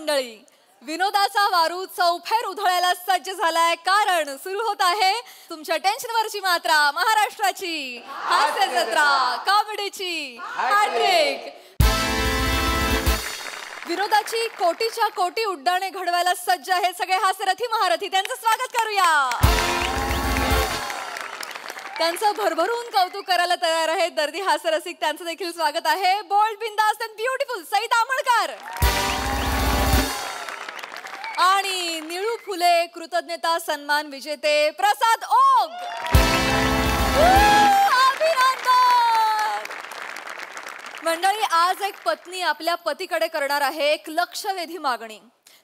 मंडळी, विनोदाचा वारू चौफेर उधळायला सज्ज झालाय, कारण सुरू होत आहे तुमच्या टेन्शनवरची मात्रा, महाराष्ट्राची हास्य जत्रा, कॉमेडीची हॅट्रिक. विनोदाची कोटीच्या कोटी उड्डाणे घडवायला सज्ज आहेत सगळे हास्यरथी महारथी. त्यांचं स्वागत करूया. त्यांचं भरभरून कौतुक करायला तयार आहेत दर्दी हास्यरसिक. त्यांचं देखील स्वागत आहे. बोल्ड, बिंदास अँड ब्युटिफुल सई तामणकर आणि निळू फुले कृतज्ञता सन्मान विजेते प्रसाद ओग. मंडळी, आज एक पत्नी आपल्या पतीकडे करणार आहे एक लक्षवेधी मागणी.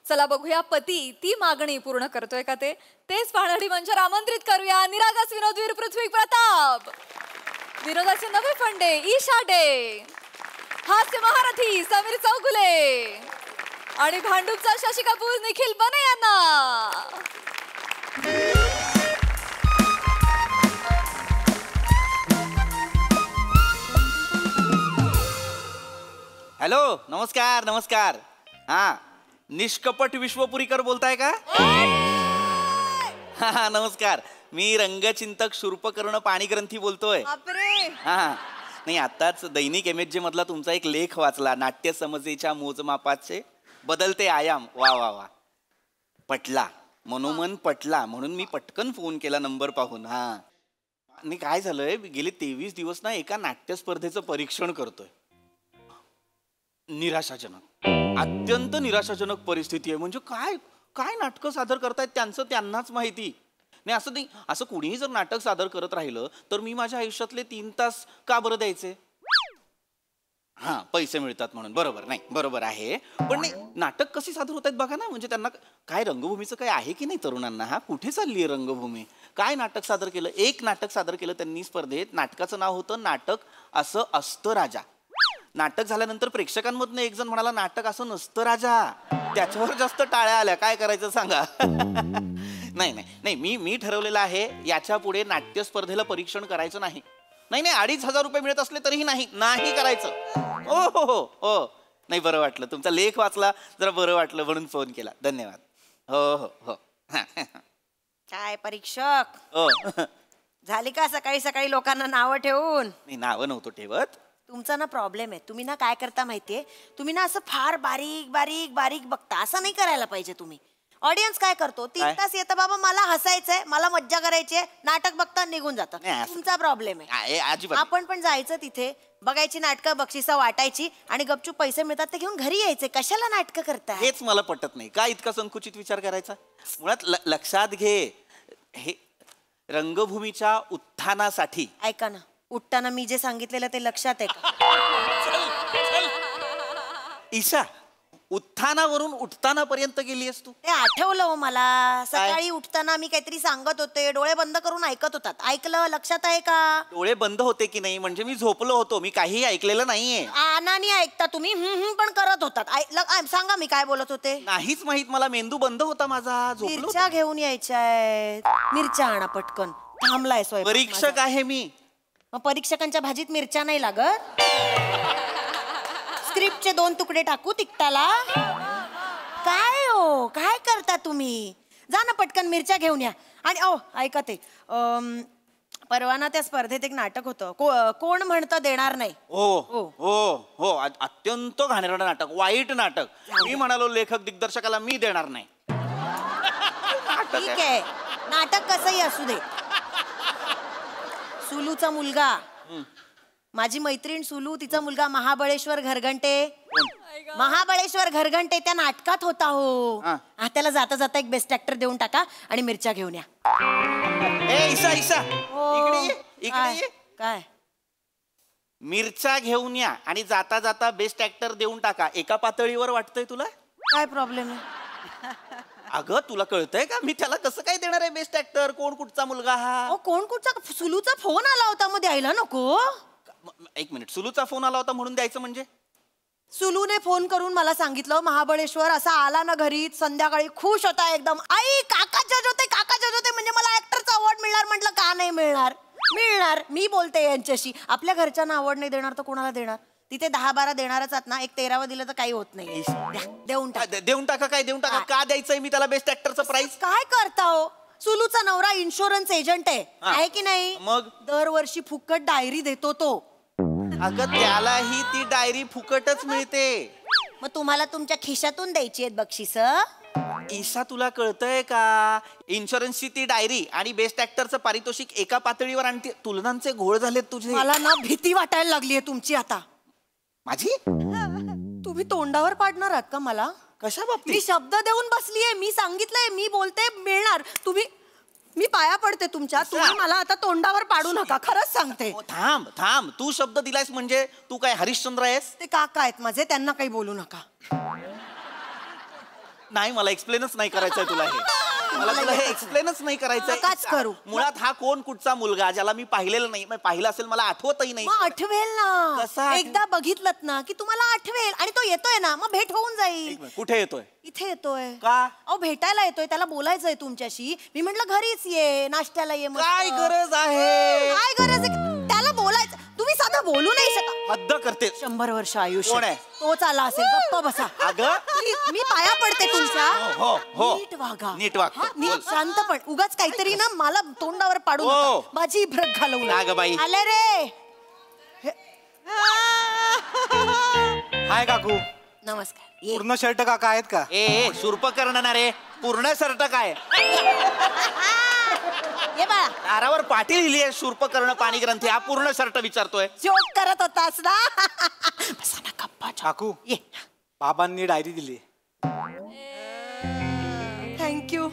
चला बघूया पती ती मागणी पूर्ण करतोय का तेच पाहण्यासाठी मंचावर आमंत्रित करूया निरागस विनोदवीर पृथ्वी प्रताप, विनोदाचे नवे फंडे ईशा डे, हास्य महारथी समीर चौगुले आणि भांडूपचा शशी कपूर निखिल बने यांना. हॅलो, नमस्कार नमस्कार. हा, निष्कपट विश्वपुरीकर बोलताय का? हा नमस्कार, मी रंगचिंतक शूर्पकर्ण पाणीग्रंथी बोलतोय. हा नाही, आताच दैनिक MSJ मधला तुमचा एक लेख वाचला, नाट्य समजेच्या मोजमापाचे बदलते आयाम. वा वा वा, पटला, मनोमन पटला, म्हणून मी पटकन फोन केला नंबर पाहून. हा आणि काय झालंय, गेले 23 दिवस ना एका नाट्य स्पर्धेचं परीक्षण करतोय. निराशाजनक, अत्यंत निराशाजनक परिस्थिती आहे. म्हणजे काय काय नाटकं सादर करतायत त्यांचं त्यांनाच माहिती नाही. असं नाही, असं कुणीही जर नाटक सादर करत राहिलं तर मी माझ्या आयुष्यातले 3 तास का बरं द्यायचे? हा, पैसे मिळतात म्हणून. बरोबर, नाही बरोबर आहे, पण नाही, नाटक कशी सादर होत आहेत बघा ना. म्हणजे त्यांना काय रंगभूमीचं काय आहे की नाही तरुणांना? हा, कुठे चालली आहे रंगभूमी? काय नाटक सादर केलं? एक नाटक सादर केलं त्यांनी स्पर्धेत. नाटकाचं नाव होतं नाटक असं असतं राजा. नाटक झाल्यानंतर प्रेक्षकांमधनं एक जण म्हणाला, नाटक असं नसतं राजा. त्याच्यावर जास्त टाळ्या आल्या. काय करायचं सांगा? नाही नाही नाही, मी ठरवलेलं आहे याच्या पुढे नाट्य स्पर्धेला परीक्षण करायचं नाही. नाही नाही, 2500 रुपये मिळत असले तरीही नाही करायचं. हो हो हो हो, नाही, बरं वाटलं, तुमचा लेख वाचला, जरा बरं वाटलं म्हणून फोन केला. धन्यवाद. हो हो हो. काय परीक्षक हो, झाली का सकाळी सकाळी लोकांना नावं ठेवून? नाही, नावं नव्हतं ठेवत. तुमचा ना प्रॉब्लेम आहे. तुम्ही ना काय करता माहितीये, तुम्ही ना असं फार बारीक बारीक बारीक बघता. असं नाही करायला पाहिजे तुम्ही. ऑडियन्स काय करतो, 3 तास येतं, बाबा मला हसायचंय, मला मज्जा करायची आहे, नाटक बघता निघून जातं. तुमचा प्रॉब्लेम आहे. आपण पण जायचं तिथे, बघायची नाटकं, बक्षिसं वाटायची आणि गपचूप पैसे मिळतात ते घेऊन घरी यायचे. कशाला नाटकं करता? हेच मला पटत नाही. का इतका संकुचित विचार करायचा? मुळात लक्षात घे, हे रंगभूमीच्या उत्थानासाठी. ऐका ना, उठताना मी जे सांगितलेलं ते लक्षात आहे का? ईशा, उत्थानावरून उठताना पर्यंत गेलीस तू. ते आठवलं हो मला. सकाळी उठताना मी काहीतरी सांगत होते, डोळे बंद करून ऐकत होतात. ऐकलं? लक्षात आहे का? डोळे बंद होते की नाही म्हणजे मी झोपलो होतो, मी काही ऐकलेलं नाहीये. आनानी ऐकता तुम्ही, पण करत होतात. सांगा मी काय बोलत होते? नाहीच माहित मला, मेंदू बंद होता माझा, झोपलो. मिरच्या घेऊन यायच्या. मिरच्या आणा पटकन, थांबलाय स्वयंपाक. परीक्षक आहे मी. मग परीक्षकांच्या भाजीत मिरच्या नाही लागत? स्क्रिप्टचे 2 तुकडे टाकू तिकटाला? काय हो, काय करता तुम्ही? जा ना पटकन मिरच्या घेऊन या. आणि ऐका, ते परवा ना त्या स्पर्धेत एक नाटक होतं, कोण म्हणतं देणार नाही. हो हो हो हो, अत्यंत घाणेरडं नाटक, वाईट नाटक. मी म्हणालो लेखक दिग्दर्शकाला मी देणार नाही. ठीक आहे, नाटक कसंही असू दे. सुलूचा मुलगा, माझी मैत्रीण सुलू, तिचा मुलगा महाबळेश्वर घरघंटे. महाबळेश्वर घरघंटे त्या नाटकात होता हो. त्याला जाता जाता एक बेस्ट ऍक्टर देऊन टाका आणि मिरच्या घेऊन या. ईशा, इकडे ये. काय? मिरच्या घेऊन या आणि जाता जाता बेस्ट ऍक्टर देऊन टाका. एका पातळीवर वाटतंय तुला? काय प्रॉब्लेम आहे? अगं, तुला कळतंय का मी त्याला कसं काय देणार आहे बेस्ट ऍक्टर? कोण कुठचा मुलगा हा? कोण कुठचा? सुलूचा फोन आला होता, मग द्यायला नको? एक मिनिट, सुलूचा फोन आला होता म्हणून द्यायचं म्हणजे? सुलूने फोन करून मला सांगितलं, महाबळेश्वर असा आला ना घरी, संध्याकाळी खुश होता एकदम. आई, काका जज होते म्हणजे मला ऍक्टरचा अवॉर्ड मिळणार. म्हटलं का नाही मिळणार? मिळणार. मी बोलते यांच्याशी, आपल्या घरच्यांना अवॉर्ड नाही देणार तर कोणाला देणार? तिथे 10-12 देणारच आहात ना, एक 13वं दिलं तर काही होत नाही. द्या, देऊन टाक. देऊन टाका काय देऊन टाका का द्यायचंय मी त्याला बेस्ट ऍक्टरचं प्राइस? काय करता हो? सुलूचा नवरा इन्शुरन्स एजंट आहे की नाही? मग? दरवर्षी फुकट डायरी देतो तो. अगं त्यालाही ती डायरी फुकटच मिळते. मग तुम्हाला तुमच्या खिशातून द्यायची आहेत बक्षीस? ईशा तुला कळतंय का? इन्शुरन्सची ती डायरी आणि बेस्ट ऍक्टरचं पारितोषिक एका पातळीवर आणि तुलनांचे घोळ झालेत तुझे. मला ना भीती वाटायला लागलीये तुमची आता. माझी? तुम्ही तोंडावर पाडणार आहात का मला? कशा मी बाबतीत? शब्द देऊन बसलीये, मी सांगितलंय, मी बोलते मिळणार. मी पाया पडते तुमच्या. तुम्ही मला आता तोंडावर पाडू नका, खरंच सांगते. थांब थांब, तू शब्द दिलायस म्हणजे तू काय हरिश्चंद्र आहेस? ते काका आहेत माझे, त्यांना काही बोलू नका. नाही मला एक्सप्लेनच नाही करायचंय तुला हे. मला तुला हे एक्सप्लेनच नाही करायचंय. नकाच करू. मुळात हा कोण कुठचा मुलगा ज्याला मी पाहिलेलं नाही, पाहिलं असेल मला आठवतही नाही. मग आठवेल ना. कसा आठवेल? एकदा बघितलं ना की तुम्हाला आठवेल आणि तो येतोय ना, मग भेट होऊन जाईल. कुठे येतोय? इथे येतोय. का? अहो भेटायला येतोय, त्याला बोलायचंय तुमच्याशी. मी म्हंटल घरीच ये, नाश्त्याला ये. मस्त. काय गरज आहे? काय गरज आहे? त्याला बोलायचं. तुम्ही साधं बोलू नाही शकत. हद्द करते. 100 वर्ष आयुष्य. कोण आहे? तोच आला असेल. गप्प बसा. अगं मी पाया पडते तुमच्या. हो हो नीट वागा. नीट वाग. हा, नीट शांत पण. उगाच काहीतरी ना मला तोंडावर पाडू हो. नका. माझी इब्रत घालवू ना गं बाई. आले रे. हाय काकू. नमस्कार. ये. पूर्ण शर्ट काका आहेत का? ए सुरप करणार रे. पूर्ण शर्ट काय? ये बाळा. दारावर पाटी लिहिली आहे शूर्प कर्ण पाणी ग्रंथी. हा पूर्ण शर्ट विचारतोय. जोक करत होतास ना. बसा ना गप्पा. काकू ये. बाबांनी डायरी दिली. थँक्यू.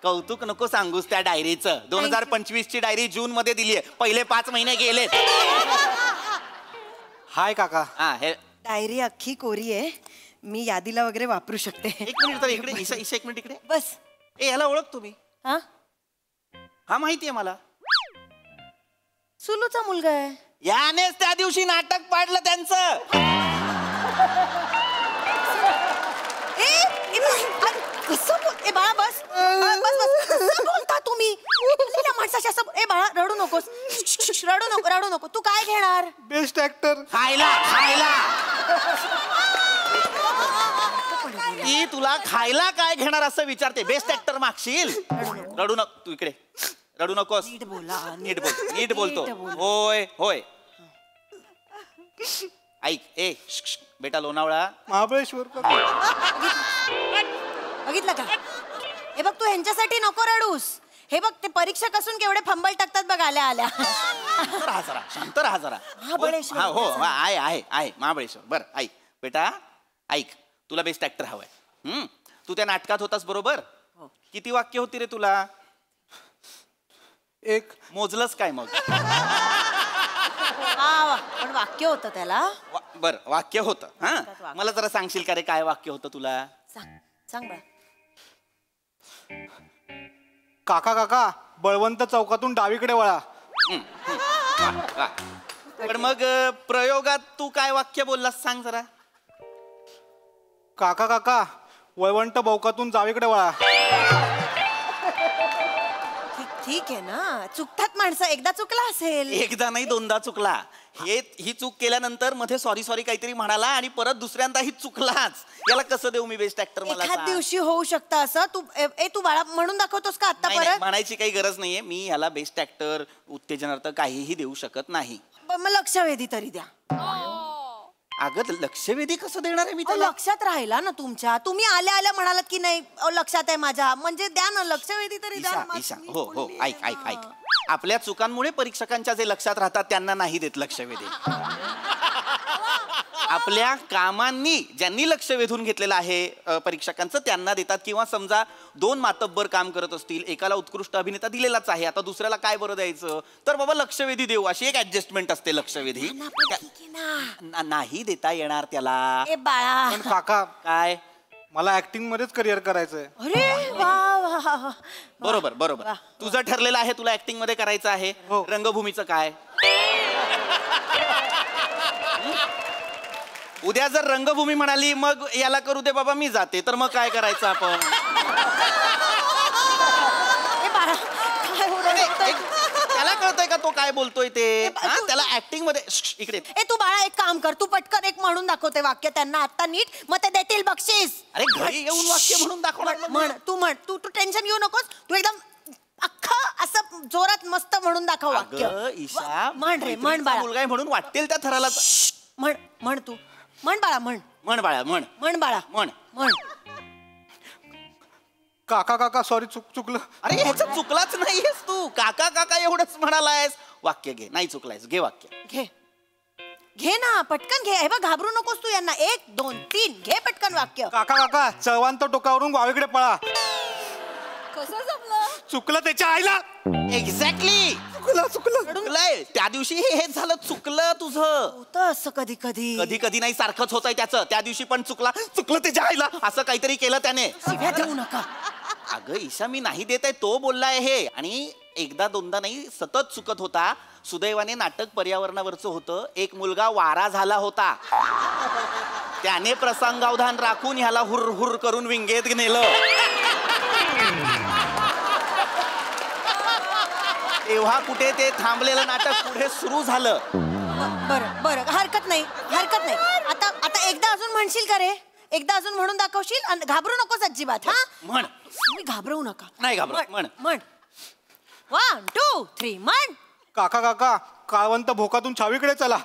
कौतुक नको सांगूस त्या डायरीचं. 2025 ची डायरी जून मध्ये दिली आहे. पहिले 5 महिने गेले. हाय काका. हा हे डायरी अख्खी कोरी आहे. मी यादीला वगैरे वापरू शकते. 1 मिनिट तर इकडे. ईशा ईशा 1 मिनिट इकडे. बस. ए याला ओळखतो मी. हा, हा माहितीये मला. सुलूचा मुलगा आहे. यानेच त्या दिवशी नाटक पाडलं त्यांचं. कसं ए बाळा बस. बस बस. कसं बोलता तुम्ही? लिहिल्या माणसाशी असं. ए बाळा रडू नकोस. रडू नको. तू काय घेणार? Best actor. खायला खायला. ती तुला खायला काय घेणार असं विचारते. बेस्ट ऍक्टर मागशील. रडू नको. तू इकडे. रडू नकोस. नीट बोला. नीट बोल. नीट बोलतो. बोल. होय होय. ऐक ए बेटा लोणावळा. महाबळेश्वर. बघितलं का? हे बघ तू ह्यांच्यासाठी नको रडूस. हे बघ ते परीक्षा कसून केवढे फंबल टाकतात बघ आल्या आल्या. राहा जरा. शांत राहा जरा. महाबळेश्वर. हा हो आहे आहे आहे महाबळेश्वर. बरं ऐक बेटा ऐक. तुला बेस्ट ऍक्टर हवाय. तू त्या नाटकात होतास बरोबर. किती वाक्य होती रे तुला? 1. मोजलंच काय मग? पण वाक्य होतं त्याला. बर वाक्य होतं. हा मला जरा सांगशील का रे काय वाक्य होतं तुला? सांग बा. काका काका बळवंत चौकातून डावीकडे वळा. वा. पण मग प्रयोगात तू काय वाक्य बोललास सांग जरा. काका काका वळवंट बौकातून जावीकडे वळा. ठीक आहे ना. चुकतात माणसं. एकदा चुकला असेल. एकदा नाही 2दा चुकला. ही चूक केल्यानंतर मध्ये सॉरी सॉरी काहीतरी म्हणाला आणि परत दुसऱ्यांदाही चुकलाच. याला कसं देऊ मी बेस्ट ऍक्टर? मला एखाद सांग. दिवशी होऊ शकतं असं. तू बाळा म्हणून दाखवतोस का आता नाही, नाही, परत? म्हणायची काही गरज नाहीये. मी ह्याला बेस्ट ऍक्टर उत्तेजनार्थ काहीही देऊ शकत नाही. मग लक्षवेधी तरी द्या. अगं लक्षवेधी कसं देणार आहे मी अहो, त्याला? लक्षात राहिला ना तुमच्या. तुम्ही आल्या आल्या म्हणालात की नाही लक्षात आहे माझ्या. म्हणजे द्या ना लक्षवेधी तरी द्या. ईशा ईशा हो हो ऐक ऐक ऐक. आपल्या चुकांमुळे परीक्षकांच्या जे लक्षात राहतात त्यांना नाही देत लक्षवेधी. आपल्या कामांनी ज्यांनी लक्ष वेधून घेतलेलं आहे परीक्षकांचं त्यांना देतात. किंवा समजा 2 मातब्बर काम करत असतील, एकाला उत्कृष्ट अभिनेता दिलेलाच आहे, आता दुसऱ्याला काय बरं द्यायचं, तर बाबा लक्षवेधी देऊ अशी एक ऍडजस्टमेंट असते. लक्षवेधी नाही देता येणार त्याला. ए बाळा. पण काका काय? मला ऍक्टिंग मध्येच करिअर करायचंय. अरे वा वा वा. बरोबर बरोबर. तुझं ठरलेलं आहे तुला ऍक्टिंग मध्ये करायचं आहे. हो. रंगभूमीचं काय? उद्या जर रंगभूमी म्हणाली मग याला करू दे बाबा मी जाते, तर मग काय करायचं आपण? ए बाळा काय हो रडतोय? त्याला कळतंय का तो काय काय बोलतोय ते हा, तू- त्याला ऍक्टिंग मध्ये इकडे ए तू बाळा एक काम कर, तू पटकन एक म्हणून दाखवते वाक्य त्यांना आता नीट, मग ते देतील बक्षीस. अरे घरी येऊन वाक्य म्हणून दाखवणार ना मी. म्हण तू टेन्शन घेऊ नकोस, तू एकदम अख्खं असं जोरात मस्त म्हणून दाखव वाक्य. अगं, ईशा म्हण रे, म्हण मैत्रिणीचा बाळा. मुलगा आहे म्हणून वाटेल त्या थराला म्हण तू, म्हण बाळा, म्हण म्हण बाळा म्हण म्हण बाळा म्हण. म्हण. काका काका सॉरी चुकलं. अरे ह्याच्यात चुकलाच नाहीयेस तू, काका काका एवढंच म्हणालायस. वाक्य घे, नाही चुकलायस, घे वाक्य. घे ना, पटकन घे. हे बघ, घाबरू नकोस तू यांना. 1 2 3 घे पटकन वाक्य. काका काका चव्हाण टोकावरून वावीकडे पळा. कसं जमलं? चुकलं त्याच्या आईला. एक्झॅक्टली चुकलं. चुकलंय. त्या दिवशी हे झालं, चुकलं तुझं. होतं असं कधी कधी. कधी कधी नाही, सारखंच होतंय त्याचं. त्या दिवशी पण चुकलं त्याच्या आईला, असं काहीतरी केलं त्याने. शिव्या देऊ नका. अगं ईशा, मी नाही देत आहे, तो बोललाय हे. आणि एकदा दोनदा नाही, सतत चुकत होता. सुदैवाने नाटक पर्यावरणावरचं होतं. एक मुलगा वारा झाला होता, त्याने प्रसंगावधान राखून ह्याला हुर हुर करून विंगेत नेलं. तेव्हा कुठे ते थांबलेलं नाटक पुढे सुरू झालं. बरं हरकत नाही. आता एकदा अजून म्हणशील का रे? एकदा अजून म्हणून दाखवशील? आणि घाबरू नकोस अजिबात. हा म्हण. तुम्ही घाबरवू नका. नाही घाबरत, म्हण. 1 2 3 म्हण. काका काका काळवंत भोकातून छावीकडे चला.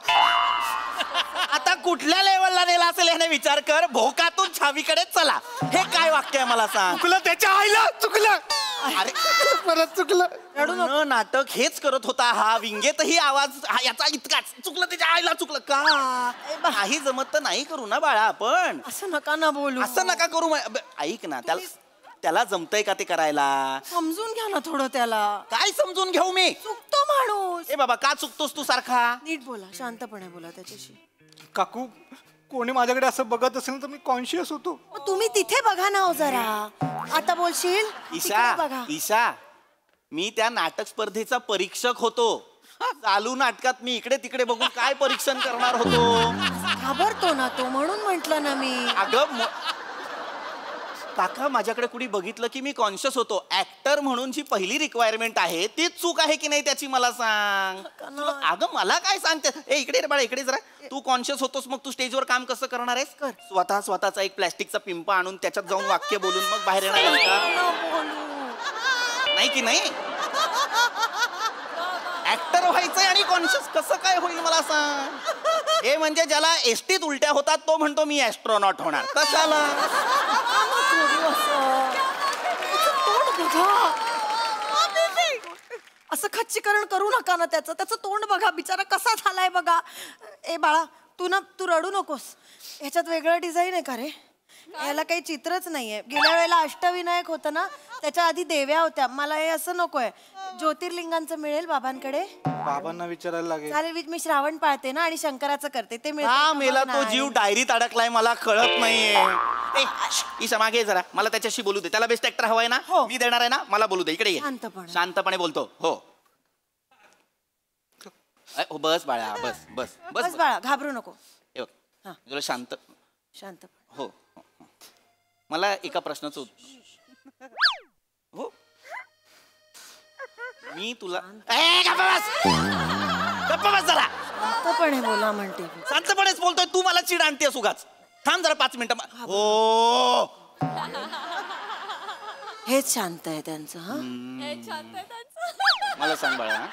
आता कुठल्या लेवलला नेला असेल याने विचार कर. भोकातून छावीकडे चला, हे काय वाक्य आहे मला सांग. चुकलं त्याच्या आईला. चुकलं. अरे परत चुकलं. पूर्ण नाटक हेच करत होता हा. विंगेतही आवाज याचा इतकाच. चुकलं त्याच्या आईला, चुकलं का. काही जमत तर नाही करू ना बाळा आपण. असं नका ना बोलू. असं नका करू. ऐक ना, त्याला जमतंय का ते करायला. समजून घ्या ना थोडं त्याला. काय समजून घेऊ मी. चुकतो माणूस. ए बाबा, का चुकतोस तू सारखा. नीट बोला, शांतपणे बोला त्याच्याशी. काकू कोणी माझ्याकडे असं बघत असेल तर मी कॉन्शियस होतो. मग तुम्ही तिथे बघा ना हो जरा. आता बोलशील तिकडे बघा. ईशा, मी त्या नाटक स्पर्धेचा परीक्षक होतो. चालू नाटकात मी इकडे तिकडे बघून काय परीक्षण करणार होतो. घाबरतो ना तो, म्हणून म्हंटल ना मी. अगं काका, माझ्याकडे कुणी बघितलं की मी कॉन्शियस होतो. ऍक्टर म्हणून जी पहिली रिक्वायरमेंट आहे तीच चूक आहे की नाही त्याची मला सांग. अगं मला काय सांगते. ए इकडे रे बाळा, इकडे जरा. तू कॉन्शियस होतोस, मग तू स्टेजवर काम कसं करणार आहेस. स्वतःचा एक प्लॅस्टिकचा पिंपा आणून त्याच्यात जाऊन वाक्य बोलून मग बाहेर येणार आहेस का? नाही की नाही. ऍक्टर व्हायचंय आणि कॉन्शियस कसं काय होईल मला सांग. हे म्हणजे ज्याला एसटीत उलट्या होतात तो म्हणतो मी ऍस्ट्रॉनॉट होणार. कशाला. असं खच्चीकरण करू नका ना. त्याचं तोंड बघा, बिचारा कसा झालाय बघा. ए बाळा, तू रडू नकोस. ह्याच्यात वेगळं डिझाईन आहे का रे? याला काही चित्रच नाहीये. गेल्या वेळेला अष्टविनायक होतं ना, त्याच्या आधी देव्या होत्या. मला हे असं नकोय. ज्योतिर्लिंगांचं मिळेल बाबांकडे. बाबांना विचारायला लागेल. चालेल, मी श्रावण पाळते ना आणि शंकराचं करते, ते हा मेला तो जीव डायरीत अडकलाय, मला कळत नाहीये. ए ईशा, मागे जरा, मला त्याच्याशी बोलू दे. त्याला बेस्ट ऍक्टर हवाय ना, मी देणार आहे ना, मला बोलू दे. इकडे ये. शांतपणे बोलतो. हो बस बाळा, बस बाळा, घाबरू नको. तुला शांत हो. मला एका प्रश्नाचं हो, मी तुला गप्पा बस जरा. शांतपणे बोला म्हणते. शांतपणेच बोलतोय. तू मला चिड आणतेस उगाच. थांब जरा 5 मिनिटं. हो, हेच शांत आहे त्यांचं. मला सांग बाळा,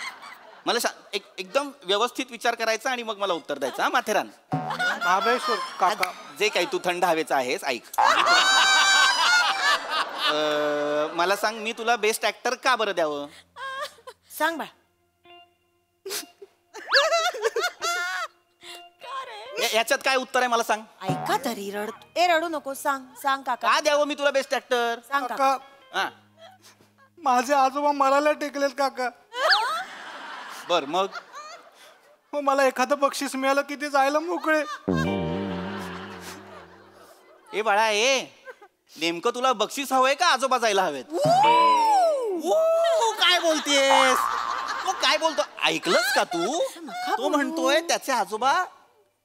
मला एकदम व्यवस्थित विचार करायचा आणि मग मला उत्तर द्यायचं. हा माथेरान. महाबळेश्वर काका. जे काही तू थंड हवेचा आहेस, ऐक. मला सांग, मी तुला बेस्ट ऍक्टर का बरं द्यावं. सांग बा. याच्यात काय उत्तर आहे मला सांग. ऐका तरी. रडू नको. सांग काका. का द्यावं मी तुला बेस्ट ऍक्टर. सांग काका. काका माझे आजोबा मरायला टेकलेत काका. बर मग. हो, मला एखादं बक्षीस मिळालं की ते जायला मोकळे. ए बाळा, नेमकं तुला बक्षीस हवंय का आजोबा जायला हवेत. काय बोलतेस. तो काय बोलतो ऐकलंस का तू. तो म्हणतोय त्याचे आजोबा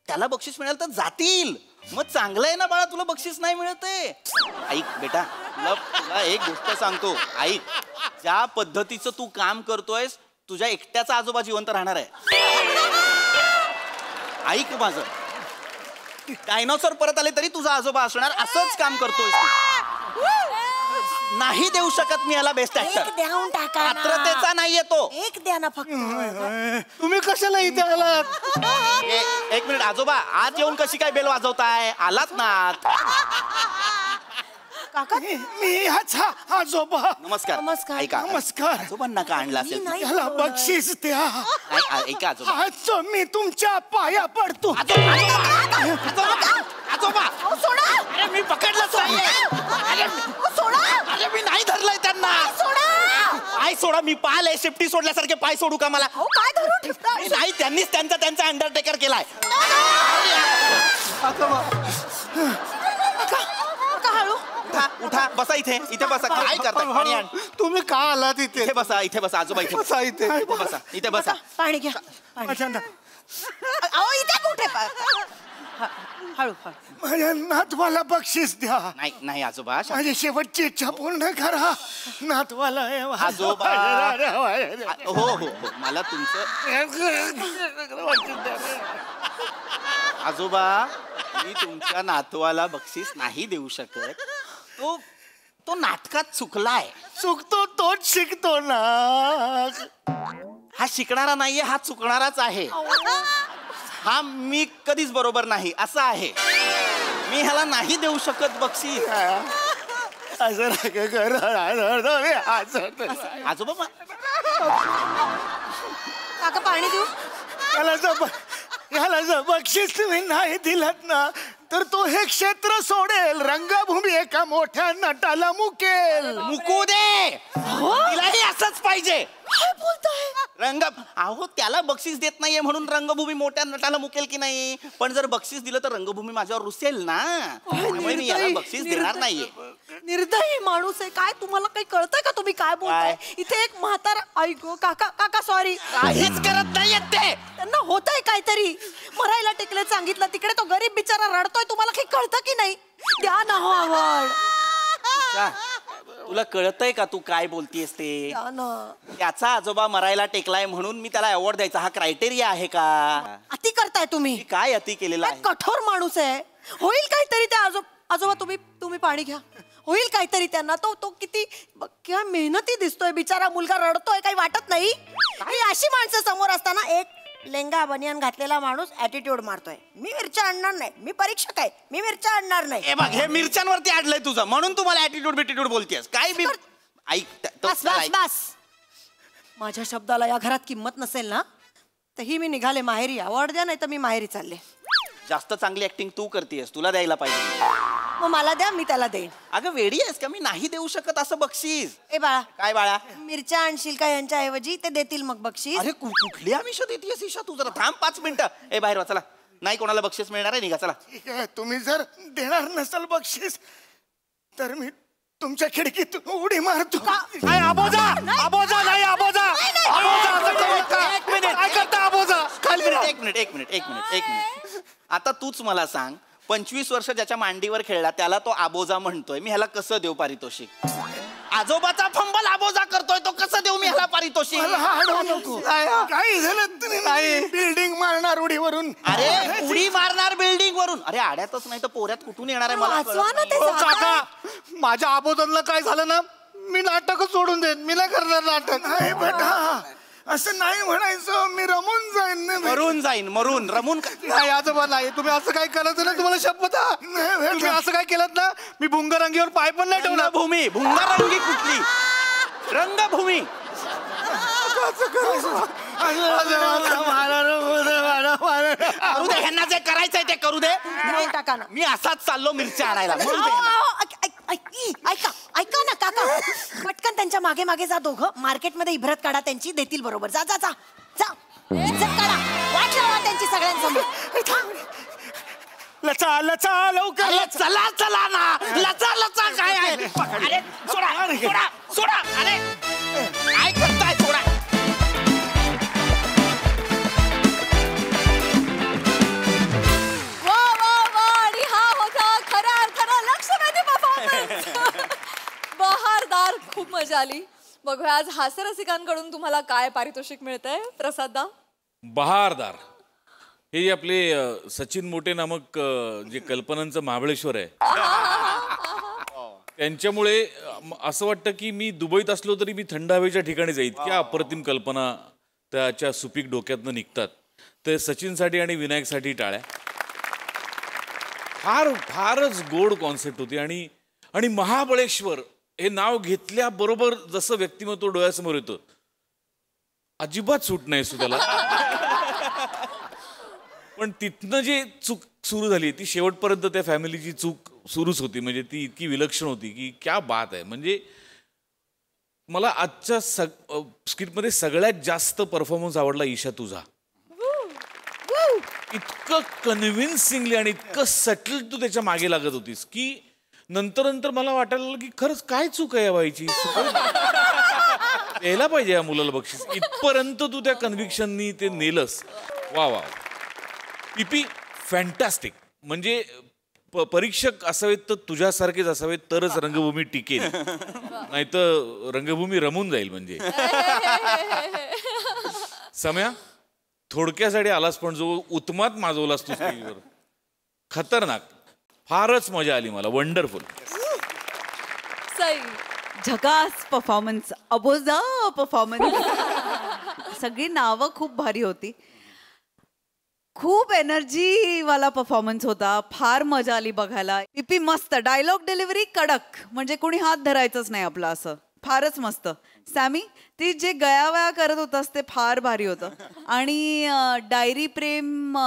त्याला बक्षीस मिळालं तर जातील. मग चांगलं आहे ना बाळा, तुला बक्षीस नाही मिळते. ऐक बेटा, तुला एक गोष्ट सांगतो. ऐक, ज्या पद्धतीचं तू काम करतोयस तुझ्या एकट्याचा आजोबा जिवंत राहणार आहे. ऐक माझं, डायनॉसॉर परत आले तरी तुझा आजोबा असणार, असंच काम करतोय. नाही देऊ शकत मी याला बेस्ट एक ऍक्टर. देऊन टाका ना. पात्रतेचा नाहीये तो. एक द्या ना फक्त. तुम्ही कशाला इथे आलात? एक मिनिट आजोबा, आत येऊन कशी काय बेल वाजवताय? आलात ना आत. काका मी ह्याचा आजोबा. नमस्कार. नमस्कार. ऐका, नमस्कार. आजोबांना का आणला असेल? नाही. याला बक्षीस द्या. नाही, ऐका आजोबा. आज मी तुमच्या पाया पडतो. आजोबा, सोडा. अरे मी पकडलंच नाहीये. सोडा. अरे मी नाही धरलंय त्यांना. सोडा. पाय सोडा. मी पाहिलंय शेपटी सोडल्यासारखे. पाय सोडू का मला? काय धरून ठेवता? नाही, त्यांनीच त्यांचा अंडरटेकर केलाय. काका हळू. उठा बसा इथे बसा. काय करताय? पाणी आण. तुम्ही का आलात इथे इथे? बसा आजोबा. बसा इथे. इथे बसा. पाणी घ्या. माझ्या अहो इथे कुठे हळू हळू. माझ्या नातवाला बक्षीस द्या. नाही आजोबा. माझी शेवटची इच्छा पूर्ण करा. नातवाला आजोबा. हो मला तुमचं. आजोबा, मी तुमच्या नातवाला बक्षीस नाही देऊ शकत. तो नाटकात चुकलाय. चुकतो तोच शिकतो ना. हा शिकणारा नाहीये, हा चुकणाराच आहे. हा मी कधीच बरोबर नाही असं आहे. मी ह्याला नाही देऊ शकत बक्षीस. असं नका करू. आजोबा काका पाणी देऊ. याला जर बक्षीस तुम्ही नाही दिलात ना तर तो हे क्षेत्र सोडेल. रंगभूमी एका मोठ्या नटाला मुकेल. मुकू दे. तिलाही असंच पाहिजे. काय बोलताय? अहो त्याला बक्षीस देत नाहीये म्हणून रंगभूमी मोठ्या नटाला मुकेल की नाही? पण जर बक्षीस दिलं तर रंगभूमी माझ्यावर रुसेल ना. त्यामुळे मी याला बक्षीस देणार नाहीये. निर्दयी माणूस आहे. काय तुम्हाला काही कळतंय का? तुम्ही काय बोलताय? इथे एक म्हातारा. ऐको काका सॉरी. काहीच करत नाहीयेत ते. त्यांना होतंय काहीतरी. मरायला टेकले सांगितलं. तिकडे तो गरीब बिचारा रडतोय. तुम्हाला काही कळतं की नाही? द्या ना हो आवड. तुला कळतंय का तू काय बोलतीयस ते? द्या ना. त्याचा आजोबा मरायला टेकलाय म्हणून मी त्याला अवॉर्ड द्यायचा हा क्रायटेरिया आहे का? अति करताय तुम्ही. मी काय अति केलेलं आहे? कठोर माणूस आहे. होईल काहीतरी त्या आजोबा तुम्ही पाणी घ्या. होईल काहीतरी त्यांना. तो किती काय मेहनती दिसतोय. बिचारा मुलगा रडतोय. काही वाटत नाही? ही अशी माणसं समोर असताना एक लेंगा बनियान घातलेला माणूस ऍटिट्यूड मारतोय. मी मिरच्या आणणार नाही. मी परीक्षक आहे. मी मिरच्या आणणार नाही. हे बघ, हे मिरच्यांवरती अडलंय तुझं म्हणून तुम्हाला ऍटिट्यूड बिटिट्यूड बोलतेस. काय बी ऐक. बस. माझ्या शब्दाला या घरात किंमत नसेल ना तर ही मी निघाले माहेरी. अवॉर्ड द्या नाही तर मी माहेरी चालले. जास्त चांगली ऍक्टिंग तू करतेस. तुला द्यायला पाहिजे. मग मला द्या. मी त्याला देईन. अगं वेडी आहेस का? मी नाही देऊ शकत असं बक्षीस. ए बाळा. काय बाळा? मिरच्या आणशील का यांच्या ऐवजी? ते देतील मग बक्षीस. अरे कुठली आमिष देतेस ईशा तू? जरा थांब 5 मिनिटं. ए बाहेर वा. चला. नाही कोणाला बक्षीस मिळणार आहे. निघा चला. ठीक आहे. तुम्ही जर देणार नसाल बक्षीस तर मी तुमच्या खिडकीतून उडी मारतो. नाही आबोजा. काय करता आबोजा? एक मिनिट. आता तूच मला सांग, 25 वर्ष ज्याच्या मांडीवर खेळला त्याला तो आबोजा म्हणतोय. मी ह्याला कसं देऊ पारितोषिक? आजोबाचा फंबल आबोजा करतोय तो कसं देऊ मी ह्याला पारितोषिक? काही झालं तरी नाही. बिल्डिंग मारणार उडीवरून. अरे उडी मारणार बिल्डिंग वरून? अरे आड्यातच नाही तर पोऱ्यात कुठून येणार आहे मला वाचवा ना कळत ते. नाही. हो, काका माझ्या आबोधनला काय झालं ना मी नाटकच सोडून देईन. मी नाही करणार नाटक. नाही बेटा असं नाही म्हणायचं. मी रमून जाईन ना. मरून रमून नाही आजोबा नाही. तुम्ही असं काय करायचं ना. तुम्हाला शपथ. तुम्ही असं काय केलं ना मी भुंगरंगीवर पाय पण नाही ठेवला. रंगभूमी. भुंगारंगी कुठली? रंगभूमी. करू दे ह्यांना जे करायचंय ते करू दे. देऊन टाका ना. मी असाच चाललो मिरच्या आणायला. मरू दे ह्यांना. ऐका ना काका. पटकन त्यांच्या मागे मागे जा. दोघं मार्केटमध्ये इब्रत काढा त्यांची. देतील बरोबर. जा इज्जत काढा. वाट लावा त्यांची सगळ्यांसमोर. लचा लवकर. अरे चला ना. लचा काय आहे? अरे सोडा. अरे काय करताय? सोडा. वा. आणि हा होता खऱ्या अर्थानं लक्षवेधी परफॉर्मन्स. बहारदार. खूप मजा आली. बघा बघूया आज हास्यरसिकांकडून तुम्हाला काय पारितोषिक मिळतंय प्रसाददा. बहारदार हे जे आपले सचिन मोटे नामक जे कल्पनांचं महाबळेश्वर आहे त्यांच्यामुळे असं वाटतं की मी दुबईत असलो तरी मी थंड हवेच्या ठिकाणी जाईल. इतक्या अप्रतिम कल्पना त्याच्या सुपीक डोक्यातनं निघतात. ते सचिनसाठी आणि विनायकसाठी टाळ्या. फारच गोड कॉन्सेप्ट होती. आणि महाबळेश्वर हे नाव घेतल्याबरोबर जसं व्यक्तिमत्व डोळ्यासमोर येतं अजिबात सूट नाही सुद्धा. पण तिथनं जी चूक सुरू झाली ती शेवटपर्यंत त्या फॅमिलीची चूक सुरूच होती. म्हणजे ती इतकी विलक्षण होती की क्या बात आहे. म्हणजे मला आजच्या स्क्रिप्टमध्ये सगळ्यात जास्त परफॉर्मन्स आवडला ईशा तुझा. इतकं कन्व्हिन्सिंगली आणि इतकं सटल तू त्याच्या मागे लागत होतीस की नंतर मला वाटायला लागलं की खरंच काय चूक आहे या बाईची. यायला पाहिजे या मुलाला बक्षीस. इथपर्यंत तू त्या कन्व्हिक्शननी ते नेलस. वा वा. पीपी फॅन्टॅस्टिक. म्हणजे परीक्षक असावेत तर तुझ्यासारखेच असावेत तरच रंगभूमी टिकेल, नाहीतर रंगभूमी रमून जाईल. म्हणजे सम्या थोडक्यासाठी आलास पण जो उत्मात माजवलास तू स्टेजवर खतरनाक. फारच मजा आली मला. वंडरफुल. सई झकास परफॉर्मन्स, अबोजा परफॉर्मन्स. सगळी नावं खूप भारी होती. खूप एनर्जी वाला परफॉर्मन्स होता. फार मजा आली बघायला. पीपी मस्त. डायलॉग डिलिव्हरी कडक, म्हणजे कोणी हात धरायचंच नाही आपला. असं फारच मस्त. सॅमी ती जे गयावया करत होतास ते फार भारी होतं. आणि डायरी प्रेम,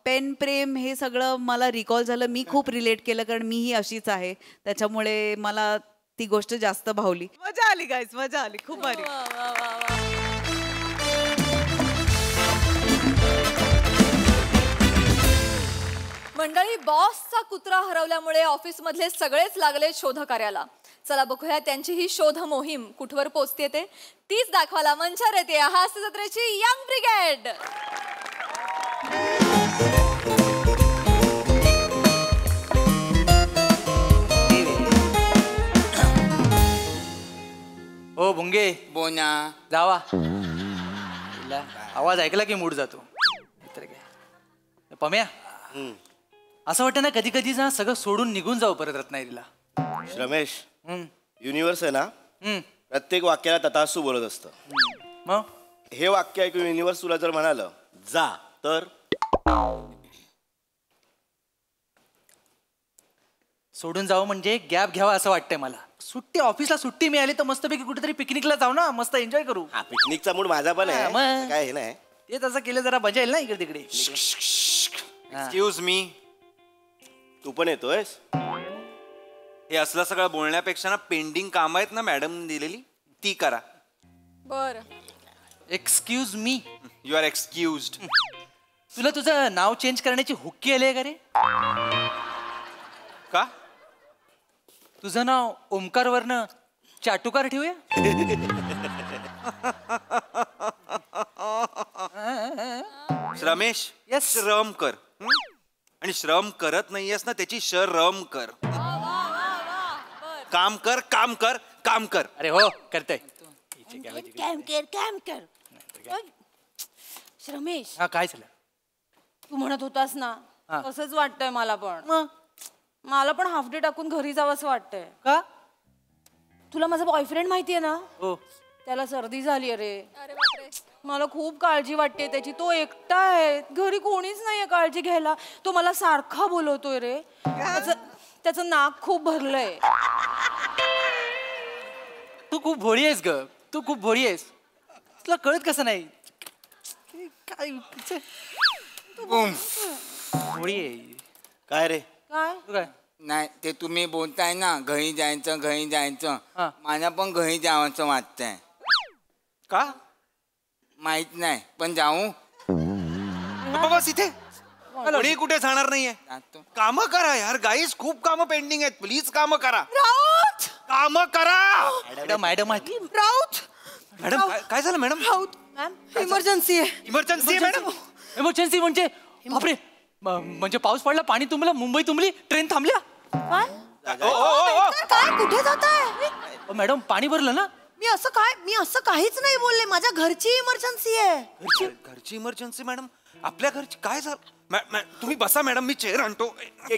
पेन प्रेम हे सगळं मला रिकॉल झालं. मी खूप रिलेट केलं कारण मीही अशीच आहे. त्याच्यामुळे मला ती गोष्ट जास्त भावली. मजा आली गाईज, मजा आली. खूप भारी. मंडळी बॉसचा कुत्रा हरवल्यामुळे ऑफिस मधले सगळेच लागले शोधकार्याला. चला बघूया त्यांची ही शोध मोहीम कुठवर पोहोचते ते. तीच दाखवायला मंचावर येते हास्य जत्रेची यंग ब्रिगेड. ओ भुंगे बोना जावा. आवाज ऐकला की मूड जातो. तर काय पम्या, असं वाटतं ना कधी कधी ना सगळं सोडून निघून जाऊ परत रत्नागिरीला. रमेश, युनिव्हर्स आहे ना प्रत्येक वाक्याला तथास्तू बोलत असतं. मग हे वाक्य ऐकून युनिव्हर्स तुला जर म्हणालं जा, तर सोडून जावं म्हणजे गॅप घ्यावा असं वाटतंय मला. सुट्टी ऑफिसला सुट्टी मिळाली तर मस्तपैकी कुठेतरी पिकनिकला जाऊ ना, मस्त एन्जॉय करू. हा पिकनिकचा मूड माझा पण हा, आहे. मग. काय हे नाही ते तसं केलं जरा मजा येईल ना इकडे तिकडे. एक्सक्यूज मी, तू पण येतोयस. हे असलं सगळं बोलण्यापेक्षा ना पेंडिंग काम आहेत ना मॅडम दिलेली ती करा. बर excuse me, you are excused. तुला तुझं नाव चेंज करण्याची हुक्की आली आहे का रे? का? तुझं नाव ओमकार वरनं चाटुकार ठेवूया. रमेश, Yes. श्रम कर. आणि श्रम करत नाहीयेस ना त्याची शरम कर. काम कर, काम कर, काम कर. अरे हो करतोय. काम कर. रमेश, हा काय झालं? तू म्हणत होतास ना हा. तसंच वाटतंय मला पण. मग मला पण हाफ डे टाकून घरी जावं असं वाटतंय. का? तुला माझा बॉयफ्रेंड माहितीये ना, हो. त्याला सर्दी झाली रे. अरे बापरे. मला खूप काळजी वाटते त्याची. तो एकटा आहे, घरी कोणीच नाहीये काळजी घ्यायला. तो मला सारखा बोलवतोय रे. त्याचं नाक खूप भरलंय. तू खूप भोळी आहेस ग. तू खूप भोळी आहेस. तुला कळत कसं नाही? काय भोळी आहे. काय रे? काय तू काय? नाही ते तुम्ही बोलताय ना घरी जायचं घरी जायचं, हा. मला पण घरी जावंचं वाटतंय. का? माहित नाही पण जाऊ. बस इथे कोणी कुठे जाणार नाहीये. जातो. काम करा यार गाईस, खूप कामं पेंडिंग आहेत. प्लीज काम करा. राऊत काम करा. मॅडम मॅडम राऊत मॅडम काय झालं मॅडम? राऊत मॅम, इमर्जन्सी आहे. इमर्जन्सी आहे मॅडम. इमर्जन्सी म्हणजे बापरे. म्हणजे पाऊस पडला, पाणी तुंबलं, मुंबई तुंबली, ट्रेन थांबल्या. काय? कुठे जाताय? मॅडम पाणी भरलं ना. मी असं काहीच नाही बोलले. माझ्या घरची इमर्जन्सी आहे. घरची इमर्जन्सी मॅडम? आपल्या घरची काय झालं? तुम्ही बसा मॅडम, मी चेअर आणतो.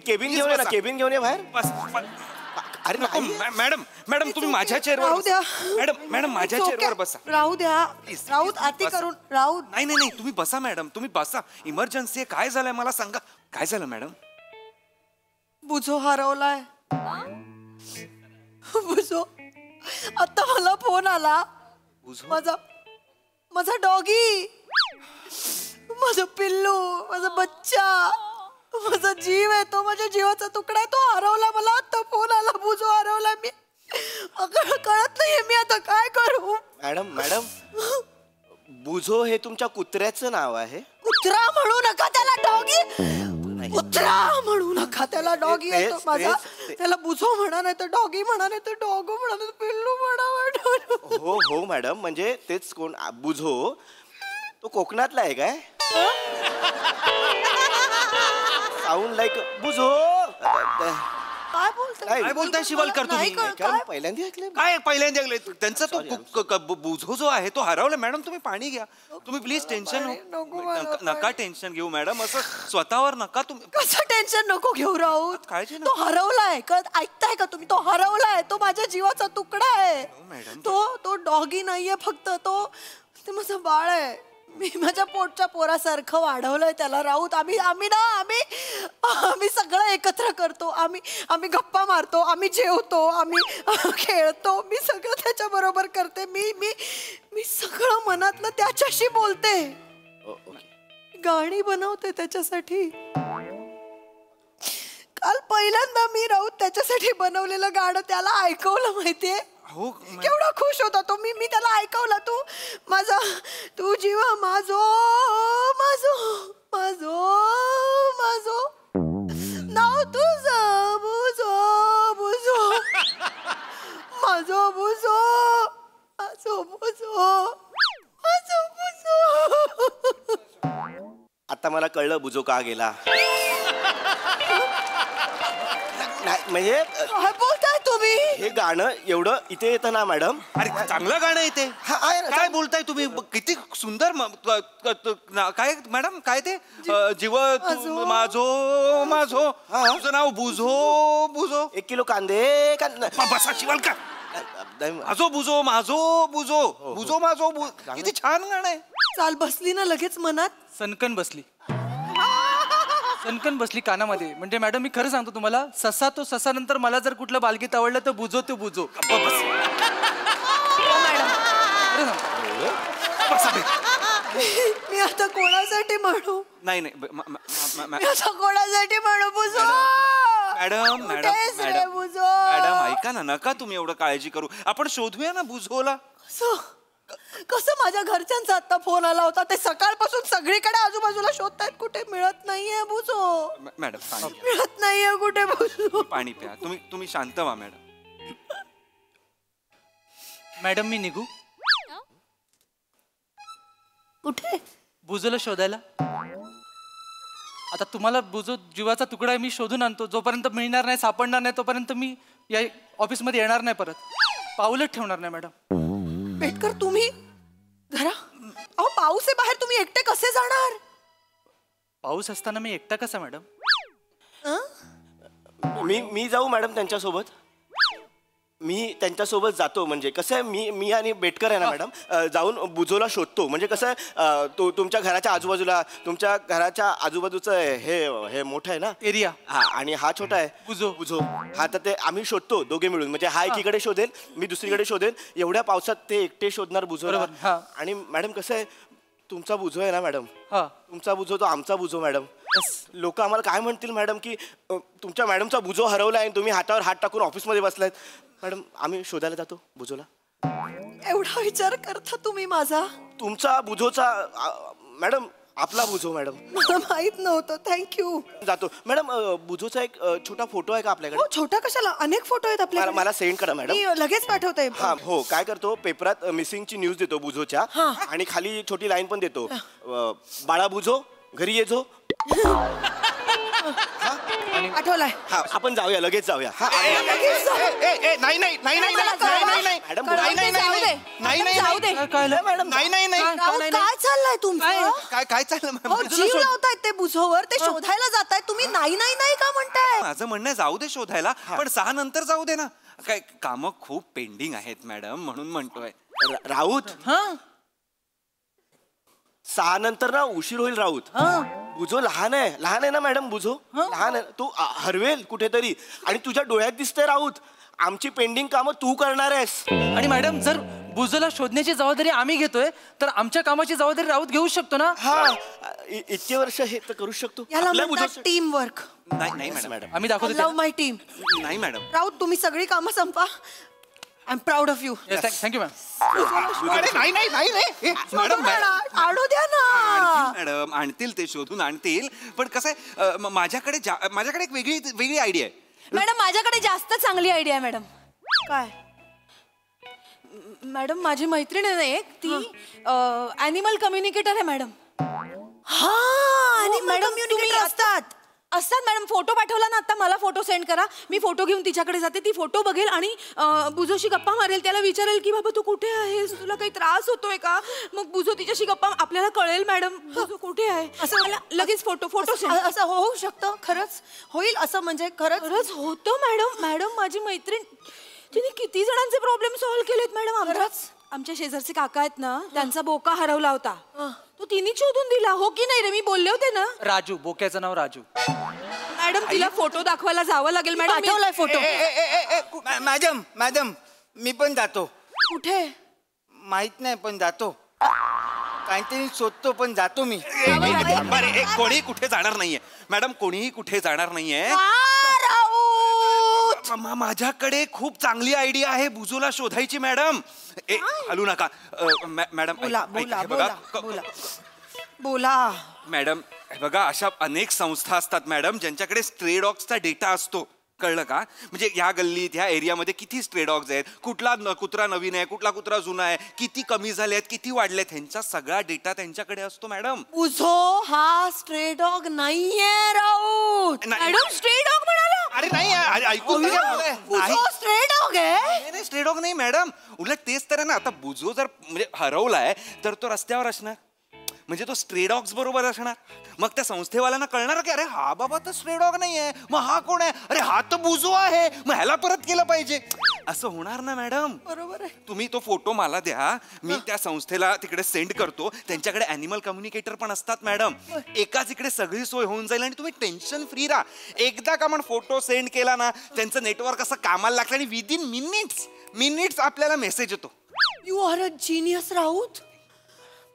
केबिन घेऊन ये ना, केबिन घेऊन ये बाहेर. अरे नको मॅडम तुम्ही माझ्या चेअरवर मॅडम माझ्या चेअरवर बसा. राहू द्या. राऊत अति करून राऊत. नाही तुम्ही बसा मॅडम, तुम्ही बसा. इमर्जन्सी आहे. काय झालंय मला सांगा. काय झालं मॅडम? बुझो हरवलाय. बुझो. आता मला फोन आला. माझा डॉगी, माझं पिल्लू, माझा बच्चा, माझा जीव आहे तो, माझ्या जीवाचा तुकडा आहे तो हरवला. मला आता फोन आला, बुझो हरवला. मी कळत नाहीये मी आता काय करू. मॅडम बुझो हे तुमच्या कुत्र्याचं नाव आहे? कुत्रा म्हणू नका त्याला, डॉगी. कुत्रा म्हणू नका त्याला, डॉगी आहे तो माझा. त्याला बुझो म्हणा, नाही तर डॉगी म्हणा, नाही तर डॉगो म्हणा, नाही तर पिल्लू म्हणा. हो मॅडम, म्हणजे तेच कोण बुझो तो कोकणातला आहे काय? साऊंड लाईक बुझो. काय बोलताय शिवलकर तुम्ही? पहिल्यांदा ऐकलं. काय पहिल्यांदा ऐकलं? त्यांचा तो बुझो जो आहे तो हरवला. मॅडम तुम्ही पाणी घ्या. तुम्ही प्लीज टेन्शन नका टेन्शन घेऊ मॅडम. असं स्वतःवर नका तुम्ही. कसं टेन्शन नको घेऊ राहू. काळजी तो हरवलाय. ऐकताय का तुम्ही? तो हरवलाय. तो माझ्या जीवाचा तुकडा आहे. तो डॉगी नाहीये फक्त, ते माझं बाळ आहे. मी माझ्या पोटच्या पोरासारखं वाढवलंय त्याला राऊत. आम्ही सगळं एकत्र करतो. आम्ही गप्पा मारतो, आम्ही जेवतो, आम्ही खेळतो. मी सगळं त्याच्या बरोबर करते. मी सगळं मनातलं त्याच्याशी बोलते. गाणी बनवते त्याच्यासाठी. काल पहिल्यांदा मी राऊत त्याच्यासाठी बनवलेलं गाणं त्याला ऐकवलं. माहितीये केवढा खुश होता तो. मी त्याला ऐकवला. तू जीवा माझो नाव तुझं बुझो माझो बुझो. आता मला कळलं बुझो का गेला. म्हणजे काय बोलताय तुम्ही? हे गाणं एवढं इथे येतं ना मॅडम. अरे चांगलं गाणं येते. काय बोलताय तुम्ही? किती सुंदर. काय मॅडम काय ते जीव माझो तुझं नाव बुझो. 1 किलो कांदे. बसा शिवलकर. बुझो माझो. किती छान गाणं आहे. चाल बसली ना लगेच मनात. सनकन बसली कानामध्ये. म्हणजे मॅडम मी खरं सांगतो तुम्हाला, ससा तो ससा नंतर मला जर कुठलं बालगीत आवडलं तर बुझो तो बुझो. मी आता कोणासाठी म्हणू? नाही मी आता कोणासाठी म्हणू? बुझो. मॅडम ऐका ना, नका तुम्ही एवढं काळजी करू. आपण शोधूया ना बुझोला. कसं माझ्या घरच्यांचा आता फोन आला होता. ते सकाळपासून सगळीकडे आजूबाजूला शोधतायत. कुठे मिळत नाहीये बुझो. मॅडम मिळत नाहीये कुठे बुझो. पाणी प्या. तुम्ही शांत व्हा मॅडम. मॅडम मी निघू कुठे? बुझोला शोधायला. आता तुम्हाला बुझो जीवाचा तुकडा मी शोधून आणतो. जोपर्यंत मिळणार नाही, सापडणार नाही, तोपर्यंत मी या ऑफिसमध्ये येणार नाही परत. पाऊलच ठेवणार नाही मॅडम. पेटकर तुम्ही जरा. अहो पाऊस आहे बाहेर, तुम्ही एकटे कसे जाणार? पाऊस असताना मी एकटा कसा मॅडम? मी जाऊ मॅडम त्यांच्यासोबत. मी त्यांच्यासोबत जातो. म्हणजे कसं आहे, मी आणि बेटकर आहे ना मॅडम, जाऊन बुझोला शोधतो. म्हणजे कसं आहे, तो तुमच्या घराच्या आजूबाजूचं हे मोठं आहे ना एरिया. हा, आणि हा छोटा आहे बुझो. हा, तर ते आम्ही शोधतो दोघे मिळून. म्हणजे हा एकीकडे शोधेल, मी दुसरीकडे शोधेल. एवढ्या पावसात ते एकटे शोधणार बुझोला. आणि मॅडम कसं आहे, तुमचा बुझो आहे ना मॅडम, तुमचा बुझो तो आमचा बुझो मॅडम. लोक आम्हाला काय म्हणतील मॅडम, की तुमच्या मॅडमचा बुझो हरवला आहे, तुम्ही हातावर हात टाकून ऑफिसमध्ये बसलायत. मॅडम आम्ही शोधायला जातो बुझोला. एवढा विचार करता तुम्ही माझा? तुमचा बुझोचा मॅडम, आपला बुझो मॅडम. मला माहित नव्हतं. थँक्यू. जातो मॅडम. बुझोचा एक छोटा फोटो आहे का आपल्याकडे? हो, छोटा कशाला, अनेक फोटो आहेत आपल्याकडे. मला सेंड करा मॅडम. मी लगेच पाठवते. हा हो. काय करतो, पेपरात मिसिंगची न्यूज देतो बुझोच्या, आणि खाली छोटी लाईन पण देतो, बाळा बुझो घरी ये जो. आठवलाय. हा आपण जाऊया लगेच जाऊया. नाही नाही नाही नाही नाही मॅडम जाऊ दे. राऊत, काय चाललंय तुमचं? काय चाललं अहो, जीव लावतायत ते बुझोवर, ते शोधायला जाताय, तुम्ही नाही नाही नाही का म्हणताय? माझं म्हणणं आहे जाऊ दे शोधायला, पण 6 नंतर जाऊ दे ना. काय कामं खूप पेंडिंग आहेत मॅडम, म्हणून म्हणतोय. राऊत 6 नंतर ना उशीर होईल राऊत. बुझो लहान आहे ना मॅडम. बुझो लहान आहे, तू हरवेल कुठेतरी. आणि तुझ्या डोळ्यात दिसतंय राऊत, आमची पेंडिंग कामं तू करणार आहेस. आणि मॅडम जर बुजोला शोधण्याची जबाबदारी आम्ही घेतोय तर आमच्या कामाची जबाबदारी राऊत घेऊ शकतो ना. हा इतके वर्ष हे तर करू शकतो. याला म्हणतात टीम वर्क. नाही मॅडम, आम्ही दाखवतो लव्ह माय टीम. नाही मॅडम. राऊत, तुम्ही सगळी कामं संपा. I am proud of you. Thank you ma'am. Madam आणू द्या ना. मॅडम आणतील, ते शोधून आणतील. पण कसं आहे, माझ्याकडे एक वेगळी आयडिया आहे. मॅडम माझ्याकडे जास्त चांगली आयडिया आहे मॅडम. काय? मॅडम माझी मैत्रीण आहे ना एक, ती ॲनिमल कम्युनिकेटर आहे मॅडम. हा, आणि मॅडम कम्युनिकेटर असतात मॅडम. फोटो पाठवला ना आता, मला फोटो सेंड करा, मी फोटो घेऊन तिच्याकडे जाते, ती फोटो बघेल आणि बुजोशी गप्पा मारेल. त्याला विचारेल की बाबा तू कुठे आहेस, तुला काही त्रास होतोय का. मग बुजो तिच्याशी गप्पा, आपल्याला कळेल मॅडम बुजो कुठे आहे. असं मला लगेच फोटो सेंड. असं होऊ शकतं? खरंच होईल असं? म्हणजे खरंच होतं मॅडम. माझी मैत्रीण तिने किती जणांचे प्रॉब्लेम सॉल्व्ह केलेत मॅडम. आमच्या शेजारचे काका आहेत ना, त्यांचा बोका हरवला होता, तो तिने शोधून दिला. हो की नाही रे, मी बोलले होते ना. राजू, बोक्याचं नाव राजू. मॅडम तिला फोटो दाखवायला जावं लागेल मॅडम. पाठवलाय फोटो. मॅडम मी पण जातो. कुठे? माहित नाही पण जातो. काहीतरी शोधतो पण जातो मी. कोणी कुठे जाणार नाहीये मॅडम, कोणीही कुठे जाणार नाहीये. माझ्याकडे खूप चांगली आयडिया आहे बुजोला शोधायची मॅडम. हलू नका मॅडम. बोला मॅडम, बघा अशा अनेक संस्था असतात मॅडम ज्यांच्याकडे स्ट्रे डॉग्सचा डेटा असतो. कळलं का? म्हणजे ह्या गल्लीत ह्या एरियामध्ये किती स्ट्रे डॉग्स आहेत, कुठला कुत्रा नवीन आहे, कुठला कुत्रा जुना आहे, किती कमी झाले आहेत, किती वाढलेत, ह्यांचा सगळा डेटा त्यांच्याकडे असतो मॅडम. बुझो हा स्ट्रे डॉग नाहीये राऊत. मॅडम स्ट्रे डॉग म्हणाला. अरे नाही, ऐकून बुझो स्ट्रे डॉग आहे. स्ट्रे डॉग नाही मॅडम, उलट तेच तर आहे ना. आता बुजो जर म्हणजे हरवलाय तर तो रस्त्यावर असणार, म्हणजे तो स्ट्रे डॉग्स बरोबर असणार. मग त्या संस्थेवाल्यांना कळणार की अरे हा बाबा तर स्ट्रे डॉग नाहीये, मग हा कोण आहे, अरे हा तर बुजो आहे, मग ह्याला परत केलं पाहिजे. असं होणार ना मॅडम. बरोबर आहे. तुम्ही तो फोटो मला द्या, मी त्या संस्थेला तिकडे सेंड करतो. त्यांच्याकडे ॲनिमल कम्युनिकेटर पण असतात मॅडम. एकाच इकडे सगळी सोय होऊन जाईल आणि तुम्ही टेन्शन फ्री राहा. एकदा का आपण फोटो सेंड केला ना, त्यांचं नेटवर्क असं कामाला लागतं आणि विदिन मिनिट्स आपल्याला मेसेज येतो. You are a genius Raut.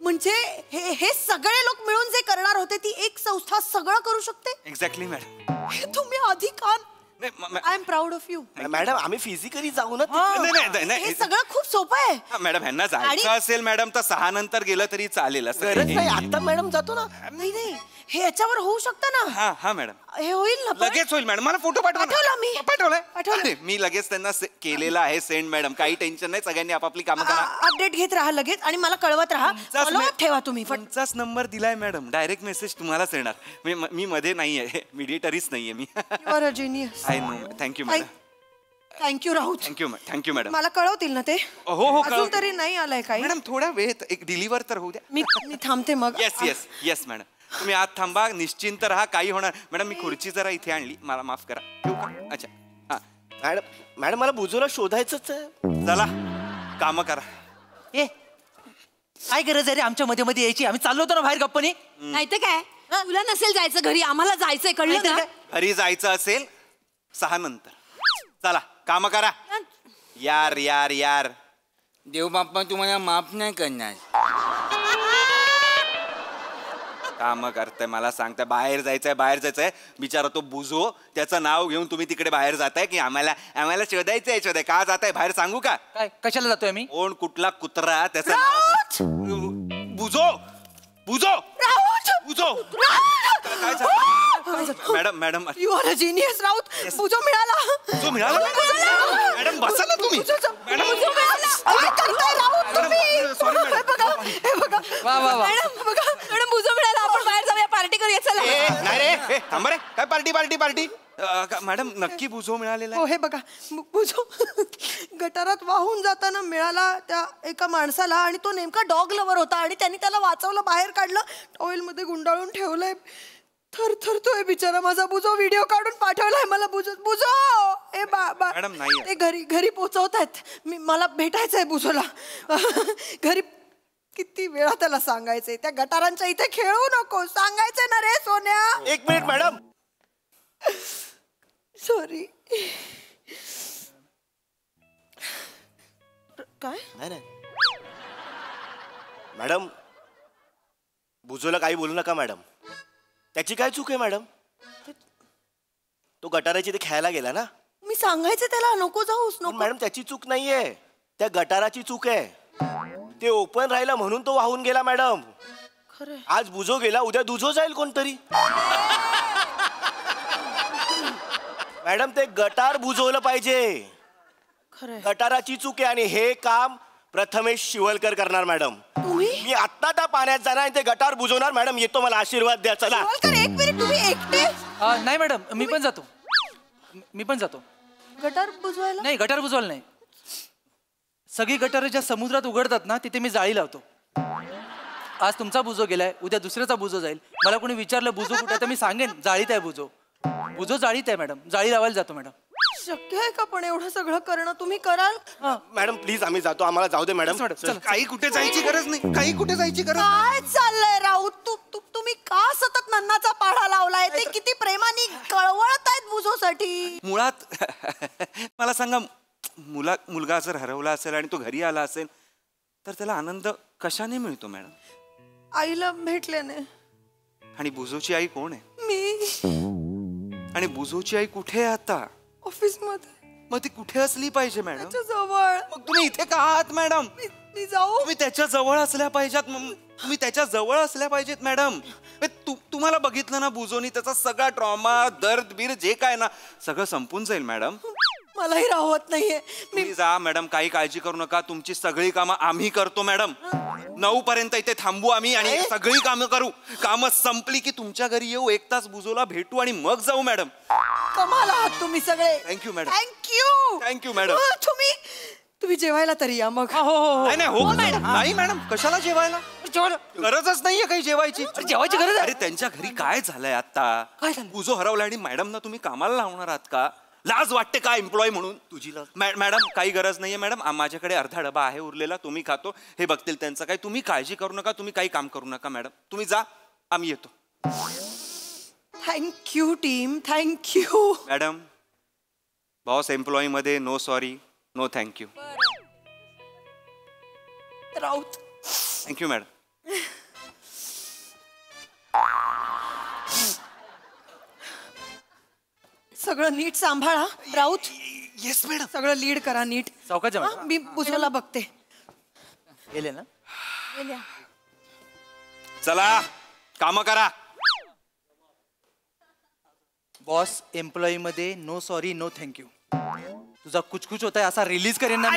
म्हणजे हे सगळे लोक मिळून जे करणार होते, ती एक संस्था सगळं करू शकते. Exactly madam. हे तुम्ही आधी का? I am proud of you. Madam आम्ही फिजिकली जाऊ ना. हे सगळं खूप सोपं आहे मॅडम. ह्यांना जायचं असेल मॅडम तर 6 नंतर गेलं तरी चालेल. असं गरज नाही, आता मॅडम जातो ना. नाही हे याच्यावर होऊ शकतं ना. हा मॅडम, हे होईल ना. लगेच होईल मॅडम. मला फोटो पाठवला मी. पाठवलाय मी लगेच त्यांना केलेला आहे सेंड मॅडम. काही टेन्शन नाही, सगळ्यांनी आपापली कामं करा. अपडेट घेत राहा लगेच आणि मला कळवत राहा. ठेवा तुम्ही. तुमचाच नंबर दिलाय मॅडम, डायरेक्ट मेसेज तुम्हालाच येणार. मी मध्ये नाहीये, मीडिएटरीच नाहीये मी. You are a genius. I know. Thank you madam. Thank you Raut. Thank you madam. मला कळवतील ना ते? हो अजून तरी नाही आलंय काही मॅडम. थोडा वेळ एक डिलिव्हर तर होऊ द्या. मी थांबते मग. येस मॅडम, तुम्ही आत थांबा, निश्चिंत राहा, काही होणार. मॅडम मी खुर्ची जरा इथे आणली, मला माफ करा. ठेवू का? अच्छा हा मॅडम मला बुजोला शोधायचंच आहे. चला काम करा. काय गरज आहे रे आमच्या मध्ये यायची? आम्ही चाललो होतो ना बाहेर गप्पानी. नाही तर काय, तुला नसेल जायचं घरी, आम्हाला जायचंय. कळलं ना? घरी जायचं असेल 6 नंतर. चला काम करा. यार देव बाप्पा तुम्हाला माफ नाही करणार. काम करताय, मला सांगताय बाहेर जायचंय. बिचारा तो बुजो, त्याचं नाव घेऊन तुम्ही तिकडे बाहेर जाताय की आम्हाला शोधायचंय. का जाताय बाहेर सांगू का? काय कशाला जातोय आम्ही? कोण कुठला कुत्रा त्याचं नाव? Bujo. Madam you are a genius Raut. Bujo मिळाला. मॅडम बसा ना तुम्ही. वा मॅडम बुजो मिळाला. आपण बाहेर जाऊया, पार्टी करूया. चला. नाही रे, थांबा रे, काय पार्टी पार्टी पार्टी मॅडम नक्की बुजो मिळालेला हो हे बघा बुजो गटारात वाहून जाताना मिळाला त्या एका माणसाला आणि तो नेमका डॉग लवर होता आणि त्यांनी त्याला वाचवलं, बाहेर काढलं, टॉवेल मध्ये गुंडाळून ठेवलंय. थरथरतोय बिचारा माझा बुजो. व्हिडिओ काढून पाठवलाय मला. बुजो बुजो ए मॅडम नाही ते घरी पोहोचवतायत. मला भेटायचंय बुजोला घरी. किती वेळा त्याला सांगायचंय त्या गटारांच्या इथे खेळू नको, सांगायचंय ना रे सोन्या. 1 मिनिट मॅडम. सॉरी. काय नाही मॅडम, बुजोला काही बोलू नका मॅडम. त्याची काय चूक आहे मॅडम? तो गटाराची ते खेळायला गेला ना. मी सांगायचं त्याला नको जाऊस नको. मॅडम त्याची चूक नाहीये, त्या गटाराची चूक आहे. ते ओपन राहिलं म्हणून तो वाहून गेला मॅडम. खरं आज बुजो गेला, उद्या दुजो जाईल कोणतरी. मॅडम ते गटार बुजवलं पाहिजे. खरं गटाराची चूक आहे आणि हे काम प्रथमेश शिवलकर करणार मॅडम. मी आत्ता त्या पाण्यात जाणार आणि ते गटार बुजवणार. मॅडम येतो, मला आशीर्वाद द्या. चला. एक मिनिट, तुम्ही एकटे? नाही मॅडम, मी पण जातो. गटार बुजवायला? नाही, गटार बुजवायला नाही. सगळी गटार ज्या समुद्रात उघडतात ना तिथे मी जाळी लावतो. आज तुमचा बुजो गेलाय, उद्या दुसऱ्याचा बुजो जाईल. मला कोणी विचारलं बुजो कुठे, तर मी सांगेन जाळीत आहे बुजो. बुजो जाळीत आहे मॅडम. जाळी लावायला जातो मॅडम. शक्य आहे का पण एवढं सगळं करणं? तुम्ही कराल? मॅडम प्लीज आम्ही जातो, आम्हाला जाऊ दे मॅडम. काही कुठे जायची गरज नाही, काही कुठे जायची गरज. काय चाललंय राऊत? तुम्ही का सतत नन्नाचा पाढा लावलाय? ते किती प्रेमाने कळवळत आहेत बुजोसाठी. मुळात मला सांगा, मुलगा जर हरवला असेल आणि तो घरी आला असेल तर त्याला आनंद कशाने मिळतो मॅडम? आईला भेटल्याने. आणि बुजोची आई कोण आहे? मी. आणि बुजोची आई कुठे आहे आता? ऑफिस मध्ये. मग ती कुठे असली पाहिजे मॅडम? जवळ. मग तुम्ही इथे का आहात मॅडम? मी जाऊ. तुम्ही त्याच्या जवळ असल्या पाहिजेत. तुम्ही त्याच्या जवळ असल्या पाहिजेत मॅडम. तुम्हाला बघितलं ना बुजोनी, त्याचा सगळा ट्रॉमा, दर्द बीर जे काय ना सगळं संपून जाईल मॅडम. मलाही राहत नाहीये. मी जा मॅडम, काही काळजी करू नका. तुमची सगळी कामं आम्ही करतो मॅडम. 9 पर्यंत इथे थांबू आम्ही आणि सगळी कामं करू. कामं संपली की तुमच्या घरी येऊ, 1 तास बुजोला भेटू आणि मग जाऊ मॅडम. कमाल आहात तुम्ही सगळे. Thank you madam. Thank you madam. तुम्ही जेवायला तरी या मग. नाही मॅडम, कशाला जेवायला? गरजच नाहीये काही जेवायची. जेवायची गरज आहे? अरे त्यांच्या घरी काय झालंय आता? बुजो हरवला आणि मॅडम ना तुम्ही कामाला लावणार आहात का? लाज वाटते का एम्प्लॉय म्हणून? तुझी मॅडम काही गरज नाहीये मॅडम. माझ्याकडे अर्धा डबा आहे उरलेला, तुम्ही खातो. हे बघतील त्यांचं काय. तुम्ही काळजी करू नका, तुम्ही काही काम करू नका मॅडम. तुम्ही जा, आम्ही येतो. Thank you team, thank you. Madam, boss employee मध्ये no sorry, no thank you. Raut. Thank you madam. सगळं नीट सांभाळा राऊत. Yes madam. सगळं लीड करा नीट. सावकाशच्या मॅडम. मी बुजोला बघते. गेले ना? चला काम करा. बॉस एम्प्लॉई मध्ये नो सॉरी, नो थँक्यू. तुझा कुचकुच होत आहे असा रिलीज करेन ना.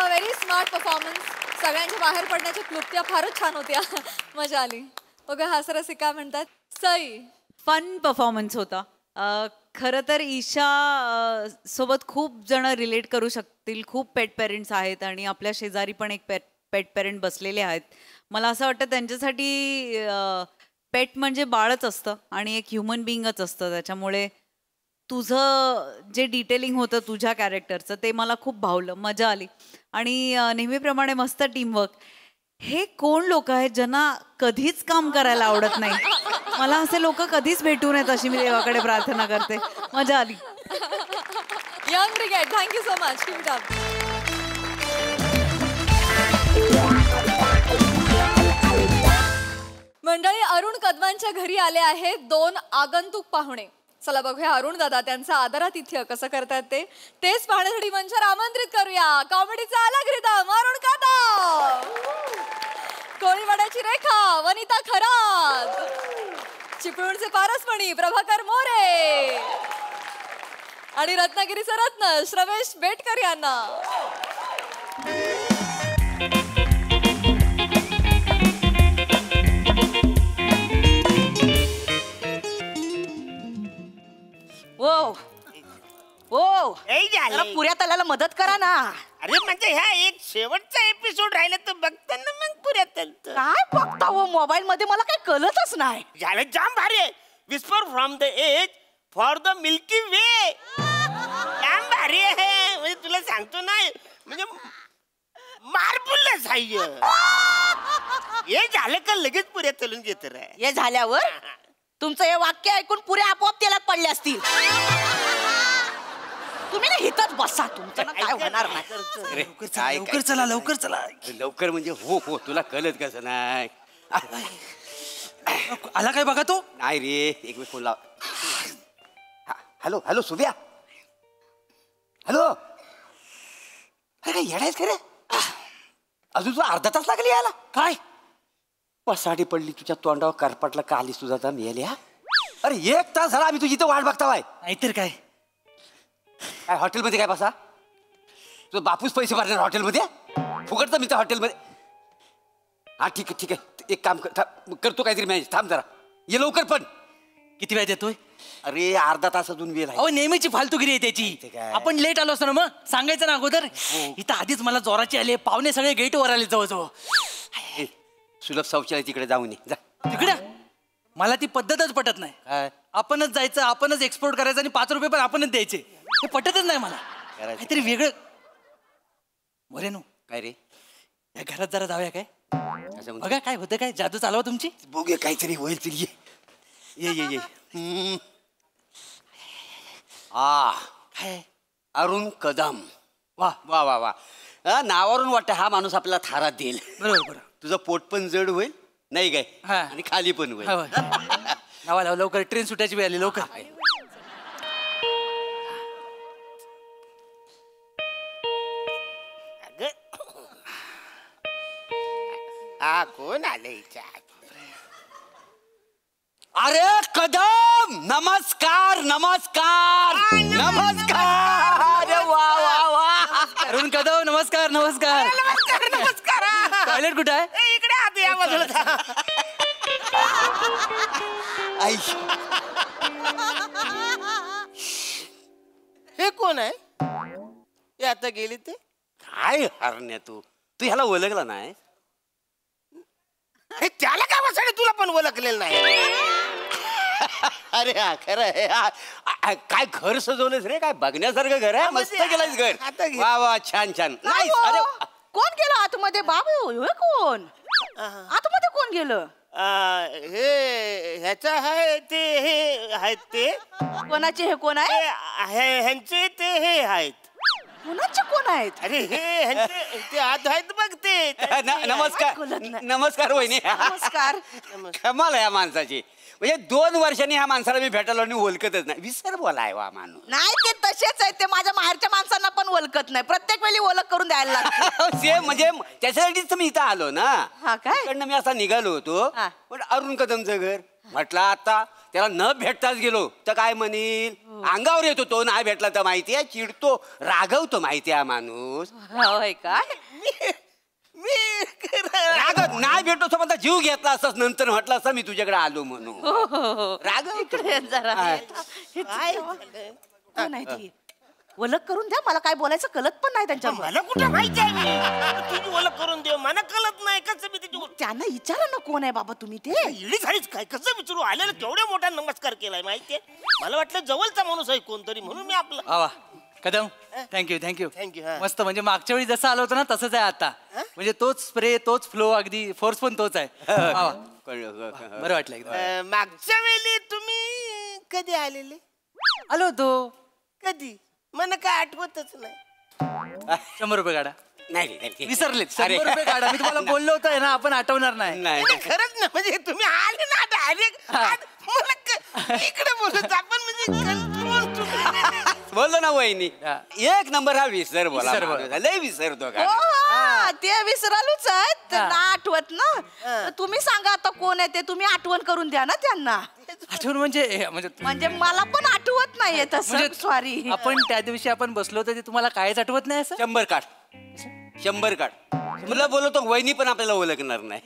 Very smart performance. सगळ्यांच्या बाहेर पडण्याच्या क्लुप्त्या फारच छान होत्या. मजा आली. बघा हासरसी काय म्हणतात. सई. फन परफॉर्मन्स होता. खरं तर ईशा सोबत खूप जण रिलेट करू शकतील. खूप पेट पेरेंट्स आहेत आणि आपल्या शेजारी पण एक पेट पेरेंट बसलेले आहेत. मला असं वाटतं त्यांच्यासाठी पेट म्हणजे बाळच असतं आणि एक ह्युमन बिईंगच असतं. त्याच्यामुळे तुझं जे डिटेलिंग होतं तुझ्या कॅरेक्टरचं ते मला खूप भावलं. मजा आली. आणि नेहमीप्रमाणे मस्त टीमवर्क. हे कोण लोक आहेत ज्यांना कधीच काम करायला आवडत नाही? मला असे लोक कधीच भेटू नयेत अशी मी देवाकडे प्रार्थना करते. मजा आली. Young brigade, thank you so much. Keep it up. मंडळी, अरुण कदमांच्या घरी आले आहेत 2 आगंतुक पाहुणे. चला बघूया अरुण दादा त्यांचं आदरातिथ्य कसं करतात तेच पाहण्यासाठी मंचावर आमंत्रित करूया कॉमेडीचा अलग रिदम अरुण कदम, कोळीवाड्याची रेखा वनिता खरात, चिपळूणचे पारसमणी प्रभाकर मोरे आणि रत्नागिरीचा रत्न श्रवेश बेटकर यांना. ओ ओ जरा पुऱ्या तलाला मदत करा ना. अरे म्हणजे ह्या एक शेवटचा एपिसोड राहिला तर बघताना मग पुऱ्या तलत. काय बघता हो मोबाईल मध्ये, मला काही कळतच नाही. झालं जाम भारी आहे. Whisper from the edge for the milky way. जाम भारी आहे. म्हणजे तुला सांगतो ना, म्हणजे मारबुल साह्य. हे झालं का लगेच पुऱ्या तलून घेत रे. हे झाल्यावर तुमचं हे वाक्य ऐकून पुऱ्या आपोआप तेलात पडले असतील. तुम्ही ना हितच बसा, तुमचं ना काय होणार नाही. लवकर चला लवकर चला. लवकर म्हणजे हो हो, तुला कळत कसं नाही. आला काय बघा तो. नाही रे, एक वेळ फोन लाव. Hello hello Subhya. हॅलो. अरे काय येडायच खरे. अजून तुला अर्धा तास लागली यायला. काय पसाडी पडली तुझ्या तोंडावर, करपटला का आलीस तुझा आता मेल्या. अरे 1 तास झाला आम्ही तुझी इथं वाट बघतावाय. नाहीतर काय. काय हॉटेलमध्ये काय बसा. तुझा बापूस पैसे भरणार हॉटेलमध्ये. फुकटचं मी तर हॉटेलमध्ये. हा ठीक आहे ठीक आहे, एक काम करतो काहीतरी मॅनेज. थांब जरा, ये लवकर. पण किती वेळ देतोय. अरे अर्धा तास अजून वेळ आहे. अहो नेहमीची फालतुगिरी आहे त्याची. आपण लेट आलो असतो ना, मग सांगायचं ना अगोदर. इथं आधीच मला जोराची आले, पाहुणे सगळे गेटवर आले जवळजवळ. सुलभ शौचालय तिकडे जाऊन ये जा. तिकडे मला ती पद्धतच पटत नाही. आपणच जायचं, आपणच एक्सपोर्ट करायचं आणि 5 रुपये पण आपणच द्यायचे. हे पटतच नाही मला. काहीतरी वेगळं. मोरेनो काय रे, या घरात जरा जाऊया काय. बघा काय होतं, काय जादू चालवा तुमची. बघूया काहीतरी होईल तरी. ये ये ये ये. काय अरुण कदम. वा वा वा वा. नावावरून वाटतं हा माणूस आपल्याला थारात देईल. बरोबर बरोबर. तुझं पोट पण जड होईल नाही काय, आणि खाली पण होईल. नावा लवकर, ट्रेन सुटायची वेळ आली. लवकर. हा कोण आले. अरे कदम, नमस्कार नमस्कार नमस्कार. अरे वा वा वा. अरुण कदम नमस्कार नमस्कार. नमस्कार नमस्कार. टॉयलेट कुठं आहे. इकडे आत या बाजूला. हे कोण आहे. हे आता गेली ते. काय हरण्या तू ह्याला ओळखला नाही. त्याला काय बसाडे, तुला पण ओळखलेलं नाही. अरे हा खरं आहे. काय घर सजवलंस रे, काय बघण्यासारखं घर आहे. मस्त केलंयस घर. वा वा छान छान. नाही अरे कोण गेलं आतमध्ये. बाबू हे कोण आतमध्ये कोण गेलं. हे ह्याचा आहे ते, हे आहेत ते. कोणाचे हे कोण आहे. ह्यांचे ते हे आहेत. कोणाचे कोण आहेत. अरे हे ह्यांचे ते आत आहेत बघ ते. नमस्कार नमस्कार वहिनी. नमस्कार. कमाल आहे या माणसाची. म्हणजे 2 वर्षांनी ह्या माणसाला मी भेटायला आणि ओळखतच नाही. विसर बोलाय वा माणूस. नाही ते तसेच आहेत. ते माझ्या माहेरच्या माणसांना पण ओळखत नाही. प्रत्येक वेळी ओळख करून द्यायला लागते. सेम म्हणजे त्याच्यासाठीच मी इथं आलो ना. हा काय. इकडनं मी असा निघालो होतो, पण अरुण कदमचं घर म्हटलं आता त्याला न भेटताच गेलो तर काय म्हणील. अंगावर येतो तो, नाही भेटला तर माहिती आहे चिडतो, रागवतो माहिती आहे माणूस. होय काय. रागत नाही भेटतो सोबत जीव घेतला असतास, नंतर म्हटलं असं मी तुझ्याकडे आलो म्हणून. रागव जरा नाही. ओळख करून द्या, मला काय बोलायचं कळत पण नाही त्यांच्या. मला कुठे माहिती आहे. तुझी ओळख करून दे, मला कळत नाही. कसं मी तिची त्यांना विचारा ना कोण आहे बाबा तुम्ही. ते इडी झालीच काय, कसं विचारू. आलेला केवढ्या मोठा नमस्कार केलाय माहितीये. मला वाटलं जवळचा माणूस आहे कोणतरी, म्हणून मी आपलं. वा कदम थँक्यू थँक्यू. थँक्यू. मस्त. म्हणजे मागच्या वेळी जसं आलो होतं ना तसंच आहे आता. म्हणजे तोच स्प्रे, तोच फ्लो, अगदी फोर्स पण तोच आहे. बरं वाटलं एकदम. मागच्या वेळी तुम्ही कधी आलेले. आलो होतो. कधी मला काय आठवतच नाही. 100 रुपये काढा. नाही विसरले. 100 रुपये काढा. मी तुम्हाला बोललो होतो ना, आपण आठवणार नाही. खरंच ना, म्हणजे तुम्ही आले ना डायरेक्ट. मला इकडे बोलत आपण म्हणजे बोललो ना वहिनी. एक नंबर हा विसर बोला. लय विसरतो का. ते विसरालूच आहेत. त्यांना आठवत ना. तुम्ही सांगा आता कोण आहे ते. तुम्ही आठवण करून द्या ना त्यांना. आठवण म्हणजे मला पण आठवत नाहीये तसं. सॉरी. आपण त्या दिवशी आपण बसलो तर ते तुम्हाला कायच आठवत नाही असं. 100 काढ. 100 काढ. तुला बोलवतो वहिनी पण आपल्याला ओळखणार नाही.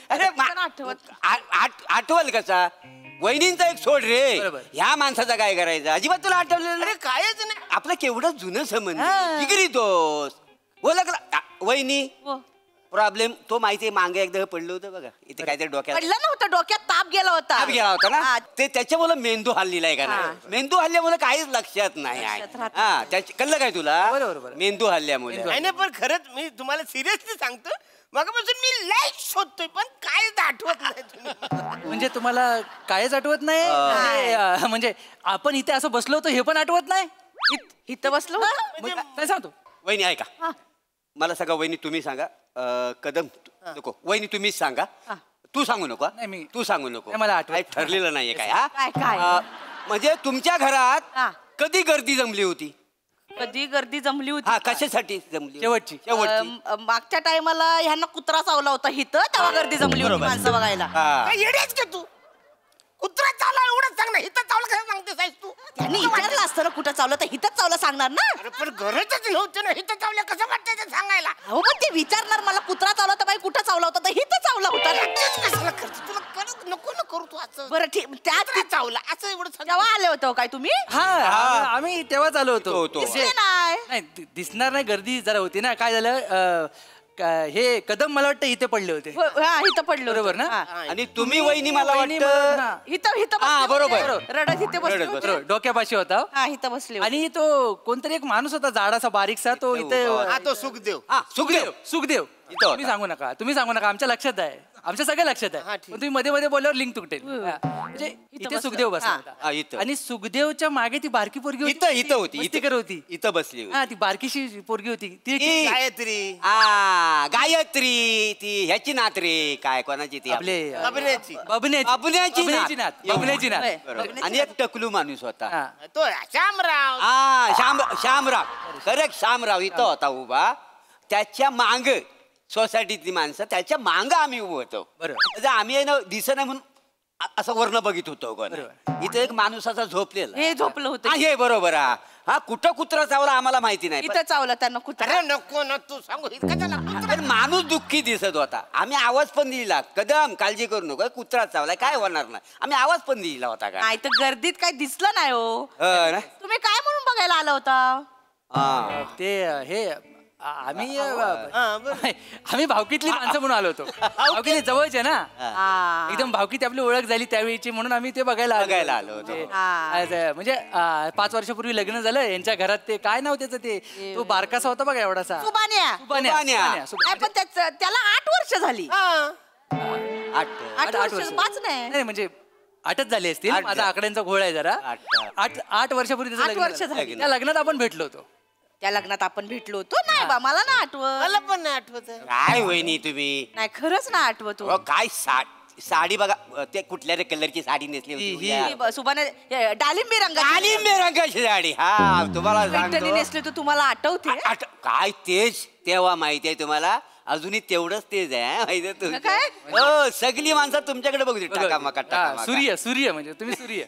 अरे आठवल कसा वहिनींचा एक सोड रे. ह्या माणसाचा काय करायचं अजिबात तुला आठवलेलं. अरे कायच नाही. आपलं केवढं जुनं संबंध जिगरी दोस्त. ओळखला वहिनी. प्रॉब्लेम तो माहिती मागे एकदा पडलं होतं बघा इथे काहीतरी डोक्यात पडलं नव्हतं डोक्यात ताप गेला होता ना ते त्याच्यामुळे मेंदू हल्लेला आहे का ना. मेंदू हल्ल्यामुळे काहीच लक्षात नाही आहे. कळलं काय तुला मेंदू हल्ल्यामुळे. नाही पण खरंच मी तुम्हाला सिरियसली सांगतो मगापासून मी लाईक शोधतोय पण काहीच आठवत नाही. म्हणजे तुम्हाला कायच आठवत नाही. म्हणजे आपण इथे असं बसलो होतो हे पण आठवत नाही. इथं बसलो काय सांगतो. वहिनी ऐका मला सगळं वहिनी तुम्ही सांगा. कदम नको वहिनी तुम्हीच सांगा. तू सांगू नको. तू सांगू नको. मला आठवत ठरलेलं नाहीये काय. म्हणजे तुमच्या घरात कधी गर्दी जमली होती. कधी गर्दी जमली होती. हा कशासाठी जमली. शेवटची मागच्या टायमाला ह्यांना कुत्रा चावला होता हिथं तेव्हा गर्दी जमली होती माणसं बघायला. येडेच का तू कुत्रा चावला एवढंच सांग ना हिथं चावलं कसं सांगतेस आहेस तू. त्यांनी विचारलं असतं ना कुठं चावलं तर हिथंच चावलं सांगणार ना. अरे पण गरजच नव्हतं ना हिथं चावलं कसं वाटतंय ते सांगायला. हो पण ते विचारणार मला कुत्रा चावला तर बाई कुठं चावला होता तर हिथं चावला होता. कशाला करतो तुला करत नको ना करू तू असं. बरं ठीक त्यात चावला असं एवढं तेव्हा आले होते काय तुम्ही. हा आम्ही तेव्हाच आलो होतो. नाही दिसणार नाही गर्दी जरा होती ना. काय झालं हे कदम मला वाटतं इथे पडले होते. इथं पडलं बरोबर ना. आणि तुम्ही वहिनी मला वाटतं इथं बरोबर रडत इथे बसले डोक्यापाशी होता. इथं बसले आणि तो कोणतरी एक माणूस होता जाडासा बारीकसा तो इथे. तो सुखदेव. सुखदेव तुम्ही सांगू नका आमच्या लक्षात आहे. आमच्या सगळ्या लक्षात आहे. पण तुम्ही मध्ये मध्ये बोलल्यावर लिंक तुटेल. म्हणजे इथे सुखदेव बसला होता. आणि सुखदेवच्या मागे ती बारकी पोरगी होती. इथं होती इथं बसली. हा ती बारकीशी पोरगी होती ती गायत्री. गायत्री ती ह्याची नात रे. काय कोणाची ती आपले अभिनयाची नात. आणि एक टकलू माणूस होता तो श्यामराव. श्यामराव करेक्ट. श्यामराव इथं होता उभा. त्याच्या मांग सोसायटीतली माणसं त्याच्या मांग आम्ही उभं होतो. बरोबर आम्ही दिसत नाही म्हणून असं वर्ण बघित होतो. इथे एक माणूस असा झोपलेला हे झोपलं होतं. हे बरोबर हा कुठं कुत्रा चावला आम्हाला माहिती नाही. इथं चावला त्यांना कुत्रा. नको ना तू सांगू पण माणूस दुःखी दिसत होता. आम्ही आवाज पण दिला कदम काळजी करू नको कुत्रा चावलाय काय होणार नाही. आम्ही आवाज पण दिला होता का. नाही तर गर्दीत काही दिसलं नाही हो. तुम्ही काय म्हणून बघायला आला होता. ते हे आम्ही भावकीतली माणसं म्हणून आलो होतो. भावकीतली जवळचे ना एकदम भावकीत आपली ओळख झाली त्यावेळीची म्हणून आम्ही ते बघायला आलो होतो. म्हणजे 5 वर्षापूर्वी लग्न झालं यांच्या घरात. ते काय नाव त्याचं ते तो बारकासा होता बघा एवढासा. पण त्याला 8 वर्ष झाली. 8 वर्ष 5 नाही म्हणजे 8च झाली असतील. माझा आकड्यांचा घोळ आहे जरा. 8 वर्षापूर्वी त्याचं वर्ष झाली. त्या लग्नात आपण भेटलो होतो. त्या लग्नात आपण भेटलो होतो. नाही बा मला ना आठवत. मला पण नाही आठवत. काय वहिनी तुम्ही. नाही खरंच ना आठवत. काय साडी बघा ते कुठल्या कलरची साडी नेसली होती. सुभाने डालिंबी रंगाची साडी. हा तुम्हाला नेसली तर तुम्हाला आठवते. काय तेच तेव्हा माहिती आहे तुम्हाला. अजूनही तेवढंच तेज आहे माहिती तुम्ही. सगळी माणसं तुमच्याकडे बघू सूर्य म्हणजे तुम्ही सूर्य.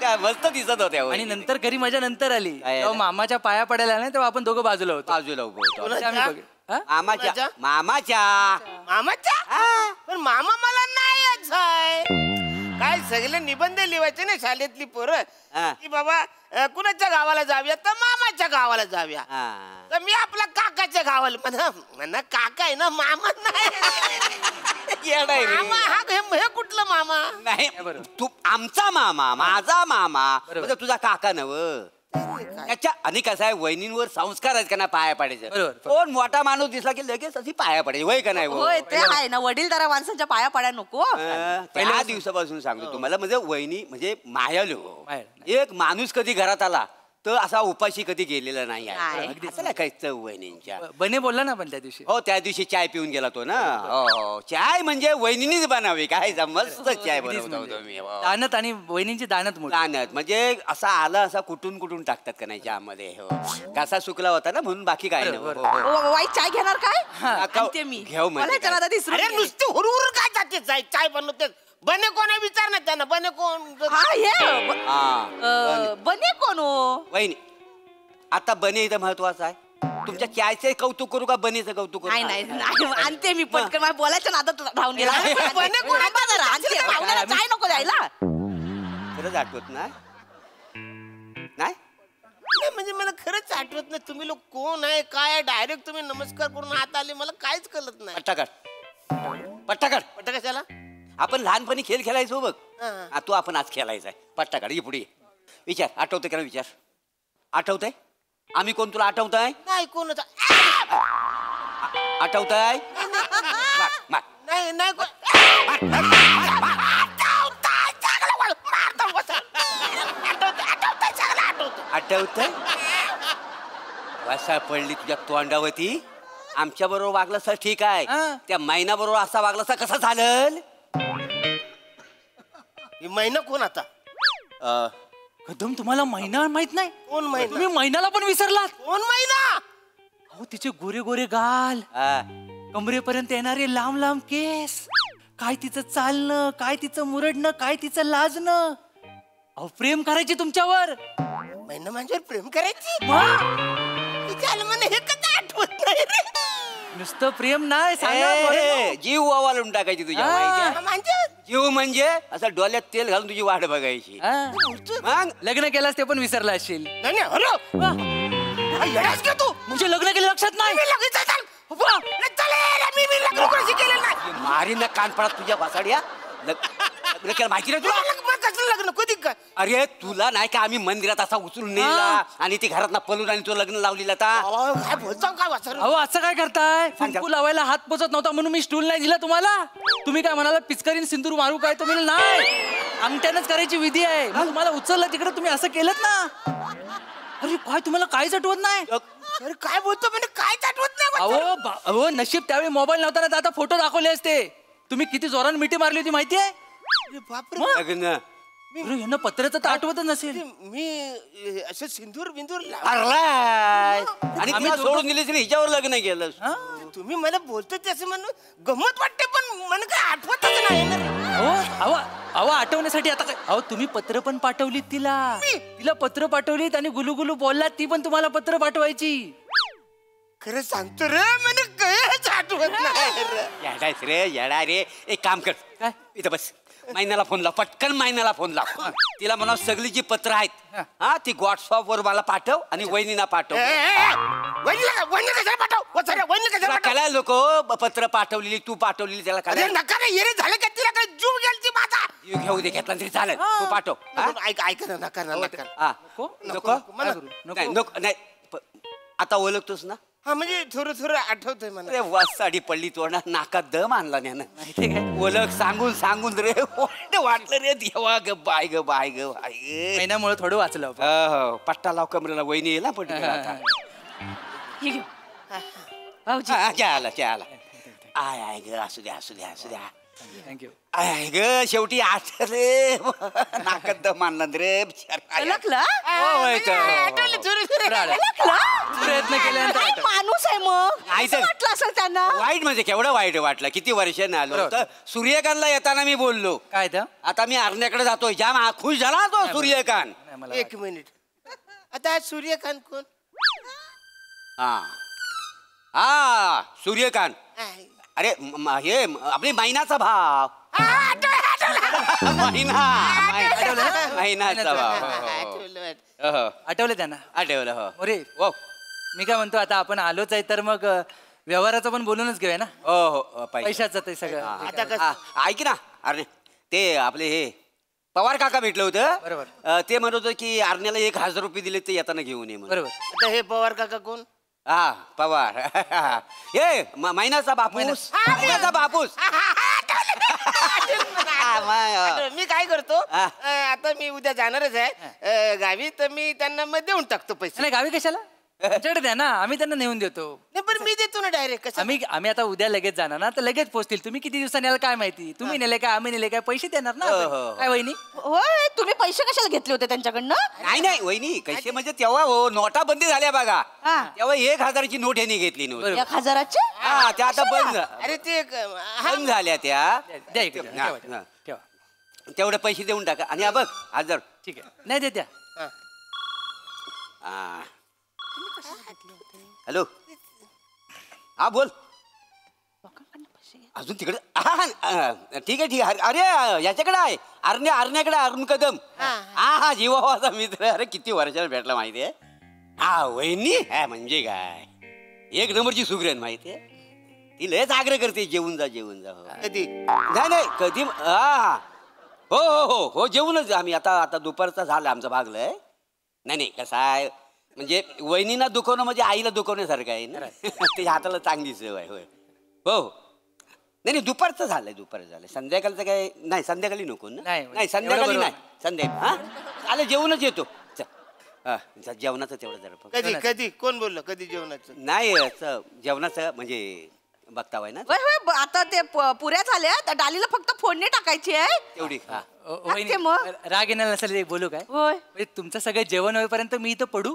काय मस्त दिसत होत्या. आणि नंतर घरी माझ्या नंतर आली तेव्हा मामाच्या पाया पडायला नाही तेव्हा आपण दोघं बाजूला उभं होतो. मामाच्या पण मामा मला नाहीच आहे. काय सगळे निबंध लिहायचे ना शाळेतली पोरं की बाबा कुणाच्या गावाला जाऊया तर मामाच्या गावाला जाऊया. तर मी आपल्या काकाच्या गावाला म्हणा काका आहे ना मामा नाही. हे कुठलं मामा नाही. तू आमचा मामा माझा मामा तुझा काका नव. त्याच्या आणि कसं आहे वहिनींवर संस्कार आहेत का ना पाया पाडायचं. कोण मोठा माणूस दिसला की लगेच अशी पाया पडायची वय का नाही. होय ते आहे ना वडीलधाऱ्या माणसांच्या पाया पाड्या नको. त्या दिवसापासून सांगतो तुम्हाला म्हणजे वहिनी म्हणजे मायालो. एक माणूस कधी घरात आला तर असा उपाशी कधी गेलेला नाही आहे. काय चव वहिनींच्या. बने बोलला ना पण त्या दिवशी. हो त्या दिवशी चाय पिऊन गेला तो ना. हो चाय म्हणजे वहिनीच बनावी काय मस्त चाय बनवतो मी. दानत आणि वहिनींची दानत म्हणजे असा आला असा कुठून टाकतात का नाही चहामध्ये. हो कसा सुकला होता ना म्हणून बाकी काय नाही. वाईट चाय घेणार काय मी घेऊ म्हणजे नुसते हुरहुर काय जाते चाय बनवते. बने कोण आहे विचार ना त्यांना. बने कोण बने कोण वहिनी आता बने इथं महत्वाचं आहे. तुमच्या चायचं कौतुक करू का बनीचं कौतुक करू? नाही आणते मी पटकन. मला बोलायच्या नादात राहून गेला. काय नको द्यायला. खरंच आठवत नाही? नाही म्हणजे मला खरंच आठवत नाही. तुम्ही लोक कोण आहे काय आहे? डायरेक्ट तुम्ही नमस्कार करून हात आले, मला काहीच कळत नाही. पट्टा काढ. पट्टा कशाला? आपण लहानपणी खेळ खेळायचो बघ, तो आपण आज खेळायचा आहे. पट्टा काढ. ये पुढे विचार. आठवतंय का? विचार. आठवतंय? आम्ही कोण तुला आठवतंय? नाही कोणच आठवतंय? नाही नाही आठवतंय? वसा पडली तुझ्या तोंडावरती. आमच्या बरोबर वागलं सर ठीक आहे, त्या महिना बरोबर असा वागला सर कसं झालं? महिना कोण आता? कदम तुम्हाला महिना माहित नाही? कोण महिना? तुम्ही महिन्याला पण विसरलात? कोण महिना? अहो तिचे गोरे गोरे गाल, कमरेपर्यंत येणारे लांब लांब केस, काय तिचं चालणं, काय तिचं मुरडणं, काय तिचं लाजणं. अहो प्रेम करायची तुमच्यावर. महिना माझ्यावर प्रेम करायची? मला हे कधी आठवत नाही रे. नुसतं प्रेम नाही, जीव वावालून टाकायची तुझ्या. जीव म्हणजे असं डोळ्यात तेल घालून तुझी वाट बघायची. मग लग्न केलास ते पण विसरला असेल. तू म्हणजे लग्न केलं लक्षात नाही? मारी ना कानपडात तुझ्या वासाड्या. लग्न केलं माहिती नाही तुला? कसलं लग्न कधी काय? अरे तुला नाही का आम्ही मंदिरात असा उचलून नेला आणि ती घरात पळून आणि तुझं लग्न लावलेलं आता. काय बोलतो काय वासर? अहो असं काय करताय? कुंकू लावायला हात पोचत नव्हता म्हणून मी स्टूल नाही दिला तुम्हाला. तुम्ही काय म्हणाला पिचकारीन सिंदूर मारू काय? तुम्ही नाही, अंगठ्यानंच करायची विधी आहे. मग तुम्हाला उचललं तिकडे तुम्ही असं केलं ना. अरे काय तुम्हाला काहीच आठवत नाही? अरे काय बोलतो म्हणजे काहीच आठवत नाही. अहो नशीब त्यावेळी मोबाईल नव्हता ना, आता फोटो दाखवले असते. तुम्ही किती जोरान मिठी मारली होती माहिती आहे? लग्न यांना पत्राचं तर आठवतच नसेल. मी असं सिंदूर बिंदूर आणि आम्ही सोडून दिली हिच्यावर लग्न केलं. तुम्ही मला बोलतो त्याचं म्हणून गंमत वाटते, पण मला काय आठवतच नाही. अहो आठवण्यासाठी आता काय? अहो तुम्ही पत्र पण पाठवलीत तिला पत्र पाठवलीत आणि गुलुगुलू बोललात, ती पण तुम्हाला पत्र पाठवायची. खरं सांगतो रे, मला काहीच आठवत नाही. येडायच रे येडा रे. एक काम कर, काय इथं बस. महिन्याला फोन लाव, पटकन महिन्याला फोन लाव. तिला म्हणा सगळी जी पत्र आहेत हा ती व्हॉट्सअप वर मला पाठव आणि वहिनीना पाठव. काय लोक पत्र पाठवलेली तू पाठवलेली त्याला काय नका रे, येरे झालं का? तिला काय जीव गेलती माझा. जीव घेऊ दे, घेतला तरी चालेल. तू पाठव. ऐक ना, नका ना, नका. नको नाही. आता ओळखतोस ना? हा म्हणजे थोडं थोडं आठवतंय मला. अरे वासाडी पडली तोंडा, नाकात दम आणला त्यानं. ओळख सांगून सांगून रे वाटलं रे देवा. ग बाय ग बाय ग बाय. महिन्यामुळे थोडं वाचलं. हो पट्टा लाव कमरेला. वहिनी येईल ना पण आला. आय आय ग असू द्या असू द्या असू द्या. थँक्यू. आय ग शेवटी आठ रे. नाकात दम आणला रे. प्रयत्न केल्यानंतर माणूस आहे मग वाटलं असेल त्यांना. वाईट म्हणजे केवढं वाईट वाटलं. किती वर्षाने आलो होतं. सूर्यकांतला येताना मी बोललो काय तर आता मी आरण्याकडे जातोय. जाम खुश झाला तो सूर्यकांत. एक मिनिट, आता सूर्यकांत कोण? हा सूर्यकांत. अरे हे आपली मैनाचा भाव. महिनाचा भाव. आठवलं त्यांना? आठवलं. हो अरे हो. मी काय म्हणतो, आता आपण आलोच आहे तर मग व्यवहाराचं पण बोलूनच घेऊया ना. हो हो पैशाचं ते सगळं. ऐक ना, अरे ते आपले हे पवार काका भेटलं होतं. बरोबर. ते म्हणत होतं की आरण्याला 1000 रुपये दिले ते येताना घेऊन ये. बरोबर. आता हे पवार काका कोण? हा पवार. हे महिन्याचा बापूस. महिन्याचा बापूस. मी काय करतो, आता मी उद्या जाणारच आहे गावी, तर मी त्यांना मग देऊन टाकतो पैसे. नाही गावी कशाला? आमच्याकडे द्या ना, आम्ही त्यांना नेऊन देतो. नाही पण मी देतो ना डायरेक्ट. आम्ही आता उद्या लगेच जाणार ना, तर लगेच पोहोचतील. तुम्ही किती दिवसांनी याल काय माहिती? तुम्ही नेले काय आम्ही नेले काय, पैसे देणार ना काय वहिनी? होय, तुम्ही पैसे कशाला घेतले होते त्यांच्याकडनं? नाही वहिनी कसे म्हणजे तेव्हा हो नोटाबंदी झाल्या बघा, तेव्हा 1000ची नोट यांनी घेतली नव्हती. 1000ची? हा त्या आता बंद. अरे ते बंद झाल्या त्या. द्या इकडे, ठेवा. तेवढे पैसे देऊन टाका. आणि बघ 1000. ठीक आहे. नाही देत्या. हॅलो हा बोल अजून तिकडे ठीक आहे अरे याच्याकडे आहे अरण्याकडे अरुण कदम हा जीवाचा मित्र अरे किती वर्षाला भेटला माहितीये हा वहिनी हा म्हणजे काय एक नंबरची सुगरण माहितीये ती लयच आग्रह करते जेवून जा कधी नाही कधी हा हो हो हो हो जेवूनच आम्ही आता दुपारचा झाला आमचं भागलंय नाही कसं आहे म्हणजे वहिनीना दुखवणं म्हणजे आईला दुखवण्यासारखं आहे ना ते हाताला चांगली सवय होय हो नाही दुपारचं झालंय संध्याकाळचं काय नाही संध्याकाळी नको ना नाही संध्याकाळी नाही संध्याकाळी हा आले जेवूनच येतो जेवणाचं तेवढं जरा कधी कोण बोललं कधी जेवणाचं नाही जेवणाचं म्हणजे बघता ना आता ते पुऱ्या झाल्या डालीला फक्त फोडणी टाकायची आहे तेवढी राग येणार नसेल बोलू काय म्हणजे तुमचं सगळं जेवण होईपर्यंत मी इथं पडू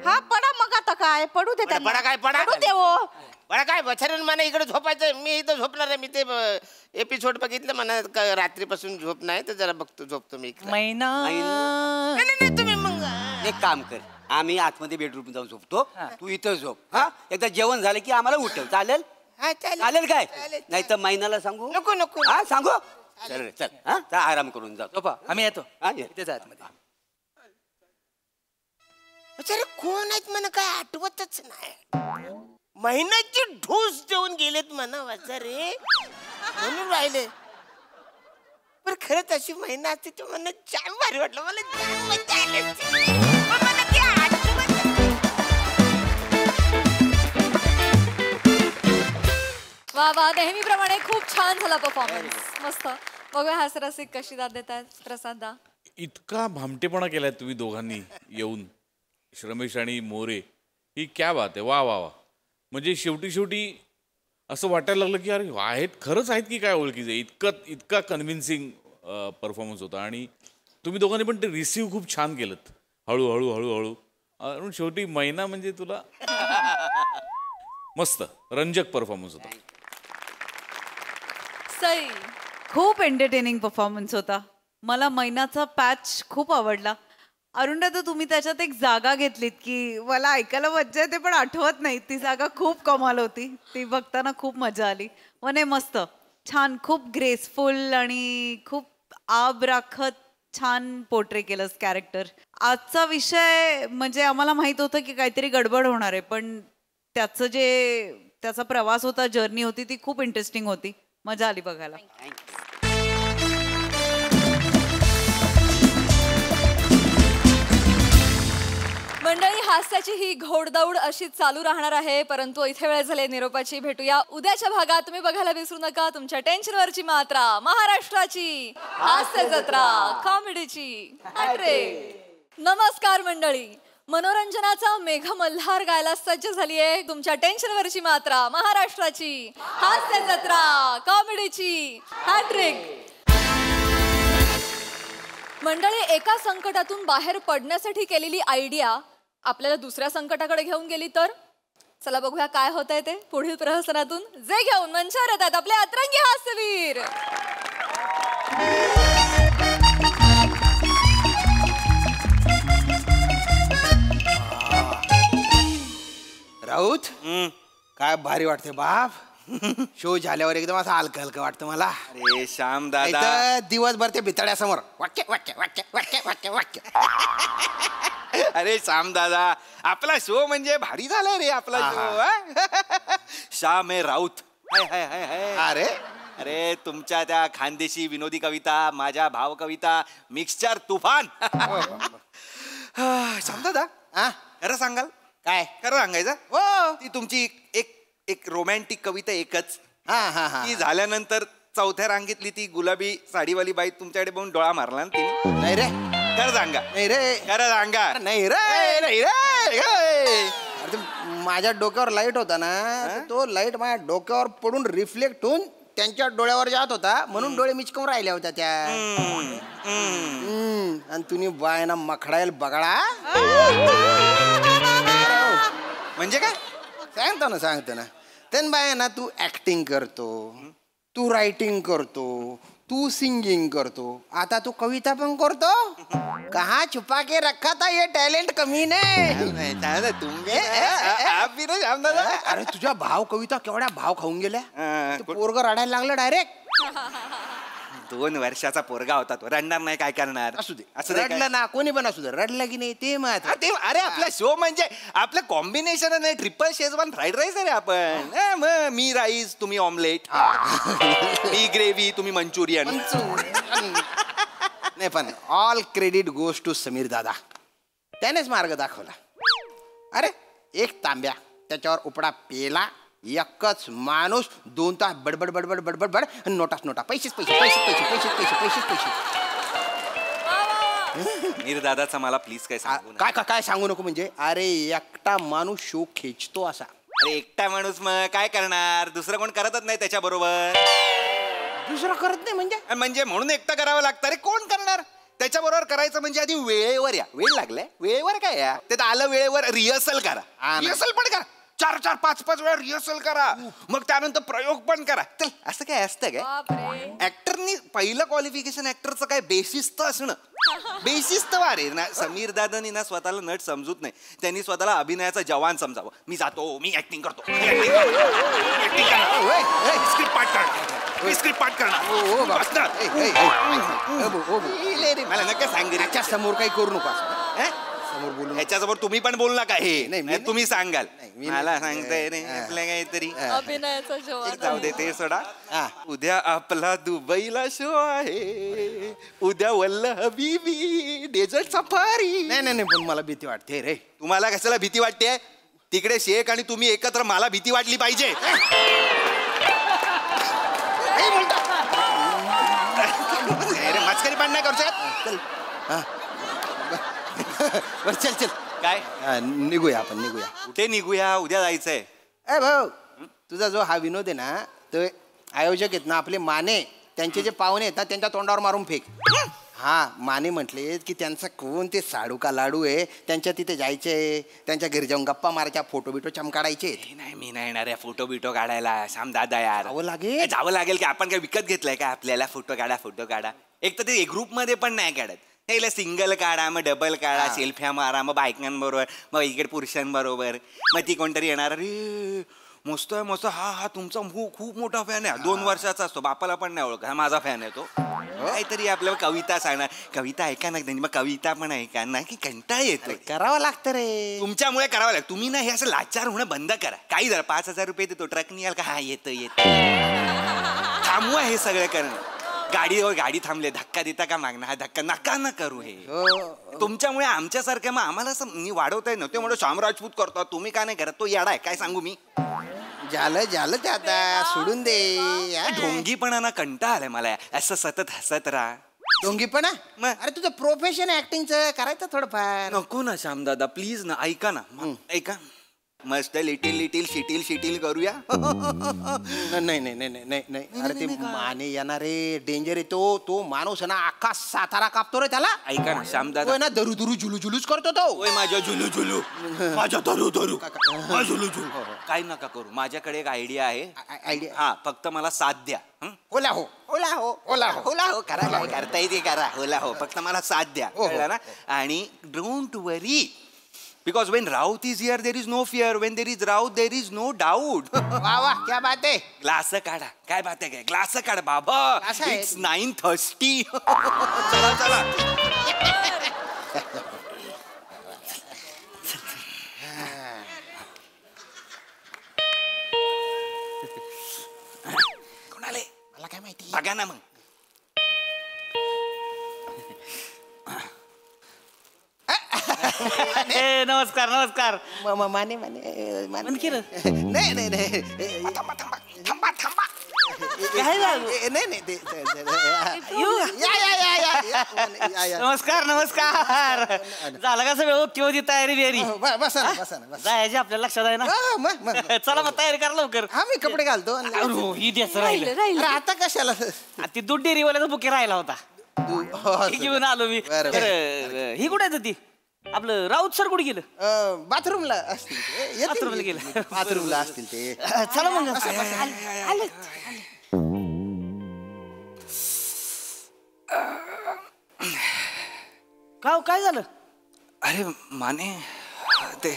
हा पडा मग आता काय पडू दे मला काय बछरण म्हणा इकडे झोपायचं मी इथं झोपणार आहे मी ते एपिसोड बघितलं म्हणा रात्रीपासून झोप नाही तर जरा झोपतो मी तुम्ही मग एक काम कर आम्ही आतमध्ये बेडरूम जाऊन झोपतो तू इथं झोप हा एकदा जेवण झालं की आम्हाला उठव चालेल चालेल काय नाही तर महिन्याला सांगू नको हा सांगू चल हा आराम करून जातो आम्ही येतो इथेच आतमध्ये अरे कोण आहेत म्हणा काय आठवतच नाही महिन्याची ढोस जेवून गेलेत म्हणा वाचा रे म्हणून राहिले पण खरंच अशी महिना असते तर मला छान भारी वाटलं मला छान मजा आली असती. पण मला ती आठवत वा नेहमीप्रमाणे खूप छान झाला परफॉर्मन्स मस्त बघूया हास्यरसिक कशी दाद देतात प्रसाद दा इतका भामटेपणा केलाय तुम्ही दोघांनी येऊन श्रमेश आणि मोरे ही क्या बात आहे वा वा वा म्हणजे शेवटी असं वाटायला लागलं की अरे आहेत खरंच आहेत की काय ओळखीचे इतका कन्व्हिन्सिंग परफॉर्मन्स होता आणि तुम्ही दोघांनी पण ते रिसीव्ह खूप छान केलं हळूहळू आणि शेवटी महिना म्हणजे तुला मस्त रंजक परफॉर्मन्स होता सई खूप एंटरटेनिंग परफॉर्मन्स होता मला महिन्याचा पॅच खूप आवडला अरुणा तर तुम्ही त्याच्यात एक जागा घेतलीत की मला ऐकायला मज्जा येते पण आठवत नाही ती जागा खूप कमाल होती ती बघताना खूप मजा आली म्हणे मस्त छान खूप ग्रेसफुल आणि खूप आब राखत छान पोर्ट्रे केलंस कॅरेक्टर आजचा विषय म्हणजे आम्हाला माहित होतं की काहीतरी गडबड होणार आहे पण त्याचा प्रवास होता जर्नी होती ती खूप इंटरेस्टिंग होती मजा आली बघायला मंडळी हास्याची ही घोडदौड अशी चालू राहणार आहे परंतु इथे वेळ झाले निरोपाची भेटूया उद्याच्या भागात तुम्ही बघायला विसरू नका तुमच्या टेन्शनवरची मात्रा महाराष्ट्राची हास्य जत्रा कॉमेडीची नमस्कार मंडळी मनोरंजनाचा मेघमल्हार गायला सज्ज झालीये तुमच्या टेन्शनवरची मात्रा महाराष्ट्राची हास्य जत्रा कॉमेडीची हॅट्रिक मंडळी एका संकटातून बाहेर पडण्यासाठी केलेली आयडिया आपल्याला दुसऱ्या संकटाकडे घेऊन गेली तर चला बघूया काय होत आहे ते पुढील प्रहसनातून जे घेऊन मंचावर येतात आपले अतरंगी हास्यवीर राऊत काय भारी वाटते बाप शो झाल्यावर एकदम असं हलकं हलकं वाटतं मला अरे श्याम दादा इथं दिवसभर ते भितड्यासमोर वाक्य वाक्य वाक्य वाक्य वाक्य वाक्य अरे श्याम दादा आपला शो म्हणजे भारी झाला रे आपला शो श्याम आहे राऊत अरे अरे तुमच्या त्या खानदेशी विनोदी कविता माझ्या भाव कविता मिक्सचर तुफान श्याम दादा खरं सांगाल काय खरं सांगायचं हो ती तुमची एक रोमॅन्टिक कविता एकच ती झाल्यानंतर चौथ्या रांगेतली ती गुलाबी साडीवाली बाई तुमच्याकडे बघून डोळा मारला ना तिने नाही रे खरं सांगा नाही रे खरं सांगा नाही रे नाही रे अरे माझ्या डोक्यावर लाईट होता ना तो लाईट माझ्या डोक्यावर पडून रिफ्लेक्ट होऊन त्यांच्या डोळ्यावर जात होता म्हणून डोळे मिचकून राहिल्या होत्या त्या आणि तुम्ही बायना मखडायला बघा म्हणजे काय सांगतो ना त्यान बाय ना तू ऍक्टिंग करतो तू रायटिंग करतो तू सिंगिंग करतो, आता तू कविता पण करतो. कहा छुपा के रखा था ये टॅलेंट कमी नाही. तुम्ही अरे तुझ्या भाव कविता केवढ्या भाव खाऊन गेल्या. पोरग रडायला लागलं डायरेक्ट. 2 वर्षाचा पोरगा होता तो, रडणार नाही काय करणार. असू दे, रडलं ना कोणी पण असू दे, रडलं की नाही ते महत्व. ते अरे आपला शो म्हणजे आपलं कॉम्बिनेशन नाही, ट्रिपल शेजवान फ्राईड राईस आहे आपण. मग मी राईस तुम्ही ऑमलेट, मी ग्रेव्ही तुम्ही मंचुरियन. नाही पण all credit goes to Sameer दादा, त्यानेच मार्ग दाखवला. अरे एक तांब्या त्याच्यावर उपडा पेला, एकच माणूस 2 तास बडबड बडबड बडबड बड, नोटाच नोटा, पैसेच पैसे पैसे पैसे पैसे पैसे पैसेच पैसे. मीर दादाचा मला प्लीज काय सांगू नका. काय काय सांगू नको म्हणजे. अरे एकटा माणूस शो खेचतो असा. अरे एकटा माणूस मग काय करणार, दुसरं कोण करतच नाही त्याच्या बरोबर. दुसरं करत नाही म्हणजे म्हणून एकटा करावं लागतं. अरे कोण करणार त्याच्या बरोबर. करायचं म्हणजे आधी वेळेवर या. वेळ लागलाय वेळेवर काय या, ते आलं वेळेवर रिहर्सल करा. रिहर्सल पण करा, 4-4, 5-5 वेळा रिहर्सल करा, मग त्यानंतर प्रयोग पण करा. चल असं काय असतं काय. ऍक्टरनी पहिलं क्वालिफिकेशन ऍक्टरचं काय बेशिस्त असणं. बेशिस्त वारे ना. समीर दादानी ना स्वतःला नट समजूत नाही, त्यांनी स्वतःला अभिनयाचा जवान समजावं. मी जातो, मी ऍक्टिंग करतो, स्क्रिप्ट पाठ करणार, मी स्क्रिप्ट पाठ करणार. मला नका सांग, समोर काही करू नका, समोर बोलू. ह्याच्यासमोर तुम्ही पण बोलू नका. हे नाही तुम्ही सांगाल, मला सांगताय रे आपल्या काहीतरी अभिनयाचा जवान. जाऊ दे ते सोडा. उद्या आपला दुबईला शो आहे, उद्या वल्ल हबीबी डेझर्ट सफारी. नाही नाही पण मला भीती वाटते रे. तुम्हाला कशाला भीती वाटते. तिकडे शेख आणि तुम्ही एकत्र, मला भीती वाटली पाहिजे. मस्करी पण नाही करू शकत. चल चल काय निघूया आपण, निघूया. कुठे निघूया, उद्या जायचंय. ए भाऊ, तुझा जो हा विनोद आहे ना, तो आयोजक आहेत ना आपले माने, त्यांचे जे पाहुणे आहेत ना त्यांच्या तोंडावर मारून फेक. हा माने म्हटले की त्यांचा कोण ते साडू का लाडू आहे, त्यांच्या तिथे जायचे, त्यांच्या घरी जाऊन गप्पा मारायच्या, फोटो बिटो चमकाडायचे. नाही मी नाही येणार आहे फोटो बिटो काढायला. श्याम दादा यार जावं लागेल की आपण काय विकत घेतलंय का आपल्याला फोटो काढा. एक तर ते ग्रुप मध्ये पण नाही काढत. त्याला सिंगल काढा, मग डबल काढा, सेल्फ्या मारा, मग बायकांबरोबर, मग इकडे पुरुषांबरोबर, मग ती कोणतरी येणार. अरे मस्त आहे मस्त, हा तुमचा खूप मोठा फॅन आहे. 2 वर्षाचा असतो, बापाला पण नाही ओळख, हा माझा फॅन आहे तो. काहीतरी आपल्याला कविता सांगणार, कविता ऐका ना त्यांनी, मग कविता पण ऐका ना, की कंटाळा येतो. करावं लागतं रे, तुमच्यामुळे करावं लागतं. तुम्ही ना हे असं लाचार होणं बंद करा. काही जरा 5,000 रुपये देतो, ट्रकनी याल का, हा येतं थांबवा हे सगळं करणं. गाडीवर गाडी थांबले, धक्का देता का मागणं, हा धक्का नका ना करू. हे तुमच्यामुळे आमच्यासारख्या मग आम्हाला असं वाढवता येत नव्हते. म्हणून श्याम राजपूत करतो, तुम्ही का नाही करत. तो येडा आहे, काय सांगू मी. झालं ते आता सोडून दे. ढोंगीपणा ना कंटाळा आलाय मला, असं सतत हसत राहा. ढोंगीपणा. अरे तुझं प्रोफेशन ऍक्टिंगचं करायचं थोडंफार. नको ना श्याम दादा प्लीज ना, ऐका ना, ऐका. मस्त लिटिल शिटिल करूया. नाही. अरे ते माने येणारे डेंजर आहे. तो माणूस आहे ना, अख्खा सातारा कापतो रे त्याला. ऐका ना श्याम दादा ना, दरू जुलूस करतो तो. माझ्या झुलू माझ्या धरू झुलू काय नका करू. माझ्याकडे एक आयडिया आहे. हा फक्त मला साथ द्या. ओला हो करता येते करा. ओला हो, फक्त मला साथ द्या, कळलं ना. आणि don't worry, because when Raut is here there is no fear, when there is Raut there is no doubt. वाह क्या बात आहे. ग्लास काढा. काय बात आहे, काय ग्लास काढा बाबा. It's 9:30. चला कोणाले मला काय माहिती. बघा ना मग. नमस्कार. माने नाही थांबा. नमस्कार. झालं का सगळं ओके होती तयारी बियारी. बसा ना. जायची आपल्या लक्षात आहे ना. चला मग तयारी करा लवकर. हा मी कपडे घालतो. ही द्यायचं राहिलं. आता कशाला. ती दूध डेअरीवाल्याचा बुके राहिला होता, घेऊन आलो मी. ही कुठे ती आपलं राऊत सर कुठे गेलं. बाथरूमला असतील. बाथरूमला गेलं. बाथरूमला असतील ते. चला मग. काय झालं? अरे माने ते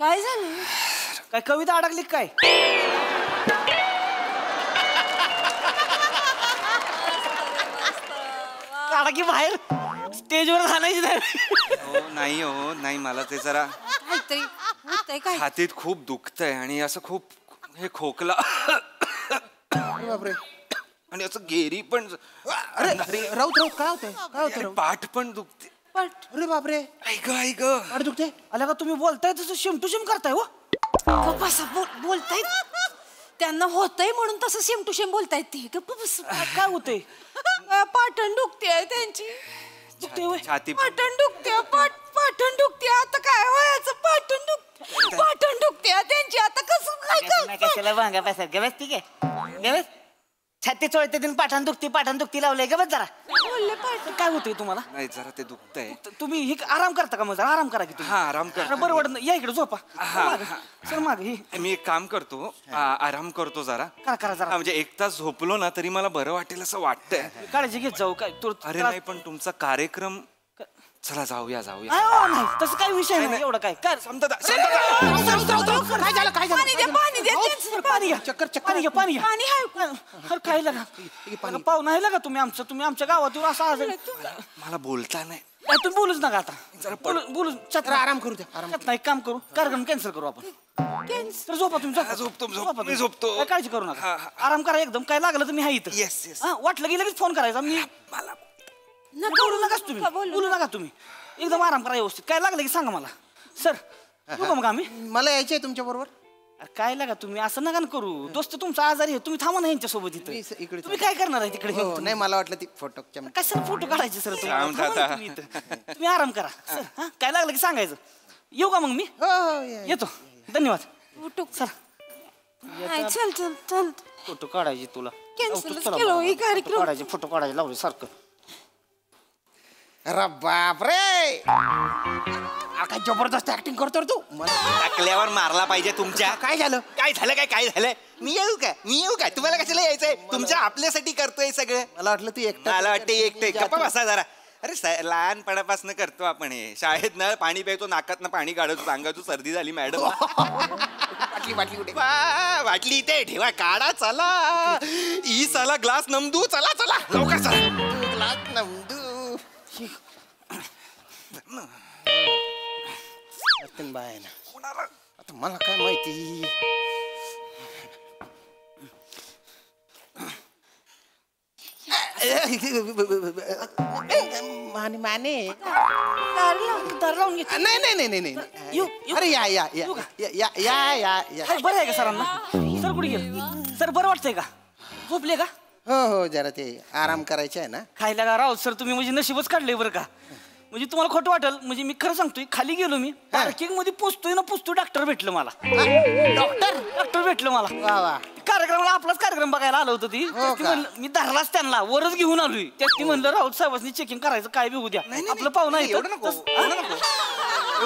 काय झालं? काय कविता अडकली काय? काढा की बाहेर स्टेजवर घालायची नाही. हो नाही मला ते जरा काहीतरी होतंय काय? छातीत खूप दुखतंय आणि असं खूप हे खोकला बापरे. आणि असं गेरी पण अरे राऊत काय होतंय? काय होतं राऊत? पाठ पण दुखते. अरे बापरे. ऐक पाठ दुखते. आला का तुम्ही बोलताय तसं शेम टू शेम करताय हो. गप्प बसा, बोलतायत त्यांना होतंय म्हणून तसं सेम टू सेम बोलतायत ते. गप्प बस. काय होतंय? पाटण दुखते त्यांची. दुखते होय? छाती पाटण दुखते, पाटण दुखते. आता काय व्हायचं? पाटण दुखते त्यांची. आता कसं काय कशाला भांगा बसा गवस ठीक आहे गवस छाती चोळते दिन पाठाण दुखती लावलंय गवस जरा. बोलले पाटण? काय होतंय तुम्हाला? नाही जरा ते दुखतंय. तुम्ही हे आराम करता का? मग आराम करा की तुम्ही. हा आराम कर. बरं वाटत नाही. या इकडे झोपा. सर माग मी एक काम करतो आराम करतो जरा. करा जरा. म्हणजे 1 तास झोपलो ना तरी मला बरं वाटेल असं वाटतंय. काळजी घेत जाऊ. काय अरे नाही पण तुमचा कार्यक्रम चला जाऊया नाही तसं काही विषय नाही एवढं काय काय पाणी घ्या. पाणी काय लागा पाहुणा आहे का तुम्ही आमचं? तुम्ही आमच्या गावातून असं आजारी मला बोलता नाही. तुम्ही बोलूच नका आता. बोलू छत्र आराम करू द्या. नाही काम करू. कार्यक्रम कॅन्सल करू आपण. तर झोपा तुम्ही. झोपतो. काय काळजी करू नका. आराम करा एकदम. काय लागलं तर मी आहे इथं. येस वाटलं की लगेच फोन करायचा. मी बोलू नका तुम्ही एकदम आराम करा व्यवस्थित. काय लागलं की सांगा मला. सर बघा मग आम्ही. मला यायचंय तुमच्या बरोबर. अरे काय लागा तुम्ही असं नका करू. दोस्त तुमचा आजारी आहे. तुम्ही थांबा ना यांच्या सोबत इथं. तुम्ही काय करणार आहे तिकडे? नाही मला वाटलं ती फोटो कशाला फोटो काढायचे सर? तुम्ही आराम करा. सर काय लागलं की सांगायचं. येऊ का मग मी? येतो. धन्यवाद. सर चल फोटो काढायचे तुला. कार्यक्रम फोटो काढायचे लावले सारखं. अरे बापरे. काय जबरदस्त ऍक्टिंग करतो रे तू. टाकल्यावर मारला पाहिजे तुमच्या. काय झालं? काय झालं? मी येऊ का? तुम्हाला कशाला यायचंय? तुमच्या आपल्यासाठी करतोय सगळं. मला वाटलं ती एकटा. मला वाटते एकटे गप्पा बसा जरा. अरे लहानपणापासून करतो आपण हे. शाळेत ना पाणी प्यायचो, नाकात पाणी काढायचो, सांगायचो सर्दी झाली मॅडम. बाटली कुठे? बाटली इथे ठेवा. काढा चला. चला ग्लास नमदू. चला लवकर चला. ग्लास नमदू. बाय ना आता मला काय माहिती. माने दार लावून घे. नाही अरे या बरं आहे का सरांना? सर कुठे गेले? सर बरं वाटतंय का? झोपले का? हो जरा ते आराम करायचे आहे ना. खायला का राव सर? तुम्ही म्हणजे नशीबच काढले बरं का. म्हणजे तुम्हाला खोटं वाटेल. म्हणजे मी खरं सांगतोय. खाली गेलो मी पार्किंग मध्ये पोचतोय डॉक्टर भेटलं मला. डॉक्टर भेटलं मला. कार्यक्रमाला आपलाच कार्यक्रम बघायला आलं होतं ती. मी धरलाच त्यांना. वरच घेऊन आलोय. त्यात म्हणलं राऊत साहेबांनी चेकिंग करायचं. काय बी उद्या आपलं पाहुणा एवढं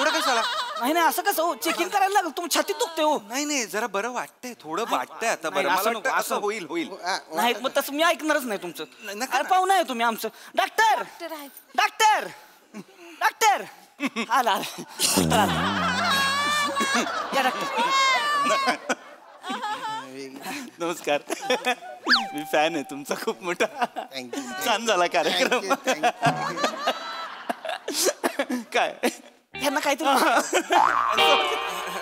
कशाला? नाही असं कसं चेकिंग करायला लागलं. तुम्ही छातीत दुखते हो. नाही जरा बरं वाटतंय. थोडं वाटतंय आता बरं. मला वाटतं असं होईल. नाही मग तसं मी ऐकणारच नाही तुमचं. अरे पाहुणा आहे तुम्ही आमचं. डॉक्टर आला या डॉक्टर. नमस्कार. मी फॅन आहे तुमचा खूप मोठा. छान झाला कार्यक्रम. काय त्यांना काहीतरी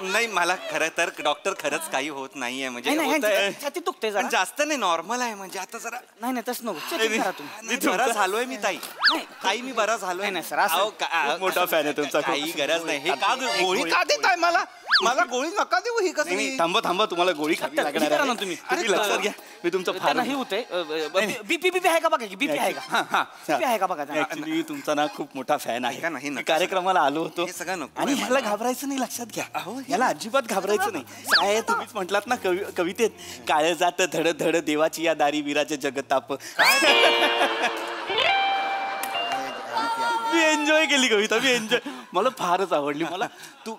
नाही मला खरं तर डॉक्टर खरंच काही होत नाहीये. म्हणजे छाती दुखते पण जास्त नाही नॉर्मल आहे. म्हणजे आता जरा नाही तसं नको. चेकिंग करा तुम्ही. बरा झालोय मी ताई मी बरा झालोय. नाही सर असं मोठा फॅन आहे तुमचा. काही गरज नाही. हे का गोळी का देताय मला? गोळी नका देऊ. ही कसं? थांबा तुम्हाला गोळी खावी लागणार आहे. तुम्ही लक्षात घ्या. मी तुमचं फार हे होतंय. बीपी आहे का बघा की? बीपी आहे का? बीपी आहे का बघा. ऍक्च्युली तुमचा ना खूप मोठा फॅन आहे. मी कार्यक्रमाला आलो होतो आणि मला घाबरायचं नाही. लक्षात घ्या. याला अजिबात घाबरायचं नाही. साहेब तुम्हीच म्हटलात ना कवितेत, काळ जात धड धड देवाची या दारी वीराचे जगताप. मी एन्जॉय केली कविता. मला फारच आवडली. मला तू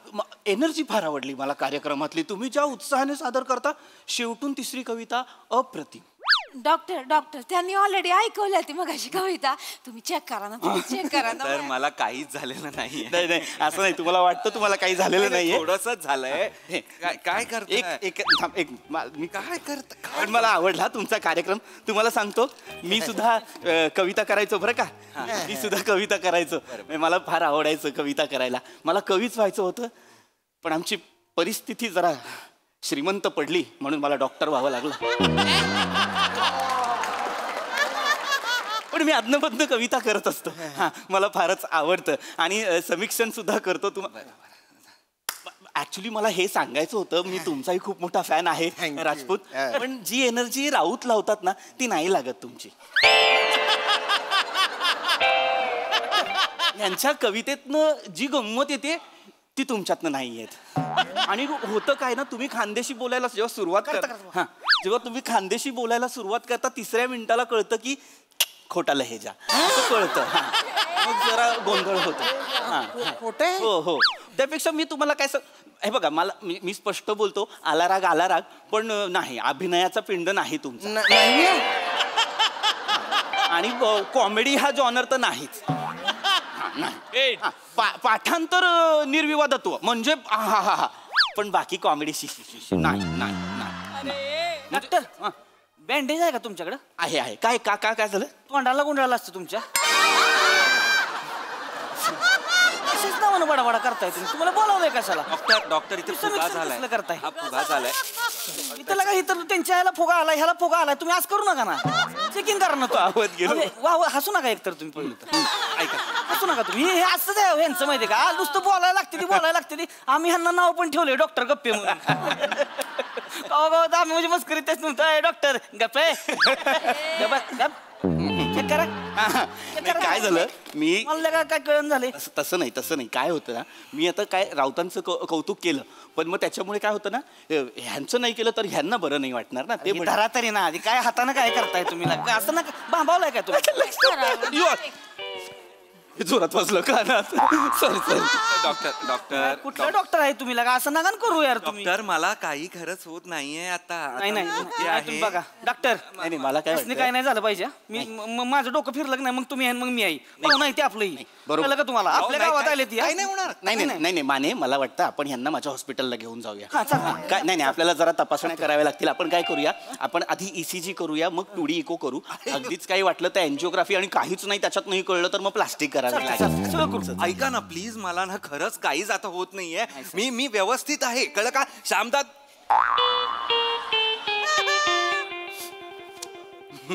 एनर्जी फार आवडली मला कार्यक्रमातली. तुम्ही ज्या उत्साहाने सादर करता. शेवटून तिसरी कविता अप्रतिम. डॉक्टर त्यांनी ऑलरेडी ऐकवलं ती मगाशी कविता. तुम्ही चेक करा ना, चेक करा ना. तर मला काहीच झालेलं नाहीये. नाही नाही असं नाही, तुम्हाला वाटतं तुम्हाला काही झालेलं नाहीये. थोडंसंच झालंय. काय करत मी काय करत, पण मला आवडला तुमचा कार्यक्रम. तुम्हाला सांगतो, मी सुद्धा कविता करायचो बरं का. मी सुद्धा कविता करायचो. मला फार आवडायचं कविता करायला. मला कवीच व्हायचं होतं, पण आमची परिस्थिती जरा श्रीमंत पडली म्हणून मला डॉक्टर व्हावं लागलं. पण मी अदनबद्न कविता करत असतो. हा, मला फारच आवडतं आणि समीक्षण सुद्धा करतो. ऍक्च्युली मला हे सांगायचं होतं, मी तुमचाही खूप मोठा फॅन आहे राजपूत, पण जी एनर्जी राऊत लावतात ना ती नाही लागत तुमची. यांच्या कवितेतनं जी गंमत येते ती तुमच्यातनं नाही येत. आणि होतं काय ना, तुम्ही खानदेशी बोलायला जेव्हा सुरुवात करता, हा, जेव्हा तुम्ही खानदेशी बोलायला सुरुवात करता 3ऱ्या मिनिटाला कळतं की खोटा लहेजा असं कळतं. मग जरा गोंधळ होतो. हो हो, त्यापेक्षा मी तुम्हाला काय हे बघा, मला मी स्पष्ट बोलतो, आला राग, पण नाही, अभिनयाचा पिंड नाही तुमचा. आणि कॉमेडी हा जॉनर तर नाहीच. पाठांतर निर्विवादत्व म्हणजे हा, पण बाकी कॉमेडी नाही. डॉक्टर, बँडेज आहे का तुमच्याकडे? आहे. काय काय झालं? तोंडाला गुंडाळला असतं तुमच्या. असेच ना म्हणून बडाबडा करताय तुम्ही. तुम्हाला बोलावलंय कशाला? डॉक्टर इथे फुगा झालाय. करताय हा फुगा झालाय. इथं लगा इथं त्यांच्या ह्याला फुगा आलाय, ह्याला फुगा आलाय. तुम्ही आज करू नका ना, चेकिंग करा ना. वा हसू नका एकतर तुम्ही. पहिलं तर ऐका, हसू नका तुम्ही. हे असं द्या यांचं माहितीये का, नुसतं बोलायला लागते ती. आम्ही ह्यांना नाव पण ठेवलंय डॉक्टर गप्पे म्हणून. आम्ही म्हणजे मस्करी तेच नव्हतं. डॉक्टर गप्पे चेक करा. काय झालं, मी मला काय कळण झाले. तसं नाही. काय होतं ना, मी आता काय राऊतांचं कौतुक केलं, पण मग त्याच्यामुळे काय होतं ना, ह्यांचं नाही केलं तर ह्यांना बरं नाही वाटणार ना. ते धरा तरी ना आधी. काय हाताने काय करताय तुम्ही? असं ना बांबावलाय काय तुम्ही? जोरात वाजलं का ना. सॉरी. डॉक्टर कुठला डॉक्टर आहे तुम्ही? लगा असं नका करू यार तुम्ही. डॉक्टर मला काही खरंच होत नाहीये आता. नाही बघा डॉक्टर, नाही मला काय नाही झालं पाहिजे. मी माझं डोकं फिरलं नाही, मग तुम्ही मग मी आई नाही ते आपलंही बरोबर का तुम्हाला. आपल्या गावात आले ती नाही होणार. नाही माने, मला वाटतं आपण ह्यांना माझ्या हॉस्पिटलला घेऊन जाऊया. काय नाही, आपल्याला जरा तपासण्या कराव्या लागतील. आपण काय करूया, आपण आधी ECG करूया, मग 2D इको करू. अगदीच काही वाटलं तर एन्जिओग्राफी, आणि काहीच नाही त्याच्यात नाही कळलं तर मग प्लास्टिक करावं लागेल. ऐका ना प्लीज, मला ना खरंच काहीच आता होत नाहीये. मी व्यवस्थित आहे, कळलं का? श्यामदाद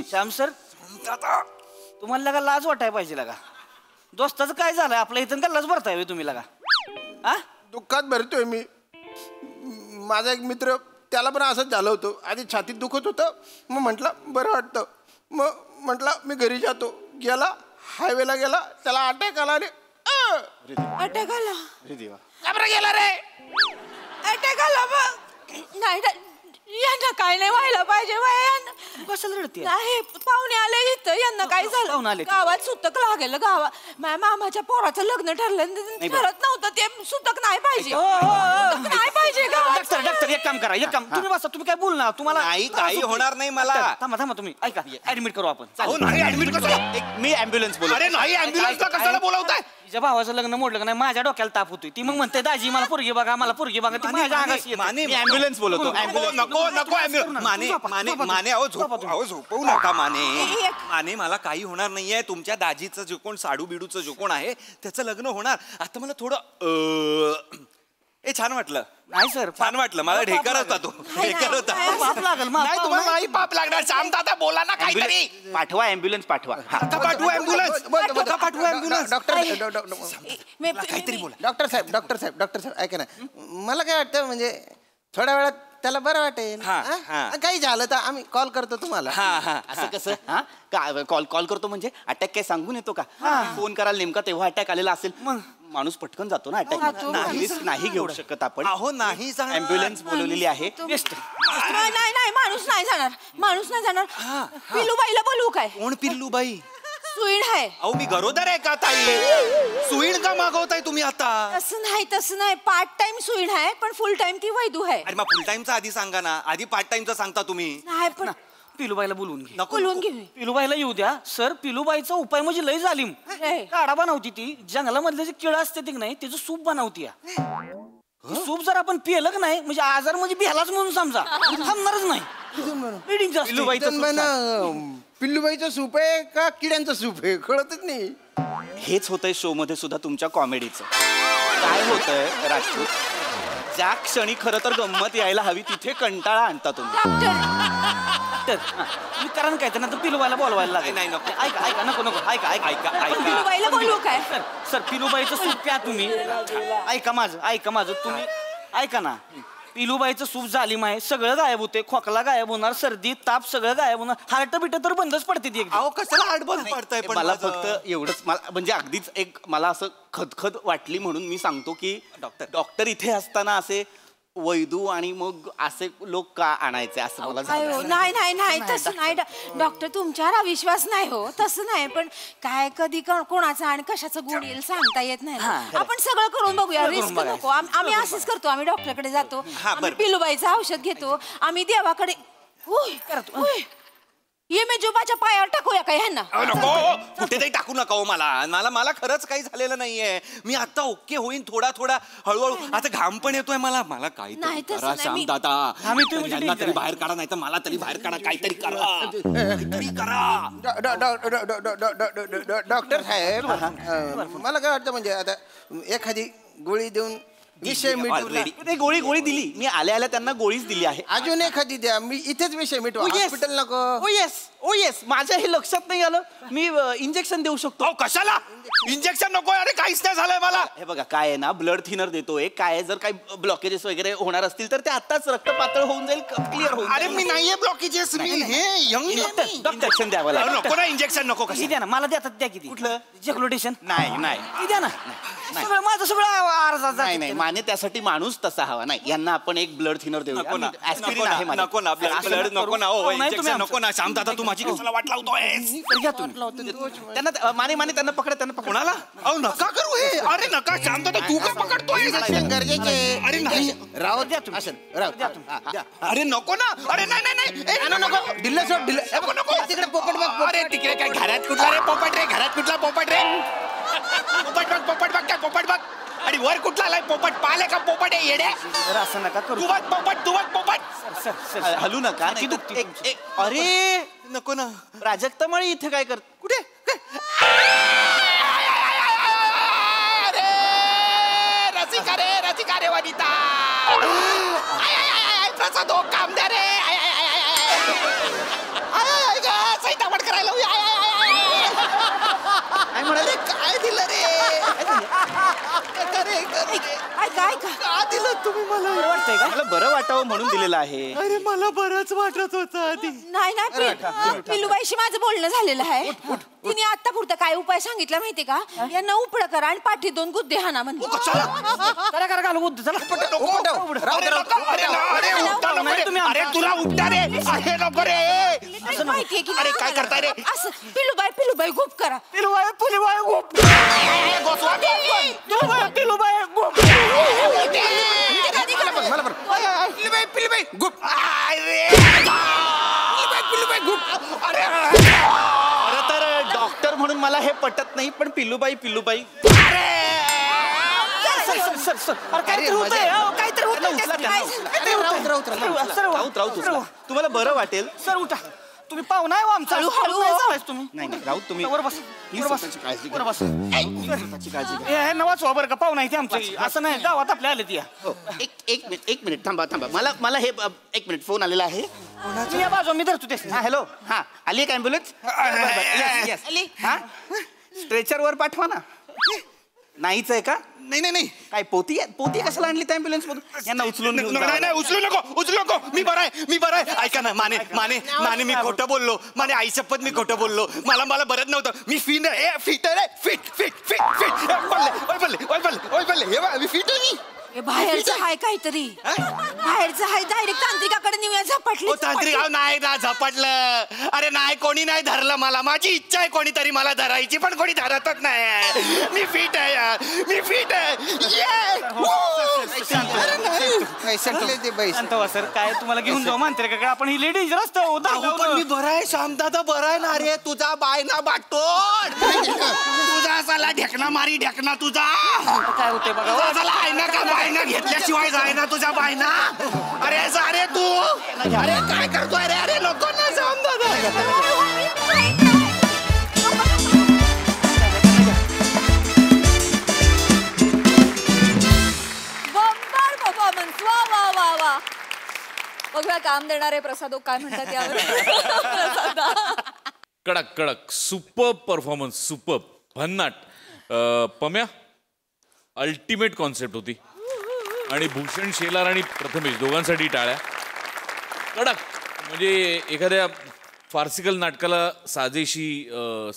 श्याम सर, तुम्हाला लगा लाज वाटाय पाहिजे. लगा दोस्ताचं काय झालं आपल्या इथं का लाज भरताय तुम्ही? लगा दुःखात भरतोय मी. माझा एक मित्र, त्याला पण असंच झालं होतं. आधी छातीत दुखत होतं, मग म्हटलं बरं वाटतं, मग म्हटलं मी घरी जातो. गेला, हायवेला गेला, त्याला अटॅक आला. अटॅक आला? गेला रे. अटॅक आला. नाही यांना काय नाही व्हायला पाहिजे. कशाला रडते? नाही, पाहुणे आले इथं, यांना काय झालं, गावात सुतक लागेल. गावात माझ्या मामाच्या पोराचं लग्न ठरलं, ठरत नव्हतं ते. सुतक नाही पाहिजे, नाही पाहिजे गावात. डॉक्टर एक काम करा, तुम्ही बसा. तुम्ही काय बोल ना, तुम्हाला काही होणार नाही मला. थांबा तुम्ही ऐका, ऍडमिट करू आपण. मी ॲम्ब्युलन्स बोलतो. अरे नाही, ॲम्ब्युलन्सला कशाला बोलावताय? तिच्या भावाचं लग्न मोडलं का नाही, माझ्या डोक्याला ताप होतोय. ती मग म्हणते दाजी मला पोरगी बघा, मला पोरगी बघा. ती माझ्या अंगाशी येते. मी ॲम्ब्युलन्स बोलतो. माने झोपवू नका माने. मला काही होणार नाहीये. तुमच्या दाजीचं जो कोण साडू बिडूचं जो कोण आहे त्याचं लग्न होणार. आता मला थोडं छान वाटलं. नाही सर, छान वाटलं मला. ढेकर होता तो, ढेकर होता. पाप लागल. नाही तुम्हाला नाही पाप लागणार. श्यामदादा बोला ना काहीतरी. पाठवा ॲम्ब्युलन्स, पाठवा. पाठवू ॲम्ब्युलन्स. काहीतरी बोला. डॉक्टर साहेब ऐका ना, मला काय वाटतं, म्हणजे थोड्या वेळात त्याला बरं वाटेल. काही झालं तर आम्ही कॉल करतो तुम्हाला. असं कसं? कॉल करतो म्हणजे अटॅक काय सांगून येतो का? फोन कराल नेमका तेव्हा अटॅक आलेला असेल, माणूस पटकन जातो ना. अटॅक नाही घेऊ शकत आपण. नाही ॲम्ब्युलन्स बोलवलेली आहे. नाही, माणूस नाही जाणार. पिल्लूबाईला बोलवू काय? कोण पिल्लूबाई? सुईण आहे. अहो मी गरोदर आहे का ताई? सुईण का मागवताय तुम्ही आता? तसं नाही. पार्ट टाइम सुईण आहे, पण फुल टाइम ती वैदू आहे. अरे मग फुल टाइमचा आधी सांगा ना. आधी पार्ट टाइमचा सांगता तुम्ही. नाही, पण पिलूबाईला बोलवून घे बोलवून घे पिलूबाईला येऊ द्या सर. पिलूबाईचा उपाय म्हणजे लय जालीम. काढा बनवती ती जंगलामधले जे किळ असते ते नाही त्याचं सूप बनवती. सूप जर आपण पिलं की नाही म्हणजे आजार म्हणजे बिहालाच म्हणून समजा थांबणारच नाही. पिल्लूबाईचं सूप आहे का किड्यांचं सूप आहे कळतच नाही. हेच होतंय शो मध्ये सुद्धा तुमच्या कॉमेडीचं. काय होतंय राजपूत, ज्या क्षणी खरं तर गंमत यायला हवी तिथे कंटाळा आणता तुम्ही. मी कारण काय त्यांना तर पिलूबाईला बोलवायला लागेल. नाही नको ऐका ऐका नको नको ऐका ऐका ऐका पिलूबाईला बोलवू काय? सर पिलूबाईचं सूप प्या तुम्ही. ऐका माझं तुम्ही ऐका ना. पिलूबाईचं सूप जालीम आहे. सगळं गायब होते. खोकला गायब होणार, सर्दी ताप सगळं गायब होणार. हार्ट बिट तर बंदच पडते ती. अहो कशाला हार्ट बंद पडतंय? मला फक्त एवढंच, मला म्हणजे अगदीच एक मला असं खदखद वाटली म्हणून मी सांगतो की डॉक्टर इथे असताना असे वैदू आणि मग असे लोक का आणायचे असं मला नाही नाही नाही तसं नाही डॉक्टर. तुमच्यावर अविश्वास नाही हो, तसं नाही. पण काय कधी कोणाचं आणि कशाचं गुण येईल सांगता येत नाही. आपण सगळं करून बघूया, रिस्क नको. आम्ही असंच करतो, आम्ही डॉक्टरकडे जातो, पिलूबाईचं औषध घेतो, आम्ही देवाकडे करतो. ये मी जोबाच्या पायावर टाकूया काय ह्यांना? नको कुठेतरी टाकू नका हो. मला खरंच काही झालेलं नाहीये. मी आता ओके होईन थोडा थोडा हळूहळू. आता घाम पण येतोय मला. काहीतरी करा श्याम दादा. यांना तरी बाहेर काढा, नाही तर मला तरी बाहेर काढा. काहीतरी करा. डॉक्टर साहेब मला काय वाटतं म्हणजे आता एखादी गोळी देऊन विषय मिटवला. गोळी दिली मी. आल्या त्यांना गोळीच दिली आहे. अजून एखादी द्या, मी इथेच विषय मिटवा. हॉस्पिटल नको. ओ येस माझ्या हे लक्षात नाही आलं. मी इंजेक्शन देऊ शकतो. कशाला इंजेक्शन नको? अरे काहीच नाही झालंय मला. हे बघा काय आहे ना, ब्लड थिनर देतोय. काय जर काही ब्लॉकेजेस वगैरे होणार असतील तर ते आताच रक्त पातळ होऊन जाईल, क्लिअर होईल. अरे मी नाहीये ब्लॉकेजेस. मी हे यंग इंजेक्शन द्यावं लागेल. नको ना इंजेक्शन नको. किती द्या ना मला देतात. द्या किती? कुठलं जेक्लोटेशन? नाही द्या ना. सगळं माझं सगळं अर्धा. नाही माने त्यासाठी माणूस तसा हवा. नाही यांना आपण एक ब्लड थिनर देऊ. नको ना ब्लड नको ना. इंजेक्शन नको ना. श्याम दादा तू माझी कशाला वाट लावतोय? त्यांना माने त्यांना पकड. कोणाला? अहो नका करू हे. अरे नका श्याम दादा. तू का पकडतोय? गरजेचे. अरे नाही राव द्या तुम्ही. अरे नको ना. अरे नाही नको. दिल्ल सोड दिल्ल नको. तिकडे पोपट बघ. अरे तिकडे काय घरात कुठला रे पोपट रे? घरात कुठला पोपट रे? पोपट बघ काय पोपट बघ. आणि वर कुठला आलाय पोपट? पाले का पोपट आहे येडे? असं नका करू. तू बघ पोपट. हलू नका. अरे नको ना. प्राजक्ता मळी इथे काय कर? कुठे? रसिका रे वनिता. प्रसाद हो काम द्या रे. सैतावट करायला काय म्हणाले? काय दिलं रे? का दिलं तुम्ही मला? वाटतंय का मला बरं वाटावं म्हणून दिलेलं आहे. अरे मला बरंच वाटत होतं आधी. नाही पिलूबाईशी माझं बोलणं झालेलं आहे. तिने आता पुरता काय उपाय सांगितला माहितीये का? यांना उपड करा आणि पाठी 2 गुद्दे हाना म्हणजे. करा घालू बुद्ध. चला अरे तुला उपटा रे. अरे नको रे. माहितीये की अरे काय करताय रे? असं पिलूबाई गुप करा. पिलूबाई गुप. पिलूबाई गुप. पिलूबाई गुप. खरं तर डॉक्टर म्हणून मला हे पटत नाही, पण पिल्लूबाई तुम्हाला बरं वाटेल. सर उठा. तुम्ही पाहुणा आहे आमचा. तुम्ही नाही राऊत तुम्ही नवाच बरं का पाहुणा आहे आमची. असं नाही गावात आपल्या आले ती. एक मिनिट थांबा. मला हे एक मिनिट फोन आलेला आहे. या बाजू मी धरतो ते. हॅलो. हा आली एक ॲम्ब्युलन्स. हा स्ट्रेचर वर पाठवा ना. नाहीच आहे का? नाही काय पोती कशाला आणली त्या ॲम्ब्युलन्स मधून? यांना उचलून नाही उचलू नको. मी बरं आहे. ऐका ना माने मी खोटं बोललो. माने आई शपथ मी खोटं बोललो. मला बरं नव्हतं. मी फिट आहे. फिट. मी फिट आहे. बाहेरचं हाय काहीतरी बाहेरचं हाय डायरेक्ट तांत्रिकाकडे नेऊया झपाटली तांत्रिक नाही ना झपाटलं. अरे नाही कोणी नाही धरलं मला. माझी इच्छा आहे कोणीतरी मला धरायची पण कोणी धरतच नाही. मी फिट आहे यार. मी फिट आहे. सर काय तुम्हाला घेऊन जाऊ मानते का आपण ही लेडीज रस्ता पण मी बरं आहे श्यामदादा बरं आहे ना रे. तुझा बायना बाटोड तुझा साला ढेकणा मारी ढेकणा तुझा काय होते बघा आहे ना का बायना घेतल्याशिवाय जाय ना तुझ्या बायना. अरे जा रे तू. अरे काय करतोय रे. अरे नको ना श्यामदादा. परफॉर्मन्स वा वा वा वा. बघूया काम देणारे प्रसादो काय म्हणतात यावर. कडक कडक सुपर परफॉर्मन्स सुपर भन्नाट. पम्या अल्टिमेट कॉन्सेप्ट होती आणि भूषण शेलार आणि प्रथमेश दोघांसाठी टाळ्या. कडक म्हणजे एखाद्या फार्सिकल नाटकाला साजेशी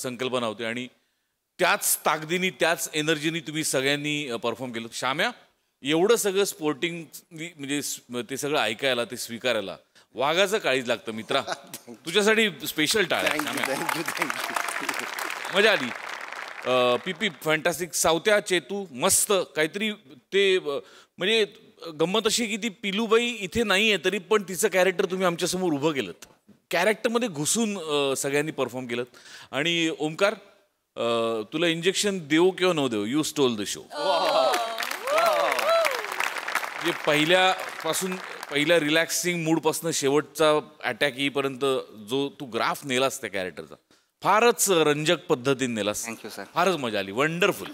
संकल्पना होती आणि त्याच ताकदीने त्याच एनर्जीनी तुम्ही सगळ्यांनी परफॉर्म केलं. श्याम्या एवढं सगळं स्पोर्टिंग म्हणजे ते सगळं ऐकायला ते स्वीकारायला वाघाचं काळीज लागतं मित्रा. तुझ्यासाठी स्पेशल टाळ्या. मजा आली. पीपी फॅन्टास्टिक. सावत्या चेतू मस्त काहीतरी ते म्हणजे गंमत अशी की ती पिलूबाई इथे नाही आहे तरी पण तिचं कॅरेक्टर तुम्ही आमच्यासमोर उभं केलं. कॅरेक्टरमध्ये घुसून सगळ्यांनी परफॉर्म केलं. आणि ओमकार तुला इंजेक्शन देऊ किंवा न देऊ यू स्टोल द शो. म्हणजे पहिल्या रिलॅक्सिंग मूडपासून शेवटचा अटॅक येईपर्यंत जो तू ग्राफ नेलास त्या कॅरेक्टरचा फारच रंजक पद्धतीने नेलास. Thank you sir. फारच मजा आली. वंडरफुल.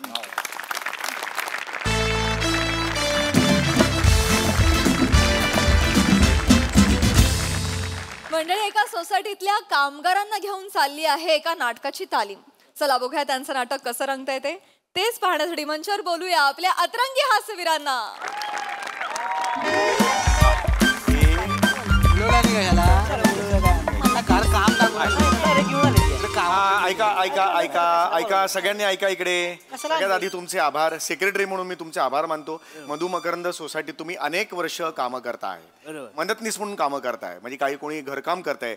मंडळी एका सोसायटीतल्या कामगारांना घेऊन चालली आहे एका नाटकाची तालीम. चला बघूया त्यांचं नाटक कसं रंगतंय ते. तेच पाहण्यासाठी मंचावर बोलूया आपल्या अतरंगी हास्यवीरांना. ऐका ऐका ऐका ऐका सगळ्यांनी ऐका इकडे. सगळ्यात आधी तुमचे आभार. सेक्रेटरी म्हणून मी तुमचे आभार मानतो. मधु मकरंद सोसायटीत तुम्ही अनेक वर्ष कामं करताय. मदतनीस म्हणून कामं करताय. म्हणजे काही कोणी घरकाम करताय.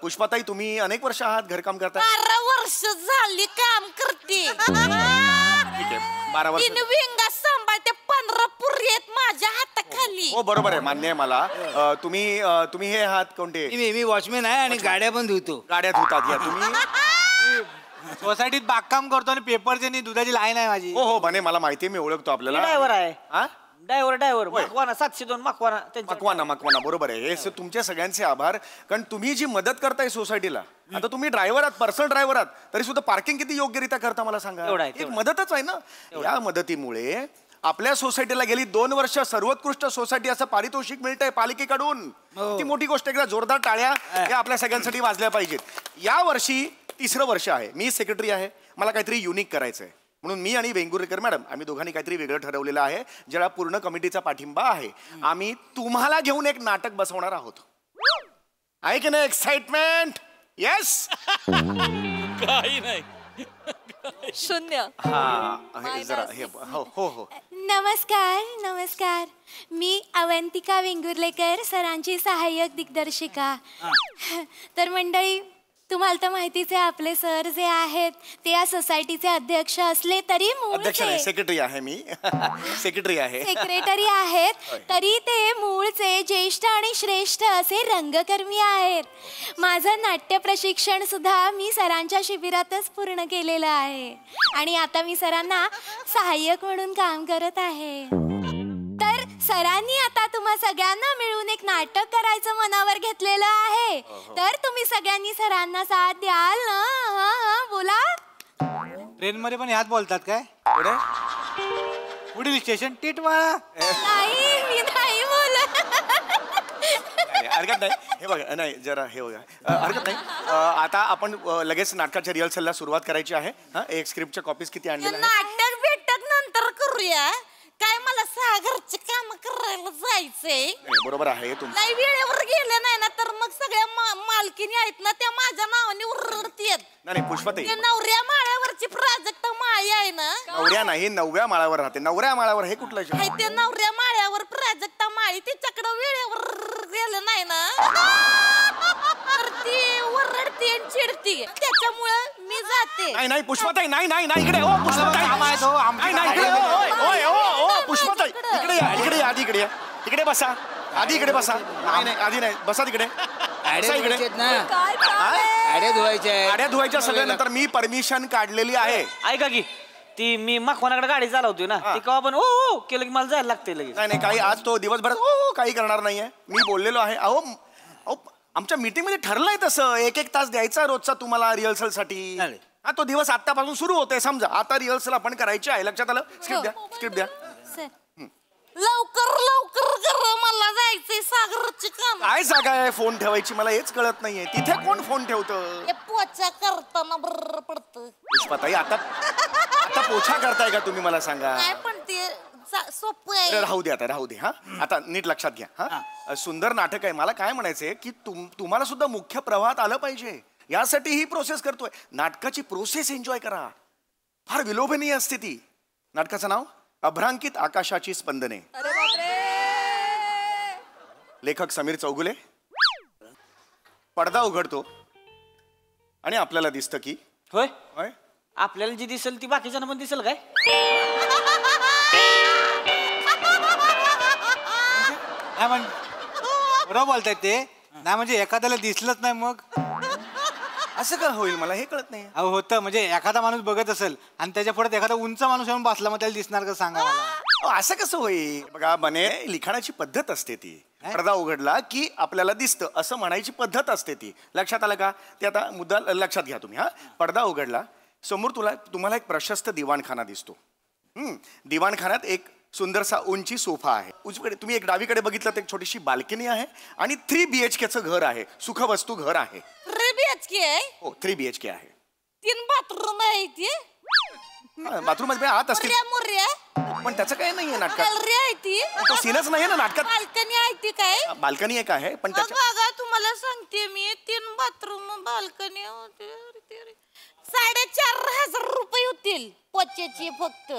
पुष्पाताई तुम्ही अनेक वर्ष आहात घरकाम करताय. 12 वर्ष झाली काम करते. ठीक आहे 12 वर्ष. विंगा सांभाळते 15 पुरी आहेत माझ्या हाताखाली. हो बरोबर आहे मान्य आहे मला. तुम्ही हे आहात कोणते. मी वॉचमॅन आहे आणि गाड्या पण धुतो. गाड्या धुतात या तुम्ही. सोसायटीत बागकाम करतो आणि पेपरची आणि दुधाची लाईन आहे माझी. हो हो बने मला माहिती आहे. मी ओळखतो आपल्याला. ड्रायव्हर आहे. ड्रायव्हर मकवाना 702 मकवाना बरोबर आहे. हे तुमच्या सगळ्यांचे आभार. कारण तुम्ही जी मदत करताय सोसायटीला. आता तुम्ही ड्रायव्हर आहात पर्सनल ड्रायव्हर आहात तरी सुद्धा पार्किंग किती योग्यरित्या करता मला सांगा. एक मदतच आहे ना. या मदतीमुळे आपल्या सोसायटीला गेली 2 वर्ष सर्वोत्कृष्ट सोसायटी असं पारितोषिक मिळतंय पालिकेकडून. ती मोठी गोष्ट. एकदा जोरदार टाळ्या या आपल्या सगळ्यांसाठी वाजल्या पाहिजेत. या वर्षी 3रं वर्ष आहे. मी सेक्रेटरी आहे. मला काहीतरी युनिक करायचंय म्हणून मी आणि वेंगुर्लेकर मॅडम आम्ही दोघांनी काहीतरी वेगळं ठरवलेलं आहे. ज्याला पूर्ण कमिटीचा पाठिंबा आहे. आम्ही तुम्हाला घेऊन एक नाटक बसवणार आहोत. आहे की नाही एक्साइटमेंट. येस. काही नाही. शून्य. जरा हे हो हो हो. नमस्कार. मी अवंतिका वेंगुर्लेकर सरांची सहाय्यक दिग्दर्शिका. तर मंडळी तुम्हाला तर माहितीच आहे आपले सर जे आहेत ते या सोसायटीचे अध्यक्ष असले तरी सेक्रेटरी आहे. मी सेक्रेटरी आहेत तरी ते मूळचे ज्येष्ठ आणि श्रेष्ठ असे रंगकर्मी आहेत. माझं नाट्य प्रशिक्षण सुद्धा मी सरांच्या शिबिरातच पूर्ण केलेलं आहे आणि आता मी सरांना सहाय्यक म्हणून काम करत आहे. तर सरांनी आता तुम्हा सगळ्यांना मिळून एक नाटक करायचं मनावर घेतलेलं आहे. तर तुम्ही सगळ्यांनी सरांना साथ द्याल ना. बोला. ट्रेन मध्ये पण ह्यात बोलतात काय. पुढील स्टेशन टिटवाळा. नाही मी नाही बोलत. हरकत नाही. हे बघा नाही जरा हे बघा हरकत नाही. आता आपण लगेच नाटकाच्या रिहर्सलला सुरुवात करायची आहे. एक स्क्रिप्टच्या कॉपीज किती आणलेल्या नाटक भेटत नंतर करूया. काय मला सागरची काम करायला जायचंय. बरोबर आहे. नाही वेळेवर गेले नाही ना तर मग सगळ्या मालकीनी आहेत ना त्या माझ्या नावाने उरडतात. नाही पुष्पाताई नवऱ्या माळ्यावरची प्रोजेक्ट माळी आहे ना नवऱ्या नाही, 9व्या माळ्यावर राहते. 9व्या माळ्यावर हे कुठलं शहर? आहे ते 9व्या माळ्यावर प्राजक्ता माळी तिच्याकडे वेळेवर गेलं नाही ना तर ती ओरडती आणि चिडती त्याच्यामुळं मी जाते. नाही पुष्पाताई, नाही इकडे. ओ पुष्पाताई, नाही इकडे. ओ पुष्पाताई, इकडे या, इकडे या, आधी इकडे या. इकडे बसा, आधी इकडे बसा. नाही आधी नाही, बसा तिकडे. बसा इकडे. गाड्या धुवायच्या सगळ्यानंतर मी परमिशन काढलेली आहे. ऐका की ती मी मखवानाकडे गाडी चालवतोय ना ती केव्हा पण ओ केलं की मला जायला लागते लगेच. नाही काही आज तो दिवसभरात ओ काही करणार नाहीये. मी बोललेलो आहे. अहो आमच्या मीटिंग मध्ये ठरलंय तसं 1-1 तास द्यायचा रोजचा तुम्हाला रिहर्सल साठी. हा तो दिवस आतापासून सुरू होतोय. समजा आता रिहर्सल आपण करायची आहे. लक्षात आलं? स्क्रिप्ट द्या. लवकर कर मला जायचंय सागरची काम. काय जागा आहे फोन ठेवायची मला हेच कळत नाहीये. तिथे कोण फोन ठेवतं? पोचा करताना बरं पडतं. पुष्पाताई आता पोछा करताय का तुम्ही मला सांगा? काय पण ते सोपं आहे. राहू दे हा. आता नीट लक्षात घ्या. हा सुंदर नाटक आहे. मला काय म्हणायचंय की तुम्हाला सुद्धा मुख्य प्रवाहात आलं पाहिजे. यासाठी ही प्रोसेस करतोय. नाटकाची प्रोसेस एन्जॉय करा. फार विलोभनीय असते ती. नाटकाचं नाव अभ्रांकित आकाशाची स्पंदने. लेखक समीर चौगुले. पडदा उघडतो आणि आपल्याला दिसतं की होय आपल्याला जी दिसेल ती बाकीच्यांना पण दिसेल काय? बरोबर बोलतायत ते. नाही म्हणजे एखाद्याला दिसलंच नाही मग असं का होईल मला हे कळत नाही. अहो होतं म्हणजे एखादा माणूस बघत असेल आणि त्याच्या पुढे एखादा उंच माणूस येऊन बसला मग त्याला दिसणार का सांगा मला. असं कसं होईल? बघा बने लिखाणाची पद्धत असते ती. पडदा उघडला की आपल्याला दिसतं असं म्हणायची पद्धत असते ती. लक्षात आलं का? ते आता मुद्दा लक्षात घ्या तुम्ही. हा पडदा उघडला समोर तुम्हाला एक प्रशस्त दिवाणखाना दिसतो. दिवाणखान्यात एक सुंदरसा उंची सोफा आहे. उजवीकडे तुम्ही एक डावीकडे बघितलं तर एक छोटीशी बाल्कनी आहे आणि 3 BHK घर आहे. सुखवस्तू घर आहे. 3 BHK आहे? हो 3 BHK आहे. 3 बाथरूम आहे ती. बाथरूम मध्ये आत असतील पण त्याचं काय नाहीये नाटकात. तो सीनच नाहीये ना नाटकात. बाल्कनी आहे ती काय? बाल्कनी एक आहे पण बघा तुम्हाला सांगते मी 3 बाथरूम बाल्कनी होते. 4,500 रुपये होतील पोच्याचे फक्त.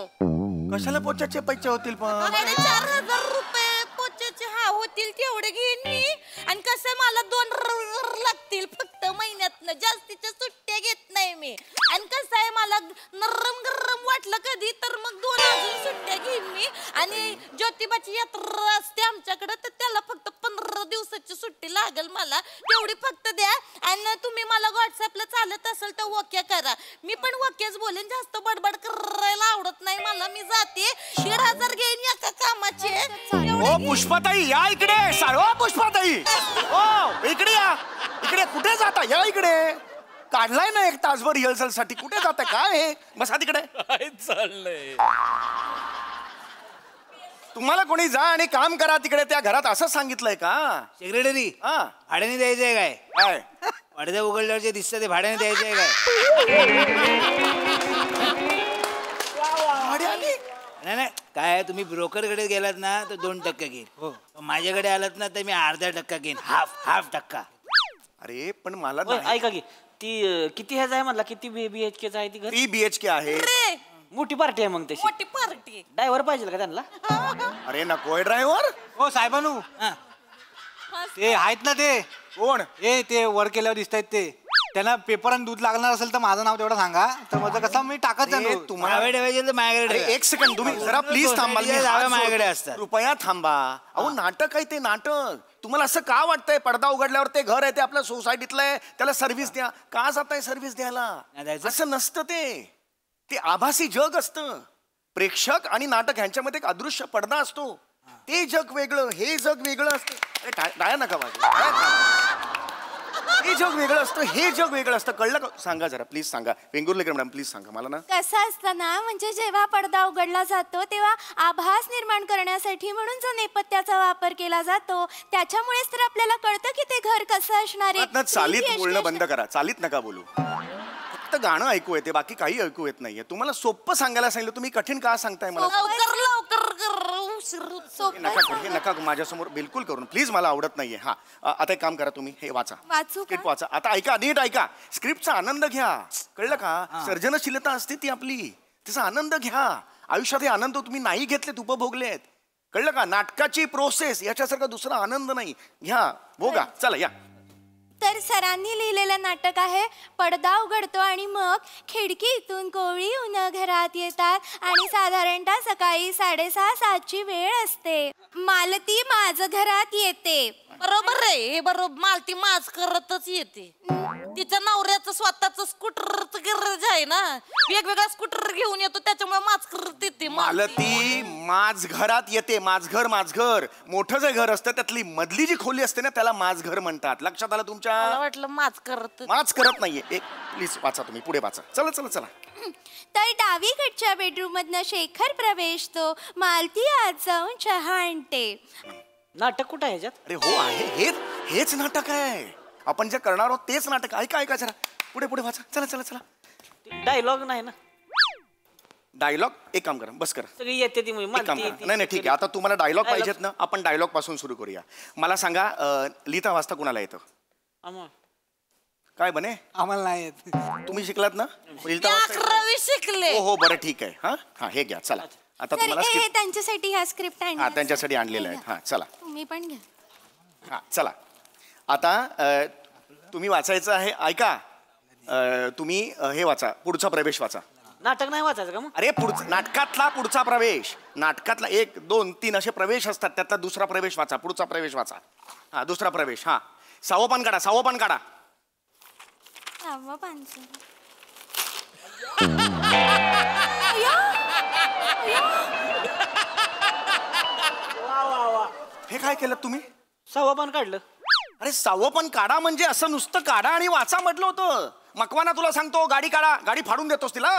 कशाला पोच्याचे पैसे होतील पण? 4,500 रुपये पोच्याचे होतील तेवढे घेईन मी. आणि कसं मला 2 रविवार लागतील फक्त महिन्यातनं. जास्तीच्या सुट्ट्या घेत नाही मी. आणि कसं आहे मला नरम गरम वाटलं कधी तर मग 2 अजून सुट्ट्या घेईन मी. आणि ज्योतिबाची यात्रा असते आमच्याकडे तर त्याला फक्त 15 दिवसाची सुट्टी लागेल मला. तेवढी फक्त द्या. आणि तुम्ही मला व्हॉट्सअपला चालत असेल तर ओके करा. मी पण ओकेच बोलेन. जास्त बडबड करायला आवडत नाही मला. मी जाते. 1,500 घेईन एका कामाचे. ओ पुष्पाताई या इकडे. ओ पुष्पाताई ओ इकडे या. इकडे कुठे जाता? या इकडे. काढलाय ना 1 तासभर रिहर्सल साठी. कुठे जाताय? काय हे? बसा तिकडे. काय चाललंय? तुम्हाला कोणी जा आणि काम करा तिकडे त्या घरात असं सांगितलंय का? सेक्रेटरी भाड्याने द्यायचंय काय? काय पडद्या उघडल्यावर जे दिसतं ते भाड्याने द्यायचंय काय? नाही काय तुम्ही ब्रोकरकडे गेलात ना तर 2% घेईन. माझ्याकडे आलात ना तर मी अर्धा टक्का घेईन. हाफ टक्का. अरे पण मला ऐका की ती किती ह्याचा आहे म्हणला? किती BHK आहे ती घर? 3 BHK आहे. मोठी पार्टी आहे मग तशी. मोठी पार्टी. ड्रायव्हर पाहिजे का त्यांना? अरे नकोय ड्रायव्हर. हो साहेबानू ते आहेत ना ते कोण? ते वर केल्यावर दिसत आहेत ते. त्यांना पेपर आणि दूध लागणार असेल तर माझं नाव तेवढं सांगा. तर माझं कसं मी टाकत तुम्हाला ठेवायचे तर माझ्याकडे. 1 सेकंड तुम्ही जरा प्लीज थांबा. माझ्याकडे असतात. कृपया थांबा. अहो नाटक आहे ते नाटक. तुम्हाला असं का वाटतंय पडदा उघडल्यावर ते घर आहे ते आपल्या सोसायटीतलं आहे त्याला सर्व्हिस द्या? का जाताय सर्व्हिस द्यायला? असं नसतं ते आभासी जग असतं. प्रेक्षक आणि नाटक ह्यांच्यामध्ये एक अदृश्य पडदा असतो. ते जग वेगळं हे जग वेगळं असतं. टाळ्या नका वाजवा. हे जग वेगळं असतं हे जग वेगळं असतं. कळलं का? सांगा जरा प्लीज सांगा. वेंगुर्लेकर मॅडम प्लीज सांगा मला ना. कसं असतं ना म्हणजे जेव्हा पडदा उघडला जातो तेव्हा आभास निर्माण करण्यासाठी म्हणून जो नेपथ्याचा वापर केला जातो त्याच्यामुळेच तर आपल्याला कळतं की ते घर कसं असणार आहे. चालीत बोलणं बंद करा. चालीत नका बोलू. फक्त गाणं ऐकू येते बाकी काही ऐकू येत नाहीये. तुम्हाला सोपं सांगायला सांगितलं तुम्ही कठीण का सांगताय मला? हे नका माझ्यासमोर बिलकुल करून प्लीज. मला आवडत नाहीये. हा आता एक काम करा तुम्ही हे वाचा. स्क्रिप्ट वाचा. आता ऐका नीट ऐका. स्क्रिप्टचा आनंद घ्या. कळलं का? सर्जनशीलता असते ती आपली. त्याचा आनंद घ्या. आयुष्यात हे आनंद तुम्ही नाही घेतलेत, उपभोगलेत. कळलं का? नाटकाची प्रोसेस याच्यासारखा दुसरा आनंद नाही. घ्या, भोगा. चला या. तर सरांनी लिहिलेलं नाटक आहे पडदा उघडतो आणि मग खिडकीतून कोवळी उन्हं घरात येतात आणि साधारणतः सकाळी 6:30-7ची वेळ असते. मालती माझं घरात येते. बरोबर आहे, हे बरोबर. मालती माझ करतच येते. तिच्या नवऱ्याचं स्वतःच स्कूटरचं गॅरेज आहे ना, वेगवेगळा स्कूटर घेऊन येतो, त्याच्यामुळे माझ करत येते. मालती माझ घरात येते. माझघर मोठं जे घर असतं त्यातली मधली जी खोली असते ना त्याला माझघर म्हणतात. लक्षात आलं तुमच्या? मला वाटलं माझ करत नाहीये. एक प्लीज वाचा, तुम्ही पुढे वाचा. चला चला चला. तर डावीकडच्या बेडरूम मधनं शेखर प्रवेशतो. मालती आज जाऊन चहा आणते. नाटक कुठं आहे ह्याच्यात? अरे हो आहे, हेच नाटक आहे. आपण जे करणार आहोत तेच नाटक. ऐका जरा, पुढे पुढे वाचा. चला चला चला. डायलॉग नाही ना? डायलॉग एक काम करा, बस करा. सगळी येते ती नाही ठीक आहे. आता तुम्हाला डायलॉग पाहिजेत ना, आपण डायलॉग पासून सुरू करूया. मला सांगा, लिहिता वाचता कुणाला येतं? काय बने? आम्हाला नाही येत. तुम्ही शिकलात ना? लिहिता 11वी शिकले. हो बरं ठीक आहे. हा हे घ्या. चला आता तुम्हाला हे त्यांच्यासाठी ह्या स्क्रिप्ट हा त्यांच्यासाठी आणलेलं आहे. हा चला. तुम्ही पण घ्या. हा चला. आता तुम्ही वाचायचं आहे. ऐका, तुम्ही हे वाचा, पुढचा प्रवेश वाचा. नाटक नाही वाचायचं का मग? अरे नाटकातला पुढचा प्रवेश. नाटकातला 1, 2, 3 असे प्रवेश असतात, त्यातला दुसरा प्रवेश वाचा. पुढचा प्रवेश वाचा. हा दुसरा प्रवेश. हा 6वं पान काढा. 6वं पान काढा. हे काय केलं तुम्ही? 6वं पान काढलं. अरे 6वं पान काढा म्हणजे असं नुसतं काढा आणि वाचा म्हटलं होतं. मकवाना तुला सांगतो, गाडी काढा, गाडी फाडून देतोस तिला.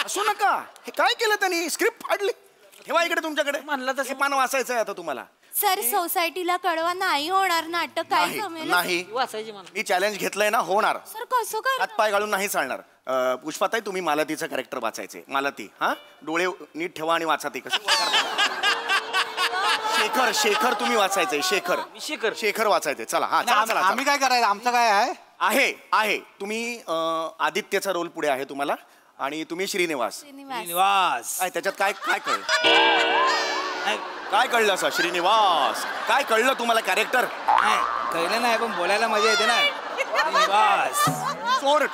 असू नका. हे काय केलं त्यांनी? स्क्रिप्ट फाडली. ठेवा इकडे तुमच्याकडे. म्हणलं तसं पान वाचायचं आहे आता तुम्हाला. सर सोसायटीला कळवा नाही होणार. नाटक काय जमेल? नाही वाचायची. मी चॅलेंज घेतलंय ना, होणार. सर कसं काय? हात पाय घालून नाही चालणार. पुष्पाताई तुम्ही मालतीचं कॅरेक्टर वाचायचे. मालती. हा डोळे नीट ठेवा आणि वाचा. ते कसं? शेखर तुम्ही वाचायचंय. शेखर वाचायचंय. चला. हा चला. आम्ही काय करायचं? आमचं काय आहे तुम्ही आदित्यचा रोल पुढे आहे तुम्हाला, आणि तुम्ही श्रीनिवास. काय त्याच्यात काय कळलं? काय कळलं असं? श्रीनिवास काय कळलं तुम्हाला? कॅरेक्टर कळलं नाही, पण बोलायला मजा येते ना.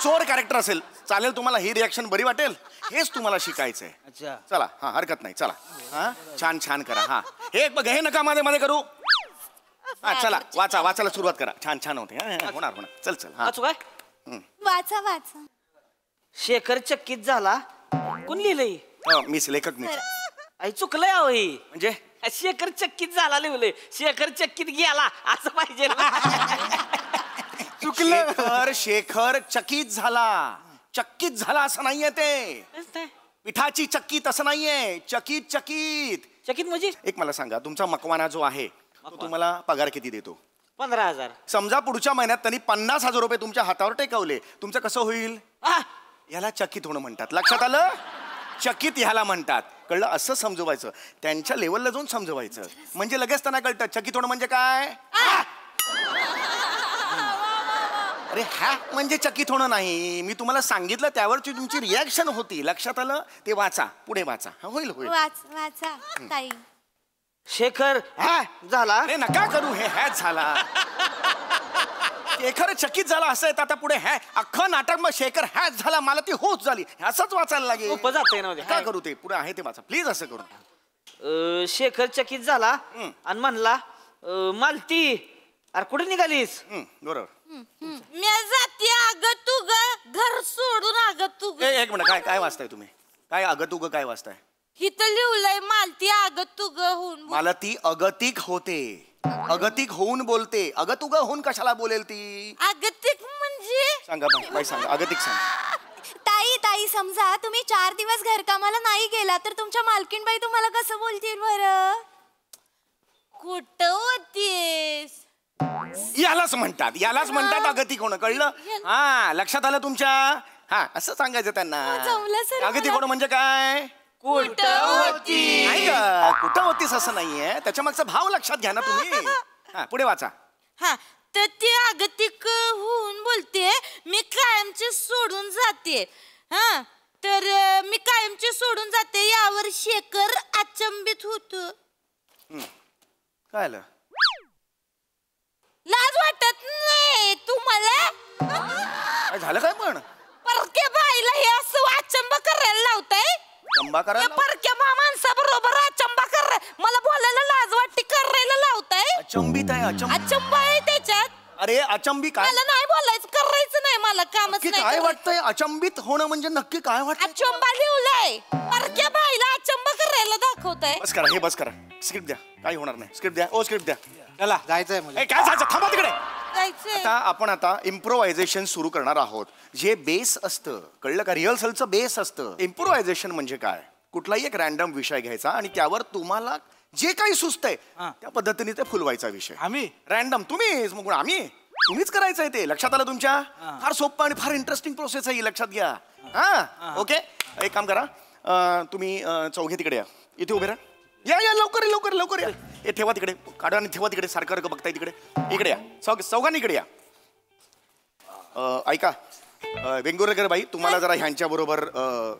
चोर कॅरेक्टर असेल चालेल तुम्हाला. ही रिॲक्शन बरी वाटेल. हेच तुम्हाला शिकायचंय. अच्छा चला. हा हरकत नाही. चला. हा छान करा. हा हे बघ, हे नका मध्ये करू. हा चला वाचायला सुरुवात करा. छान होते. होणार. चल. वाचू काय? वाचा. शेखर चक्कीत झाला. कोण लिहिलंय? मीच लेखक. मी आई चुकलंय अहो. ही म्हणजे शेखर चक्कीत झाला लिहिलंय. शेखर चक्कीत गेला असं पाहिजे. चुकलं. शेखर चकित झाला असं नाहीये ते. पिठाची चक्कीत असं नाहीये. चकित म्हणजे? एक मला सांगा, तुमचा मकवाना जो आहे तो तुम्हाला पगार किती देतो? 15,000. समजा पुढच्या महिन्यात त्यांनी 50,000 रुपये तुमच्या हातावर टेकवले, तुमचं कसं होईल? याला चकित होणं म्हणतात. लक्षात आलं? चकित ह्याला म्हणतात. कळलं? असं समजवायचं. त्यांच्या लेवलला जाऊन समजवायचं, म्हणजे लगेच त्यांना कळतं चकित होणं म्हणजे काय. अरे म्हणजे चकित होणं नाही. मी तुम्हाला सांगितलं त्यावरची तुमची रिॲक्शन होती. लक्षात आलं? ते वाचा. पुढे वाचा. होईल. वाचा ताई. शेखर झाला. अरे नका करू. हे झाला. शेखर चकित झाला असं येतं. आता पुढे अख्खं नाटक मग शेखर झाला, मला ती होच झाली, असंच वाचायला लागेल. काय करू? ते पुढे आहे ते वाचा प्लीज. असं करू. शेखर चकित झाला आणि म्हणला, मालती अरे कुठे निघालीस? बरोबर. मी जाते. अगं तू घर सोडून. अगं तू एक मिनिट. काय वाचताय तुम्ही? काय अगतुग काय वाचताय? इथं लिहिलंय मालती अगतुग होऊन. मला ती अगतिक होते. अगतिक होऊन बोलते. अगतुग होऊन कशाला बोलेल ती? अगतिक म्हणजे? सांगा बाई सांगा. अगतिक सांगा. ताई समजा तुम्ही 4 दिवस घरकामाला नाही गेला तर तुमच्या मालकीणबाई तुम्हाला कसं बोलतील बरं? कुठं होतीस? यालाच म्हणतात अगतिक होणं. कळलं? हा लक्षात आलं तुमच्या? हा असं सांगायचं त्यांना. अगतिक होणं म्हणजे काय? कुठं होती? नाही का? कुठं होतीस असं नाहीये. त्याच्या मागचा भाव लक्षात घ्या ना तुम्ही. हा पुढे वाचा. हा तर ते अगतिक होऊन बोलते, मी कायमचे सोडून जाते. हा तर मी कायमची सोडून जाते यावर शेखर अचंबित होतो. काय आलं? लाज वाटत नाही तुम्हाला? काय झालं काय पण? परक्या बाईला हे असं अचंबा करायला लावताय? चंबा करायला? परक्या माणसाबरोबर अचंबा मला बोलायला लाज वाटते करायला लावताय? अचंबित आहे अचंबा आहे त्याच्यात. अरे अचंबी काय? मला नाही बोलायचं, करायचं नाही, मला कामच नाही. काय वाटतंय अचंबित होणं म्हणजे नक्की काय वाटतं? अचंबा लिवलाय. परक्या बाईला अचंबा करायला दाखवताय. बस करा, हे बस करा. स्क्रिप्ट द्या, काही होणार नाही. स्क्रिप्ट द्या. ओ स्क्रिप्ट द्या. चला जायचंय मला. काय जायचं? थांबा तिकडे. जायचंय. आपण आता इम्प्रोव्हायझेशन सुरू करणार आहोत. जे बेस असतं, कळलं का? रिहर्सलचं बेस असतं. इम्प्रोव्हायझेशन म्हणजे काय? कुठलाही एक रॅन्डम विषय घ्यायचा आणि त्यावर तुम्हाला जे काही सुचतंय त्या पद्धतीने ते फुलवायचा विषय. आम्ही रॅन्डम तुम्हीच, मग आम्ही तुम्हीच करायचंय ते. लक्षात आलं तुमच्या? फार सोपं आणि फार इंटरेस्टिंग प्रोसेस आहे, लक्षात घ्या. हा ओके. एक काम करा, तुम्ही चौघे तिकडे या. इथे उभे राहा. या लवकर लवकर लवकर या. हे ठेवा तिकडे, काढा आणि ठेवा तिकडे. सारखं बघताय तिकडे. इकडे या, चौघांनी इकडे या. ऐका वेंगुर्लेकर बाई, तुम्हाला जरा ह्यांच्या बरोबर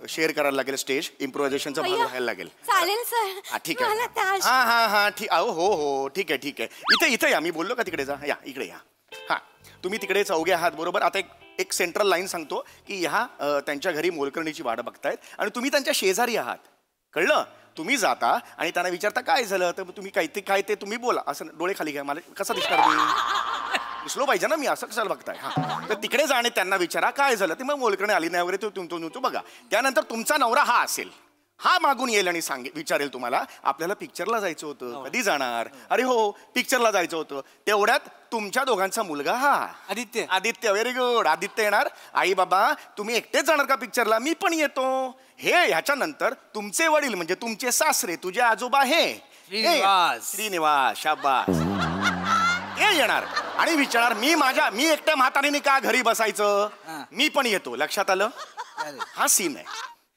शेअर करायला लागेल स्टेज. इम्प्रोव्हायझेशनचा भाग व्हायला लागेल. चालेल सर. हा ठीक आहे. हा ठीक. हो ठीक आहे ठीक आहे. इथे या. मी बोललो का तिकडे जा? या इकडे या. हा तुम्ही तिकडे चौघे आहात बरोबर. आता एक सेंट्रल लाईन सांगतो की ह्या त्यांच्या घरी मोलकरणीची वाट बघतायत आणि तुम्ही त्यांच्या शेजारी आहात. कळलं? तुम्ही जाता आणि त्यांना विचारता काय झालं, तर तुम्ही काय ते तुम्ही बोला. असं डोळे खाली घ्या. मला कसं दिसणार मी? दिसलो पाहिजे ना मी, असं कशाला बघताय? हा तर तिकडे जा आणि त्यांना विचारा काय झालं ते. मग मोलकरणी आली नाही वगैरे तो बघा. त्यानंतर तुमचा नवरा हा असेल, हा मागून येईल आणि विचारेल तुम्हाला आपल्याला पिक्चरला जायचं होतं, कधी जाणार? अरे हो पिक्चरला जायचं होतं. तेवढ्यात तुमच्या दोघांचा मुलगा हा आदित्य व्हेरी गुड. आदित्य येणार. आई बाबा तुम्ही एकटेच जाणार का पिक्चरला? मी पण येतो. हे ह्याच्यानंतर तुमचे वडील म्हणजे तुमचे सासरे, तुझे आजोबा हे श्रीनिवास शाबास हे येणार आणि विचारणार मी एकट्या म्हातारीने का घरी बसायचं, मी पण येतो. लक्षात आलं? हा सीन आहे,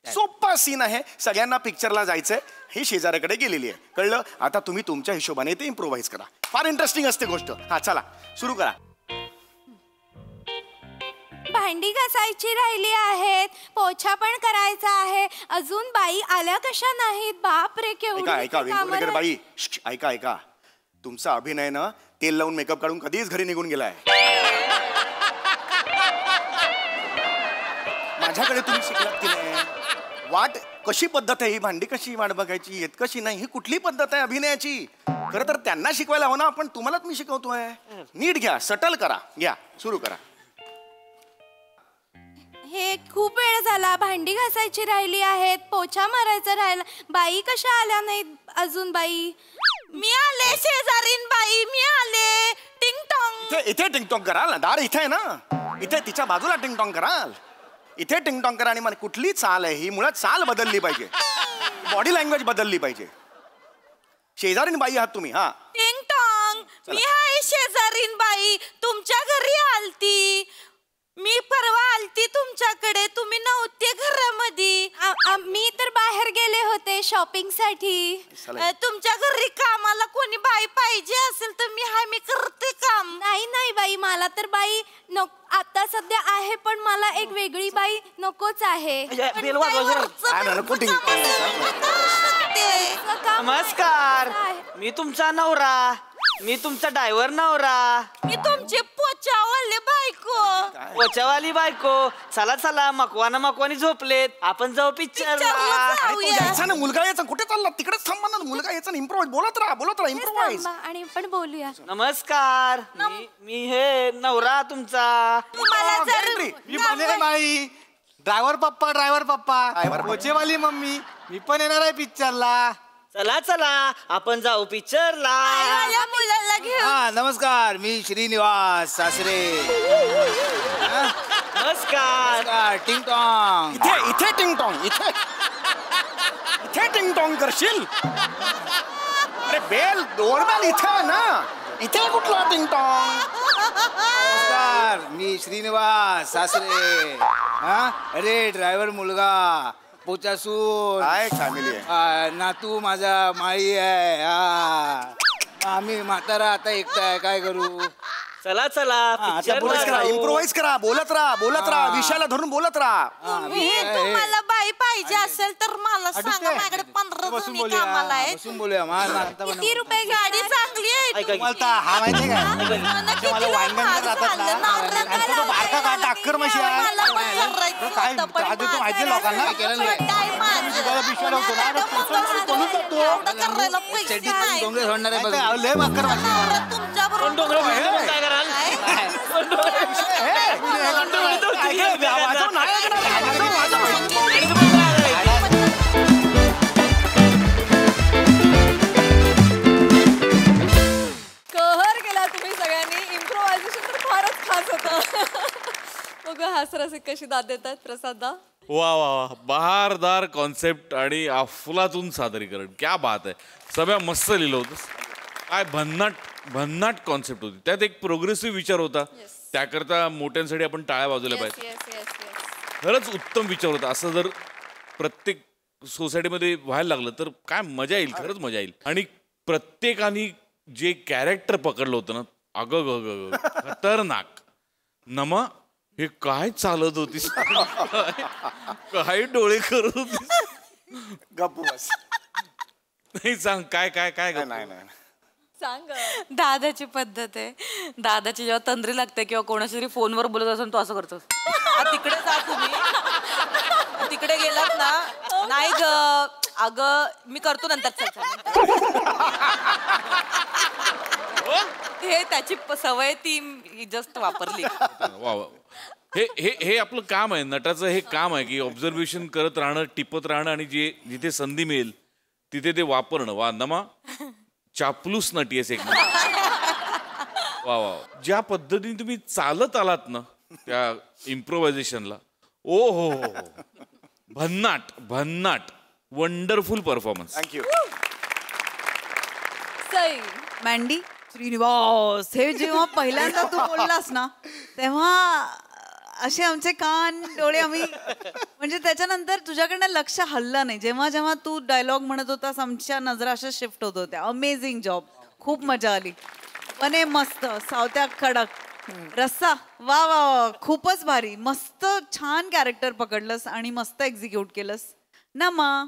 सोपा सीन आहे. सगळ्यांना पिक्चरला जायचंय. ही शेजाऱ्याकडे गेलेली आहे. कळलं? आता तुम्ही तुमच्या हिशोबाने ते इम्प्रोव्हाइज करा. फार इंटरेस्टिंग असते गोष्ट. हा चला सुरू करा. भांडी घासायची राहिली आहेत, पोछा पण करायचा आहे, अजून बाई आल्या कशा नाहीत. बाप रे ऐका वेंगुर्लेकर बाई, ऐका तुमचा अभिनय ना तेल लावून मेकअप काढून कधीच घरी निघून गेलाय. माझ्याकडे तुम्ही शिकलात की नाही? वाट कशी पद्धत आहे ही? भांडी कशी वाट बघायची, येत कशी नाही, ही कुठली पद्धत आहे अभिनयाची? खरं तर त्यांना शिकवायला हवं ना आपण. तुम्हालाच मी शिकवतोय. नीट घ्या, सटल करा. घ्या सुरू करा. हे खूप वेळ झाला. भांडी घासायची राहिली आहेत, पोछा मारायचा राहिला. बाई कशा आल्या नाहीत अजून? बाई मी आले शेजारीन बाई, मी आले. टिंग टॉंग. इथे टिंग टॉंग कराल ना. दार इथे आहे ना. इथे तिच्या बाजूला टिंग टॉंग कराल. इथे टिंग टॉंग करा. आणि मला कुठली चाल आहे ही? मुळात चाल बदलली पाहिजे, बॉडी लँग्वेज बदलली पाहिजे. शेजारीन बाई आहात तुम्ही. हा टिंग टॉंग. मी आहे शेजारीन बाई, तुमच्या घरी आलती. मी परवा आलती तुमच्याकडे, तुम्ही नव्हते घरामध्ये. मी तर बाहेर गेले होते शॉपिंग साठी. तुमच्या घरी कामाला कोणी बाई पाहिजे असेल तर मी करते काम. नाही बाई, मला तर बाई आता सध्या आहे, पण मला एक वेगळी बाई नकोच आहे. नमस्कार, मी तुमचा नवरा, मी तुमचा ड्रायव्हर नवरा. मी तुमची पोचावाले बायको. पोचावाली बायको. चला मकवानी झोपलेत, आपण जाऊ पिक्चरला. मुलगा याचा कुठे चालला? तिकडेच थांबा ना. मुलगा याचा इम्प्रोव्हाइज बोलत राहा इम्प्रोव्हाइज. आणि पण बोलूया. नमस्कार, मी हे नवरा तुमचा. मी बने बाई, ड्रायव्हर पप्पा, पोचेवाली मम्मी, मी पण येणार आहे पिक्चरला. चला आपण जाऊ पिक्चरला. मुलाला घेऊन. हा नमस्कार, मी श्रीनिवास सासरे. नमस्कार. टिंग टॉंग. इथे टिंग टॉंग. इथे टिंग टॉंग करशील? अरे बेल डोरबेल इथे आहे ना. इथे कुठला टिंग टॉंग? नमस्कार, मी श्रीनिवास सासरे. अरे ड्रायव्हर मुलगा, पोचासून फॅमिली आहे. नातू माझा माळी आहे. आम्ही म्हातारा आता एकटा आहे, काय करू? चला इम्प्रोव्हाइज करा. बोलत राहा विषयाला धरून बोलत राहा. तुम्हाला काही पाहिजे असेल तर मला सांगा. माझ्याकडे 15 जणी कामाला आहेत. बसून बोलूया किती रुपये गाडी चांगली आहे? हा माहितीये का मला वांगण जातात ना बारका का टाक्कर मशी काय आधी तू माहिती लोकांना केलं डोंगरे सोडणार आहे लय बाकर कहर केला तुम्ही सगळ्यांनी. इम्प्रोव्हायझेशन तर फारच खास होतं. बघा हास्यरसिक कशी दाद देतात प्रसाददा. वा वा वा, बहारदार कॉन्सेप्ट आणि अफलातून सादरीकरण. क्या बात आहे. सगळ्या मस्त लिहिलं होतं. काय भन्नाट कॉन्सेप्ट होती. त्यात एक प्रोग्रेसिव्ह विचार होता. त्याकरता मोठ्यांसाठी आपण टाळ्या वाजवल्या पाहिजे. खरंच उत्तम विचार होता. असं जर प्रत्येक सोसायटीमध्ये व्हायला लागलं तर काय मजा येईल. खरंच मजा येईल. आणि प्रत्येकाने जे कॅरेक्टर पकडलं होतं ना, अगं खतरनाक. नमा हे काय चालत होतीस, काय डोळे करत होतीस. गप्प बस. नाही सांग काय काय काय. नाही सांग. दादाची पद्धत आहे. दादाची जेव्हा तंद्री लागते किंवा कोणाशी तरी फोनवर बोलत असेल तो असं करतो. तिकडे जा तुम्ही, तिकडे गेलात ना. नाही ग अगं मी करतो नंतर. हे त्याची सवय ती जस्ट वापरली. वा वा. हे आपलं काम आहे. नटाचं हे काम आहे की ऑब्झर्वेशन करत राहणं, टिपत राहणं आणि जिथे संधी मिळेल तिथे ते वापरणं. वा नमा, चापलूस नटी आहेस एक. वा वा. ज्या पद्धतीने तुम्ही चालत आलात ना त्या इम्प्रोव्हायझेशनला, ओ हो हो, भन्नाट wonderful performance. Thank you. Sai. Mandy Srinivas हे जेव्हा पहिल्यांदा तू बोललास ना तेव्हा असे आमचे कान डोळे आम्ही म्हणजे त्याच्यानंतर तुझ्याकडनं लक्ष हल्लं नाही. जेव्हा जेव्हा तू डायलॉग म्हणत होतास आमच्या नजरा अशा शिफ्ट होत होत्या. Amazing job. खूप मजा आली. पण हे मस्त सावत्या कडक रस्सा. वा वा वा, खूपच भारी. मस्त छान कॅरेक्टर पकडलंस आणि मस्त एक्झिक्यूट केलंस. नमा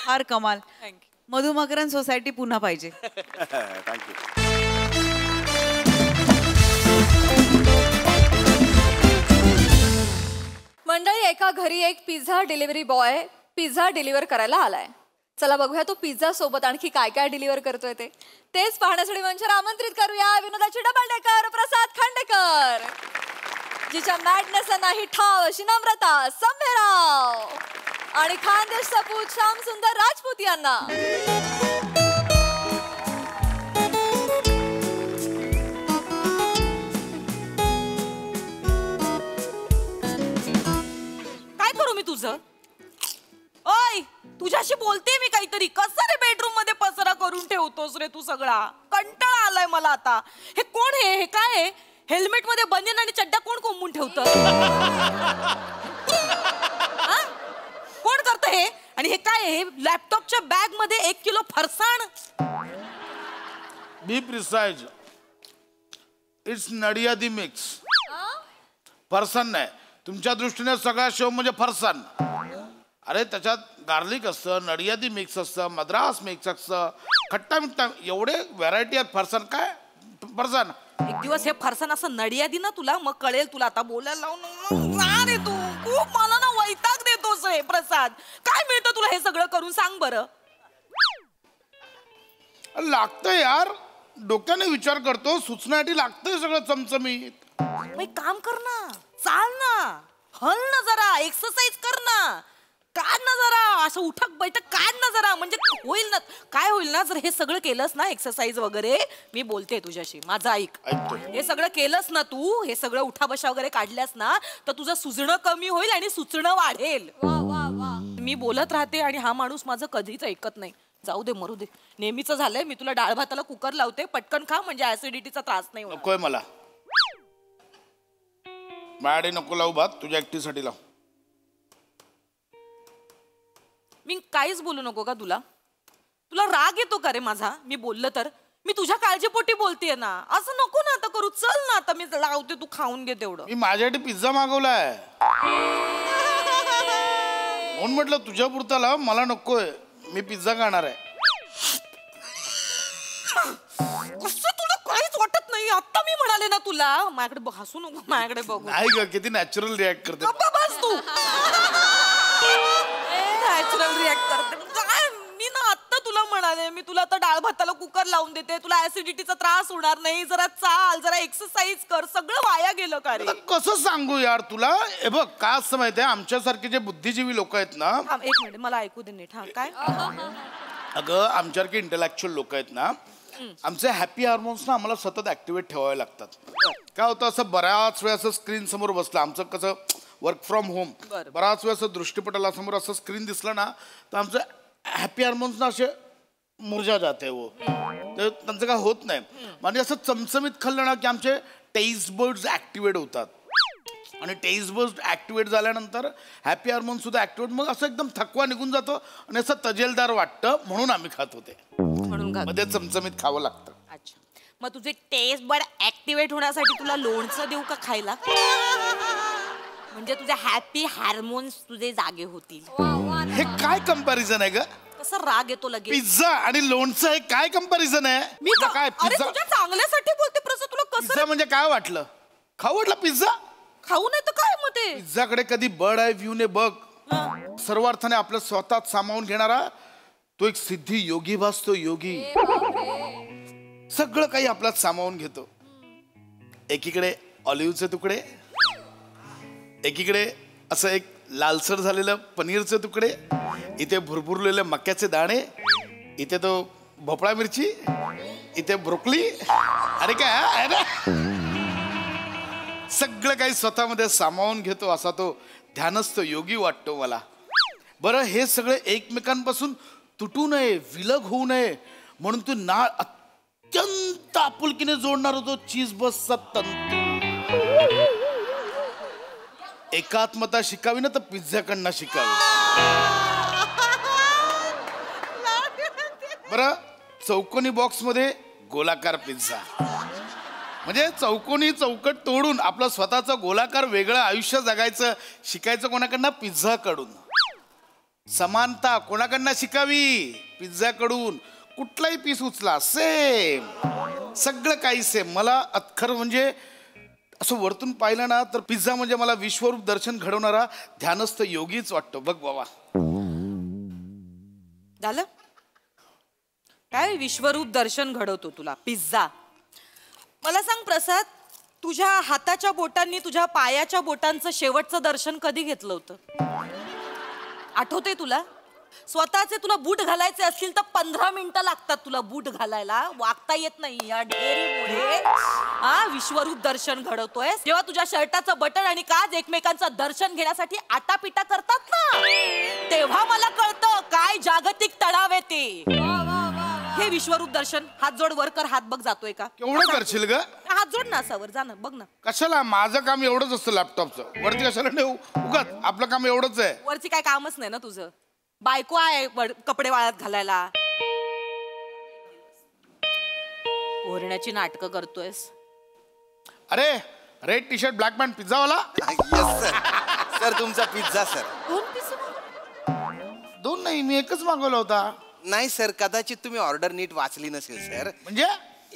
फार कमाल. मधुमकरन सोसायटी पुन्हा पाहिजे. थँक्यू. मंडळी, एका घरी एक pizza delivery boy pizza deliver करायला आलाय. चला बघूया तो पिझ्झा सोबत आणखी काय काय डिलिव्हर करतोय तेच पाहण्यासाठी मंचावर आमंत्रित करूया विनोदाची डबल डेकर प्रसाद खांडेकर, जिच्या मॅडनेस नाही ठाव अशी नम्रता संभेराव आणि खानदेश सपूत श्याम सुंदर राजपूत यांना. काय करू मी तुझं? ओय तुझ्याशी बोलते मी काहीतरी. कसं रे बेडरूम मध्ये पसरा करून ठेवतोस रे तू सगळा? कंटाळा आलाय मला आता. हे कोण आहे? हे काय आहे? हेल्मेट मध्ये बनियन आणि चड्डा कोण कोंबून ठेवतं? कोण करतं हे? आणि हे काय आहे? लॅपटॉपच्या बॅग मध्ये 1 किलो फरसाण. Be precise, it's Nadiadi mix. फरसाण नाही. तुमच्या दृष्टीने सगळा शो म्हणजे फरसाण. अरे त्याच्यात गार्लिक असतं, नडियादी मिक्स असतं, मद्रास मिक्स असतं, खट्टा मिठ्ठा, एवढे व्हरायटी आहेत. फरसाण काय फरसाण. एक दिवस हे फरसाण असं नडियादी ना तुला मग कळेल. तुला आता बोलायला लावून ना रे तू. खूप मला ना वैताग देतोस रे प्रसाद. काय मिळतं तुला हे सगळं करून सांग बरं. लागतंय यार, डोक्याने विचार करतो, सुचण्यासाठी लागतंय सगळं चमचमीत. मग काम कर ना, चाल ना, हल ना जरा, एक्सरसाइज कर ना, काढ ना जरा, असं उठक बैठक काढ ना जरा, म्हणजे होईल ना. काय होईल ना जर हे सगळं केलंस ना एक्सरसाइज वगैरे. मी बोलते तुझ्याशी, माझं ऐक. हे सगळं केलंस ना तू, हे सगळं उठा बशा वगैरे काढल्यास ना तर तुझं सुजणं कमी होईल आणि सुचणं वाढेल. मी बोलत राहते आणि हा माणूस माझं कधीच ऐकत नाही. जाऊ दे, मरू दे, नेहमीच झालंय. मी तुला डाळ भाताला कुकर लावते, पटकन खा म्हणजे ऍसिडिटीचा त्रास नाही होणार. नकोय मला. माझ्याकडे नको लावू भात, तुझ्या एकटीसाठी लाव. मी काहीच बोलू नको का तुला? तुला राग येतो का रे माझा? मी बोललं तर मी तुझ्या काळजीपोटी बोलतेय ना, असं नको ना आता करू. चल ना आता, मी लावते, तू खाऊन घे तेवढं. मी माझ्यासाठी पिझ्झा मागवलाय म्हणून म्हटलं तुझ्या पुरता लाव, मला नकोय, मी पिझ्झा खाणार आहे. कसं तुला काहीच वाटत नाही? आता मी म्हणाले ना तुला, माझ्याकडे हसू नको, माझ्याकडे बघू. नाही ग, किती नॅचरल रिॲक्ट करते. बस तू नॅचरल रिॲक्ट करते. काय मी ना आत्ता तुला म्हणाले, मी तुला आता डाळ भाताला कुकर लावून देते, तुला ऍसिडिटीचा त्रास होणार नाही, जरा चाल, जरा एक्सरसाइज कर, सगळं वाया गेलं का रे? कसं सांगू यार तुला? हे बघ काय असं माहितीये, आमच्यासारखे जे बुद्धिजीवी लोक आहेत ना. एक मिनिट, मला ऐकू दे नीट. हा काय? अगं आमच्यासारखे इंटेलेक्च्युअल लोक आहेत ना, आमचे हॅपी हार्मोन्स ना आम्हाला सतत ऍक्टिव्हेट ठेवावे लागतात. काय होतं, असं बऱ्याच वेळ असं स्क्रीन समोर बसलं, आमचं कसं वर्क फ्रॉम होम, बराच वेळ असं दृष्टीपटलासमोर असं स्क्रीन दिसलं ना, तर आमचं हॅपी हार्मोन्स ना असे मुरझा जाते वो, तर त्यांचं काय होत नाही. म्हणजे असं चमचमीत खाल्लं ना की आमचे टेस्ट बर्ड्स ऍक्टिव्हेट होतात, आणि टेस्ट बर्ड्स ऍक्टिव्हेट झाल्यानंतर हॅपी हार्मोन सुद्धा ऍक्टिव्हेट, मग असं एकदम थकवा निघून जातो आणि असं तजेलदार वाटतं, म्हणून आम्ही खात होते. मध्ये चमचमीत खावं लागतं. अच्छा, मग तुझे टेस्ट बड ऍक्टिव्हेट होण्यासाठी तुला लोणचं देऊ का खायला? म्हणजे तुझे हॅपी हार्मोन्स तुझे जागे होतील. हे काय कंपॅरिझन आहे ग? कसं राग येतो लगेच. पिझ्झा आणि लोणचं हे काय कंपॅरिझन आहे? मी काय पिझ्झा तुझ्या चांगल्यासाठी बोलते प्रसाद, तुला कसं पिझ्झा म्हणजे काय वाटलं? खाऊ वाटलं पिझ्झा? खाऊ नाही तर काय मग ते? पिझ्झाकडे कधी बर्ड आय व्ह्यू ने बघ, सर्व अर्थाने आपलं स्वतःच सामावून घेणारा तो एक सिद्धी योगी भासतो. योगी सगळं काही आपल्यात सामावून घेतो. एकीकडे ऑलिव्हचे तुकडे, एकीकडे असं एक लालसर झालेलं पनीरचे तुकडे, इथे भुरभुरलेले मक्याचे दाणे, इथे तो भोपळा मिरची, इथे ब्रोकली. अरे काय आहे ना, सगळं काही स्वतःमध्ये सामावून घेतो असा तो ध्यानस्थ योगी वाटतो मला. बरं, हे सगळे एकमेकांपासून तुटू नये, विलग होऊ नये म्हणून तू नाळ अत्यंत आपुलकीने जोडणार होतो चीज बसचा तंतू. एकात्मता शिकावी ना तर पिझ्झाकडनं शिकावी. बरं, चौकोनी बॉक्स मध्ये गोलाकार पिझ्झा, म्हणजे चौकोनी चौकट तोडून आपलं स्वतःचं गोलाकार वेगळं आयुष्य जगायचं शिकायचं कोणाकडनं? पिझ्झाकडून. समानता कोणाकडनं शिकावी? पिझ्झाकडून. कुठलाही पीस उचला सेम, सगळं काही सेम. मला अत्खर म्हणजे असं वरतून पाहिलं ना तर पिझ्झा म्हणजे मला विश्वरूप दर्शन घडवणारा ध्यानस्थ योगीच वाटतो. बघ बाबा, झालं काय? विश्वरूप दर्शन घडवतो तुला पिझ्झा. मला सांग प्रसाद, तुझ्या हाताच्या बोटांनी तुझ्या पायाच्या बोटांचं शेवटचं दर्शन कधी घेतलं होतं? आठवतंय तुला? स्वतःचे तुला बूट घालायचे असतील तर 15 मिनिटं लागतात तुला बूट घालायला, वागता येत नाही या ढेरीमुळे. हा, विश्वरूप दर्शन घडवतोय. जेव्हा तुझ्या शर्टाचं बटन आणि काज एकमेकांचं दर्शन घेण्यासाठी आटापिटा करतात ना, तेव्हा मला कळतं काय जागतिक तणाव आहे ते. हे विश्वरूप दर्शन. हात जोड वर कर, हात बघ जातोय का? केवढं करशील ग? हात जोड ना असावर, जा ना, बघ ना. कशाला? माझं काम एवढंच असतं लॅपटॉपचं, वरती कशाला ठेवू? उगाच आपलं काम एवढंच आहे. वरची काय कामच नाही ना तुझं? बायको आहे कपडे वाळत घालायला, ओरण्याची नाटकं करतोयस. अरे, red T shirt black pant पिझ्झावाला. सर तुमचा पिझ्झा सर. दोन नाही, मी एकच मागवला होता. नाही सर, कदाचित तुम्ही ऑर्डर नीट वाचली नसेल सर. म्हणजे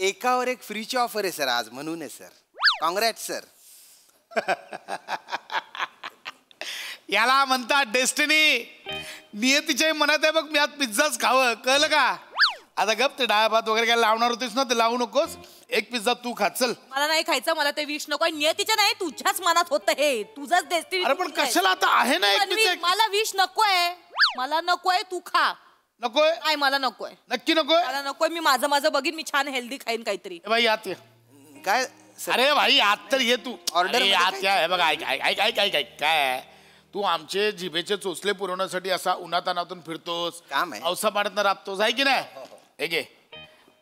एकावर एक फ्रीची ऑफर आहे सर आज, म्हणून आहे सर. Congrat sir. याला म्हणतात डेस्टिनी. नियतीच्या मनात आहे बघ, मी आज पिझ्झाच खावं, कळलं का? आता गप, ते डाळ भात वगैरे काय लावणार होतीस ना, ते लावू नकोस. एक पिझ्झा तू खा, चल. मला नाही खायचं, मला ते विष नको. नियतीच्या नाही, तुझ्याच मनात होतं हे, तुझंच डेस्टिनी. अरे पण कशाला? आता आहे ना एक पिझ्झा. मला विष नकोय, मला नकोय, तू खा. नकोय? नाही, मला नकोय. नक्की नकोय? मला नकोय, मी माझं माझं बघीन, मी छान हेल्दी खाईन काहीतरी. भाई आत ये. काय? अरे भाई आत तर ये तू. ऑर्डर आत या. हे बघा, ऐक ऐक ऐक ऐक ऐक काय तू आमचे जिभेचे चोचले पुरवण्यासाठी असा उन्हातानातून फिरतोस, काम आहे, औसा पाण्यात राबतोस, आहे की नाही? हे घे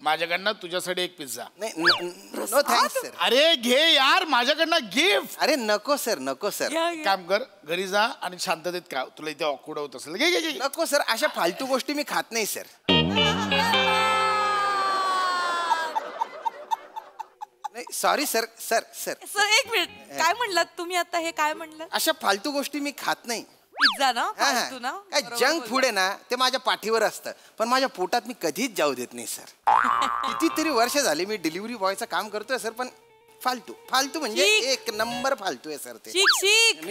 माझ्याकडनं तुझ्यासाठी एक पिझ्झा. No thanks sir. अरे घे यार, माझ्याकडनं गिफ्ट. अरे नको सर, नको सर. काम कर, घरी जा आणि शांततेत खा. तुला इथे ऑकवर्ड होत असेल. घे घे घे. नको सर, अशा फालतू गोष्टी मी खात नाही sir. Sorry sir sir sir sir एक मिनिट काय म्हणलात तुम्ही आता हे काय म्हणलं अशा फालतू गोष्टी मी खात नाही. पिझ्झा ना हा, हा. फालतू ना काय जंक फूड आहे ना ते माझ्या पाठीवर असतं पण माझ्या पोटात मी कधीच जाऊ देत नाही सर. कितीतरी वर्ष झाली मी डिलिव्हरी बॉयचं काम करतोय सर पण फालतू फालतू म्हणजे एक नंबर फालतू आहे सर ते. शिक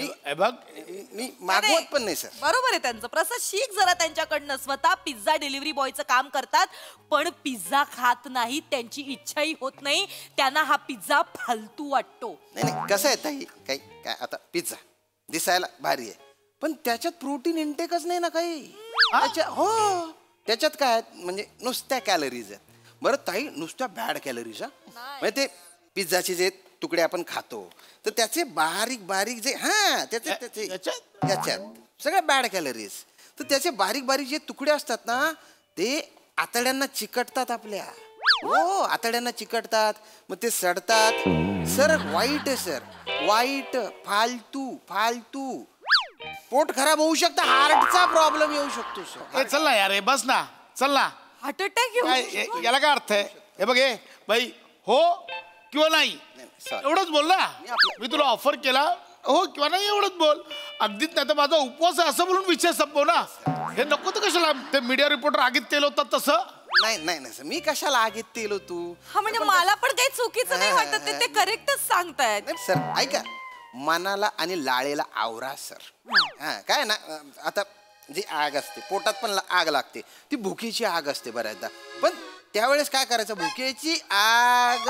मी मागवत पण नाही सर. बरोबर आहे त्यांचं. प्रसाद शिक जरा त्यांच्याकडनं. स्वतः पिझ्झा डिलिव्हरी बॉयचं काम करतात पण पिझ्झा खात नाही, त्यांची इच्छाही होत नाही, त्यांना हा पिझ्झा फालतू वाटतो. नाही नाही कसं आहे ताई काही काय आता पिझ्झा दिसायला भारी आहे पण त्याच्यात प्रोटीन इंटेकच नाही ना काही. हो त्याच्यात काय म्हणजे नुसत्या कॅलरीज आहेत. बरं ताई नुसत्या बॅड कॅलरीज म्हणजे ते पिझ्झाचे जे तुकडे आपण खातो तर त्याचे बारीक बारीक जे त्याच्यात सगळ्या बॅड कॅलरीज तर त्याचे बारीक बारीक जे तुकडे असतात ना ते आतड्यांना चिकटतात आपल्या. हो आतड्यांना चिकटतात मग ते सडतात सर. वाईट आहे सर वाईट. फालतू फालतू. पोट खराब होऊ शकतं. हार्टचा प्रॉब्लेम येऊ शकतो सर. चल ना यार हे बस ना चल ना. हार्ट अटॅक याला काय अर्थ आहे हे बघ हे बाई हो किंवा नाही एवढंच बोल ना. मी तुला ऑफर केला हो किंवा नाही एवढंच बोल. अगदीच नाही तर माझा उपवास आहे असं म्हणून विषय संपव ना. हे नको तर कशाला ते मीडिया रिपोर्टर आगीत तेल होतात तसं. नाही नाही नाही मी कशाला आगीत तेलो तू. हा म्हणजे मला पण काही चुकीचं नाही वाटत ते करेक्टच सांगतायत. सर ऐका मनाला आणि लाळेला आवरा सर. हा काय ना आता जी आग असते पोटात पण आग लागते ती भुकेची आग असते बऱ्याचदा पण त्यावेळेस काय करायचं भुकेची आग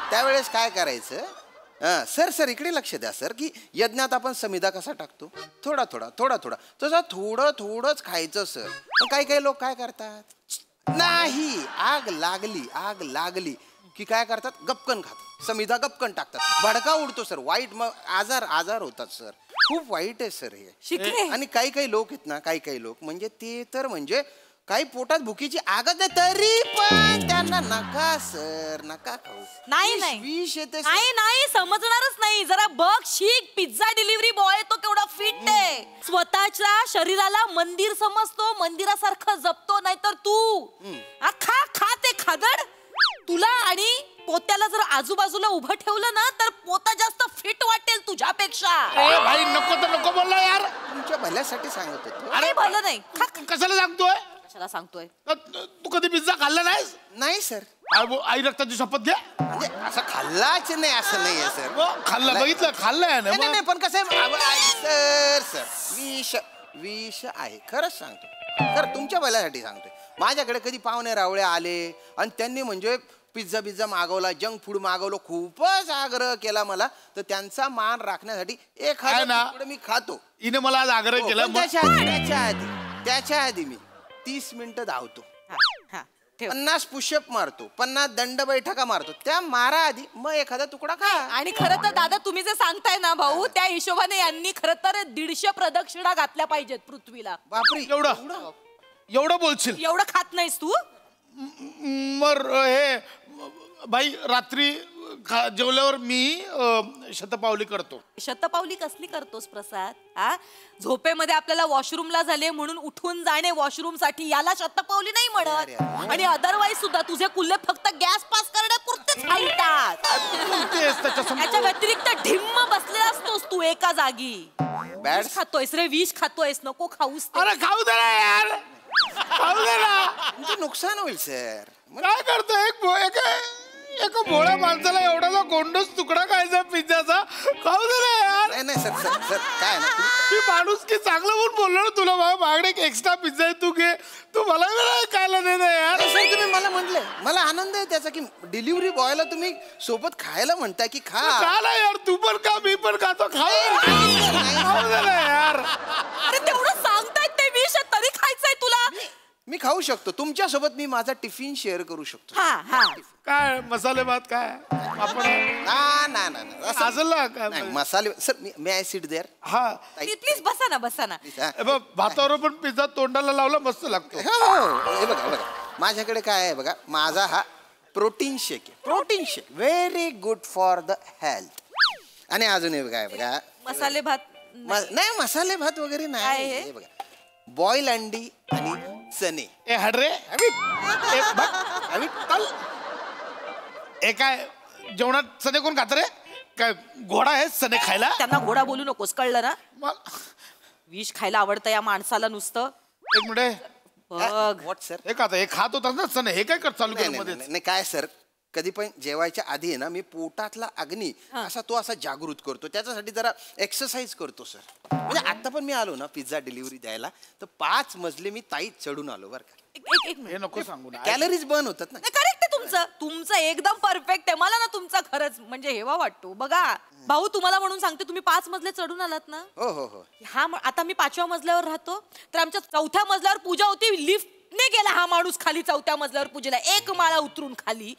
त्यावेळेस काय करायचं सर सर इकडे लक्ष द्या सर की यज्ञात आपण समिधा कसा टाकतो थोडा थोडा थोडा थोडा तसं थोडं थोडंच खायचं सर. पण काही काही लोक काय करतात नाही आग लागली की काय करतात गपकन खातात समिधा गपकन टाकतात भडका उडतो सर. वाईट मग आजार होतात सर. खूप वाईट आहे सर हे. आणि काही काही लोक आहेत ना काही लोक म्हणजे ते तर म्हणजे काही पोटात भुकीची आगत आहे तरी पण त्यांना नका सर नका खाऊ. नाही विष येते नाही समजणारच नाही. जरा बघ शिक पिझ्झा डिलिव्हरी बॉय तो केवढा फिट आहे. स्वतःच्या शरीराला मंदिर समजतो मंदिरासारखं जपतो. नाहीतर तू खा ते खादड. तुला आणि पोत्याला जर आजूबाजूला उभं ठेवलं ना तर पोता जास्त फिट वाटेल तुझ्यापेक्षा. भाई नको तर नको बोलला यार. तुमच्या भल्यासाठी सांगत होतो. अरे भलं नाही कशाला सांगतोय सांगतोय. तू कधी पिझ्झा खाल्ला नाहीस. नाही सर. आई रक्ताची शपथ घ्या. म्हणजे असं खाल्लाच नाही असं नाही आहे सर. खाल्लं बघितलं खाल्लंय ना. नाही पण कसं सर सर विष आहे खरंच सांगतो. खरं तुमच्या भल्यासाठी सांगतोय. माझ्याकडे कधी पाहुणे रावळे आले आणि त्यांनी म्हणजे पिझ्झा मागवला जंक फूड मागवलं खूपच आग्रह केला मला तर त्यांचा मान राखण्यासाठी एखादा मी खातो. हिने मला आज आग्रह केला. त्याच्या आधी मी 30 मिनिटं धावतो 50 पुशअप मारतो 50 दंड बैठका मारतो. त्या मारा आधी मग एखादा तुकडा खा. आणि खरं तर दादा तुम्ही जे सांगताय ना भाऊ त्या हिशोबाने यांनी खरं तर 150 प्रदक्षिणा घातल्या पाहिजेत पृथ्वीला. बापरे एवढं बोलशील. एवढं खात नाहीस तू. मर हे बाई रात्री जेवल्यावर मी शतपावली करतो. शतपावली कसली करतोस प्रसाद. हा झोपेमध्ये आपल्याला वॉशरूमला झाले म्हणून उठून जाणे वॉशरूम साठी याला शतपावली नाही म्हणत. आणि अदरवाईज सुद्धा तुझे कुल्ले फक्त गॅस पास करण्यापुरतेच हालतात. त्याच्या व्यतिरिक्त ढिम्म बसलेला असतोस तू एका जागी. विष खातोयस रे विष खातोयस नको खाऊस. अरे खाऊ दे ना यार खाऊ दे ना. तुमचं नुकसान होईल सर. काय करतो एक भोळ्या माणसाला एवढाचा गोंडस तुकडा खायचा पिझ्झाचा खाऊ दे ना यार. नाही सर सर सर काय ना मी माणूस की चांगलं म्हणून बोललो ना तुला बाबा मागणे एक्स्ट्रा पिझ्झा आहे तू घे. तू मला खायला दे ना यार. सर तुम्ही मला म्हटलंय मला आनंद आहे त्याचा की डिलिव्हरी बॉयला तुम्ही सोबत खायला म्हणताय की खा ना यार. तू पण खा मी पण खातो खाऊ दे ना यार. अरे तेवढं सांगतायत ते विष तरी खायचंय तुला. मी खाऊ शकतो तुमच्या सोबत मी माझा टिफिन शेअर करू शकतो. काय मसाले भात काय आपण मसाले सर मी आय सीट देअर. हा प्लीज बसा ना. भातावर पण पिझ्झा तोंडाला लावला मस्त लागतो. हे बघा माझ्याकडे काय आहे बघा माझा हा protein shake very good for the health. आणि अजून हे बघा बघा मसाले भात नाही मसाले भात वगैरे नाही. बघा बॉईल अंडी आणि चणे. हडरे काय जेवणात सने कोण खात रे? काय घोडा आहे सने खायला? त्यांना घोडा बोलू नकोस, कळलं ना? विष खायला आवडतं या माणसाला नुसतं. एक मिनिट बघ व्हॉट सर, हे खात हे खात होता ना सने, हे काय कर चालू केलं मध्ये? नाही काय सर, कधी पण जेवायच्या आधी आहे ना मी पोटातला अग्नी असा तो असा जागृत करतो, त्याच्यासाठी जरा एक्सरसाइज करतो सर. म्हणजे आता पण मी आलो ना पिझ्झा डिलिव्हरी द्यायला, तर 5 मजले मी ताईत चढून आलो बरं का. हे नको सांगू ना, कॅलरीज बर्न होतात ना. करेक्ट आहे तुमचं एकदम परफेक्ट आहे. मला ना तुमचा खरंच म्हणजे हेवा वाटतो. बघा भाऊ, तुम्हाला म्हणून सांगते, तुम्ही 5 मजले चढून आलात ना. हो हो हो. हा आता मी 5व्या मजल्यावर राहतो, तर आमच्या 4थ्या मजल्यावर पूजा होती. लिफ्टने गेला हा माणूस खाली 4थ्या मजल्यावर पूजेला, 1 माळा उतरून खाली.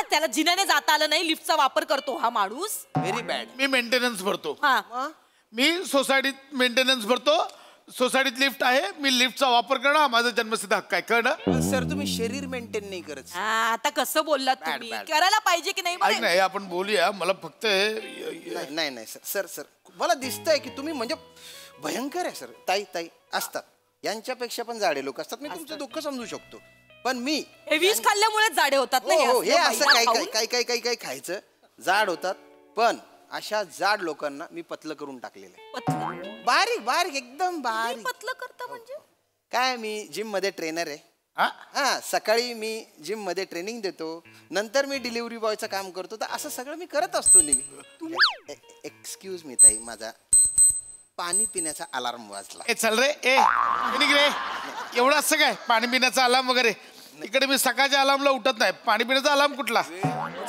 त्याला जिन्याने जाता आलं नाही, लिफ्टचा वापर करतो हा माणूस. Very bad. मी मेंटेनन्स भरतो. हा मी सोसायटीत मेंटेनन्स भरतो. सोसायटीत लिफ्ट आहे, मी लिफ्टचा वापर करणं हा माझा जन्मसिद्ध हक्क आहे, कळलं? सर तुम्ही शरीर मेंटेन नाही करत. आता कसं बोललात तुम्ही? करायला पाहिजे की नाही? ऐक नाही, आपण बोलूया. मला फक्त नाही नाही सर सर मला दिसतंय की तुम्ही म्हणजे भयंकर आहे सर. ताई ताई असतात, यांच्यापेक्षा पण जाडे लोक असतात, मी तुमचं दुःख समजू शकतो. पण मी हे विष खाल्ल्यामुळे जाडे होतात ना. हो हे असं काही खायचं जाड होतात, पण अशा जाड लोकांना मी पतलं करून टाकलेलं आहे. बारीक बारीक एकदम बारीक. पतलं करता म्हणजे काय, मी जिम मध्ये ट्रेनर आहे. हा सकाळी मी जिम मध्ये ट्रेनिंग देतो, नंतर मी डिलिव्हरी बॉयचं काम करतो, तर असं सगळं मी करत असतो नेहमी. एक्सक्यूज मी ताई, माझा पाणी पिण्याचा अलार्म वाजला. चल रे निघ रे. एवढं असं काय पाणी पिण्याचा अलार्म वगैरे? इकडे मी सकाळच्या अलार्मला उठत नाही, पाणी पिण्याचा अलार्म कुठला?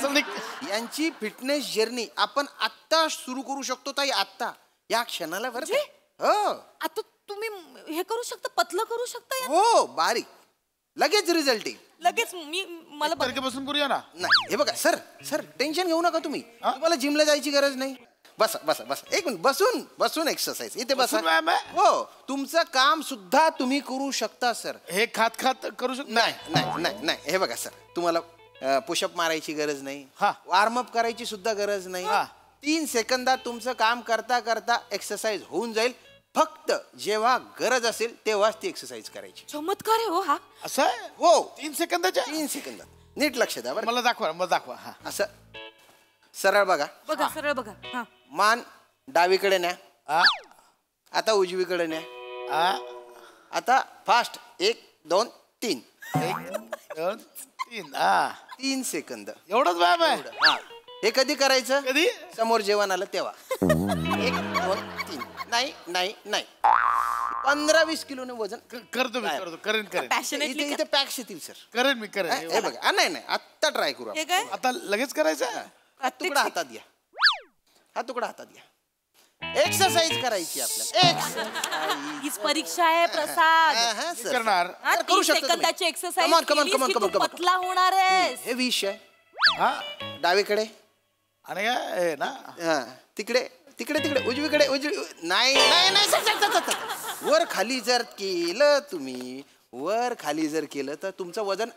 चल निघ. यांची फिटनेस जर्नी आपण आत्ता सुरू करू शकतो ताई, आत्ता या क्षणाला. बरं हो, आता तुम्ही हे करू शकता, पतलं करू शकता. हो बारीक, लगेच रिझल्ट येईल. लगेच मला तारखेपासून करूया ना. नाही हे बघा सर सर टेन्शन घेऊ नका तुम्ही, तुम्हाला जिमला जायची गरज नाही. बसा बसा बसा, एक मिनिट, बसून बसून एक्सरसाइज इथे बसा. हो, तुमचं काम सुद्धा तुम्ही करू शकता सर. हे खात खात करू शकतो? नाही नाही नाही नाही, हे बघा सर, तुम्हाला पुशअप मारायची गरज नाही, वॉर्मअप करायची सुद्धा गरज नाही. 3 सेकंदात तुमचं काम करता करता एक्सरसाइज होऊन जाईल. फक्त जेव्हा गरज असेल तेव्हाच ती एक्सरसाइज करायची. चमत्कार आहे हो हा. असं आहे? हो. 3 सेकंदाच्या? 3 सेकंदात. नीट लक्ष द्या बरं. मला दाखवा, मला दाखवा. असं सरळ बघा. बघा सरळ बघा. हा, मान डावीकडे न्या, आता उजवीकडे न्या. आता फास्ट 1 2 3. 1 2 3. 3 सेकंद. एवढंच व्यायाम आहे? हे कधी करायचं? कधी? समोर जेवण आलं तेव्हा. 1 2 3. नाही नाही नाही, 15-20 किलोने वजन करतो मी, करतो, करेन. इथे पॅक्स येतील सर. करेन मी, करेन. हे बघा, नाही नाही आत्ता ट्राय करू. आता लगेच करायचं? हा तुकडा हातात घ्या, हा तुकडा हातात घ्या. एक्सरसाइज करायची आपल्याला. हीच परीक्षा आहे प्रसाद. करणार. करू शकता सेकंदाची एक्सरसाइज पतला होणार आहे. हे विष आहे. डावीकडे आणि काय ना, तिकडे तिकडे तिकडे उजवीकडे नाही नाही नाही, वर खाली जर केलं तुम्ही, वर खाली जर केलं तर तुमचं वजन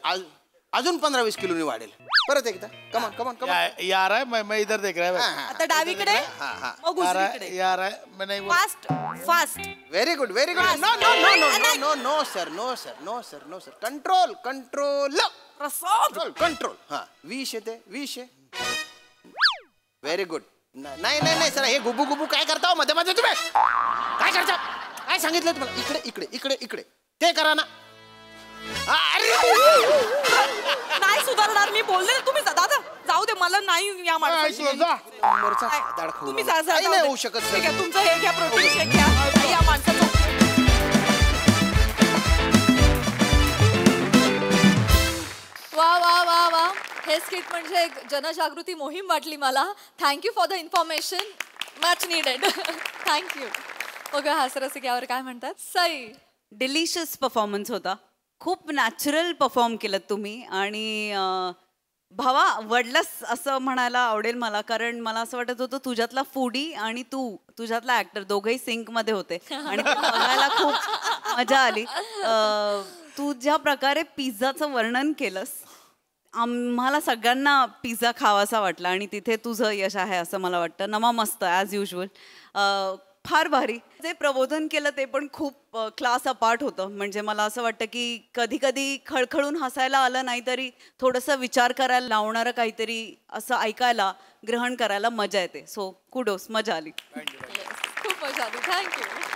अजून 15-20 किलोनी वाढेल. परत एकदा. कमान कमान कमान. यार है, मैं इधर देख रहा है. आता डावीकडे, मग उजवीकडे. यार है, मैं नहीं. Fast fast. Very good very good. No no no no no no sir, no sir, no sir, no sir. Control control control. हा, विष येते, विष आहे. Very good. नाही नाही नाही सर, हे गुबू गुबू काय करता हो मध्ये मध्ये तुम्ही? काय करता? काय सांगितलं तुम्हाला? इकडे इकडे इकडे इकडे ते करा ना. नाही सुधारणार, मी बोलले तुम्ही. दादा जाऊ दे, मला नाही या माणसाशी. तुम्ही नाही होऊ शकत सर. तुमचं हे घ्या, प्रोटीन शेक घ्या. या माणसाचं वा वा वा वा. हे स्किट म्हणजे एक जनजागृती मोहीम वाटली मला. Thank you for the information, much needed. Thank you. बघा हास्यरसिक यावर काय म्हणतात. सई, डिलिशियस परफॉर्मन्स होता. खूप नॅचरल परफॉर्म केलं तुम्ही. आणि भावा वडलास असं म्हणायला आवडेल मला, कारण मला असं वाटत होतं तुझ्यातला फूडी आणि तुझ्यातला ऍक्टर दोघंही सिंकमध्ये होते आणि ते बघायला खूप मजा आली. तू ज्या प्रकारे पिझ्झाचं वर्णन केलंस, आम्हाला सगळ्यांना पिझ्झा खावासा वाटला आणि तिथे तुझं यश आहे असं मला वाटतं. नमा मस्त ॲज युजल. फार भारी. जे प्रबोधन केलं ते पण खूप क्लास अपार्ट होतं. म्हणजे मला असं वाटतं की कधी कधी खळखळून हसायला आलं नाही तरी थोडंसं विचार करायला लावणारं काहीतरी असं ऐकायला, ग्रहण करायला मजा येते. सो कुडोस, मजा आली. खूप मजा आली. थँक्यू.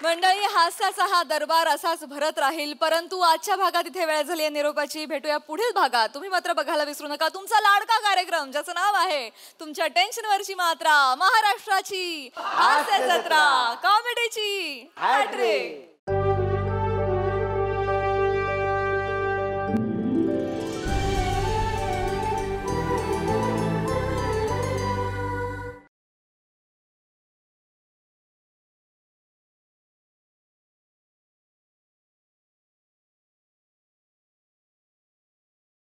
मंडळी, हास्याचा हा दरबार असाच भरत राहील, परंतु आजच्या भागात इथे वेळ झाली आहे निरोपाची. भेटूया पुढील भागात. तुम्ही मात्र बघायला विसरू नका तुमचा लाडका कार्यक्रम ज्याचं नाव आहे तुमच्या टेन्शनवरची मात्रा, महाराष्ट्राची हास्य जत्रा, कॉमेडीची हॅट्रिक.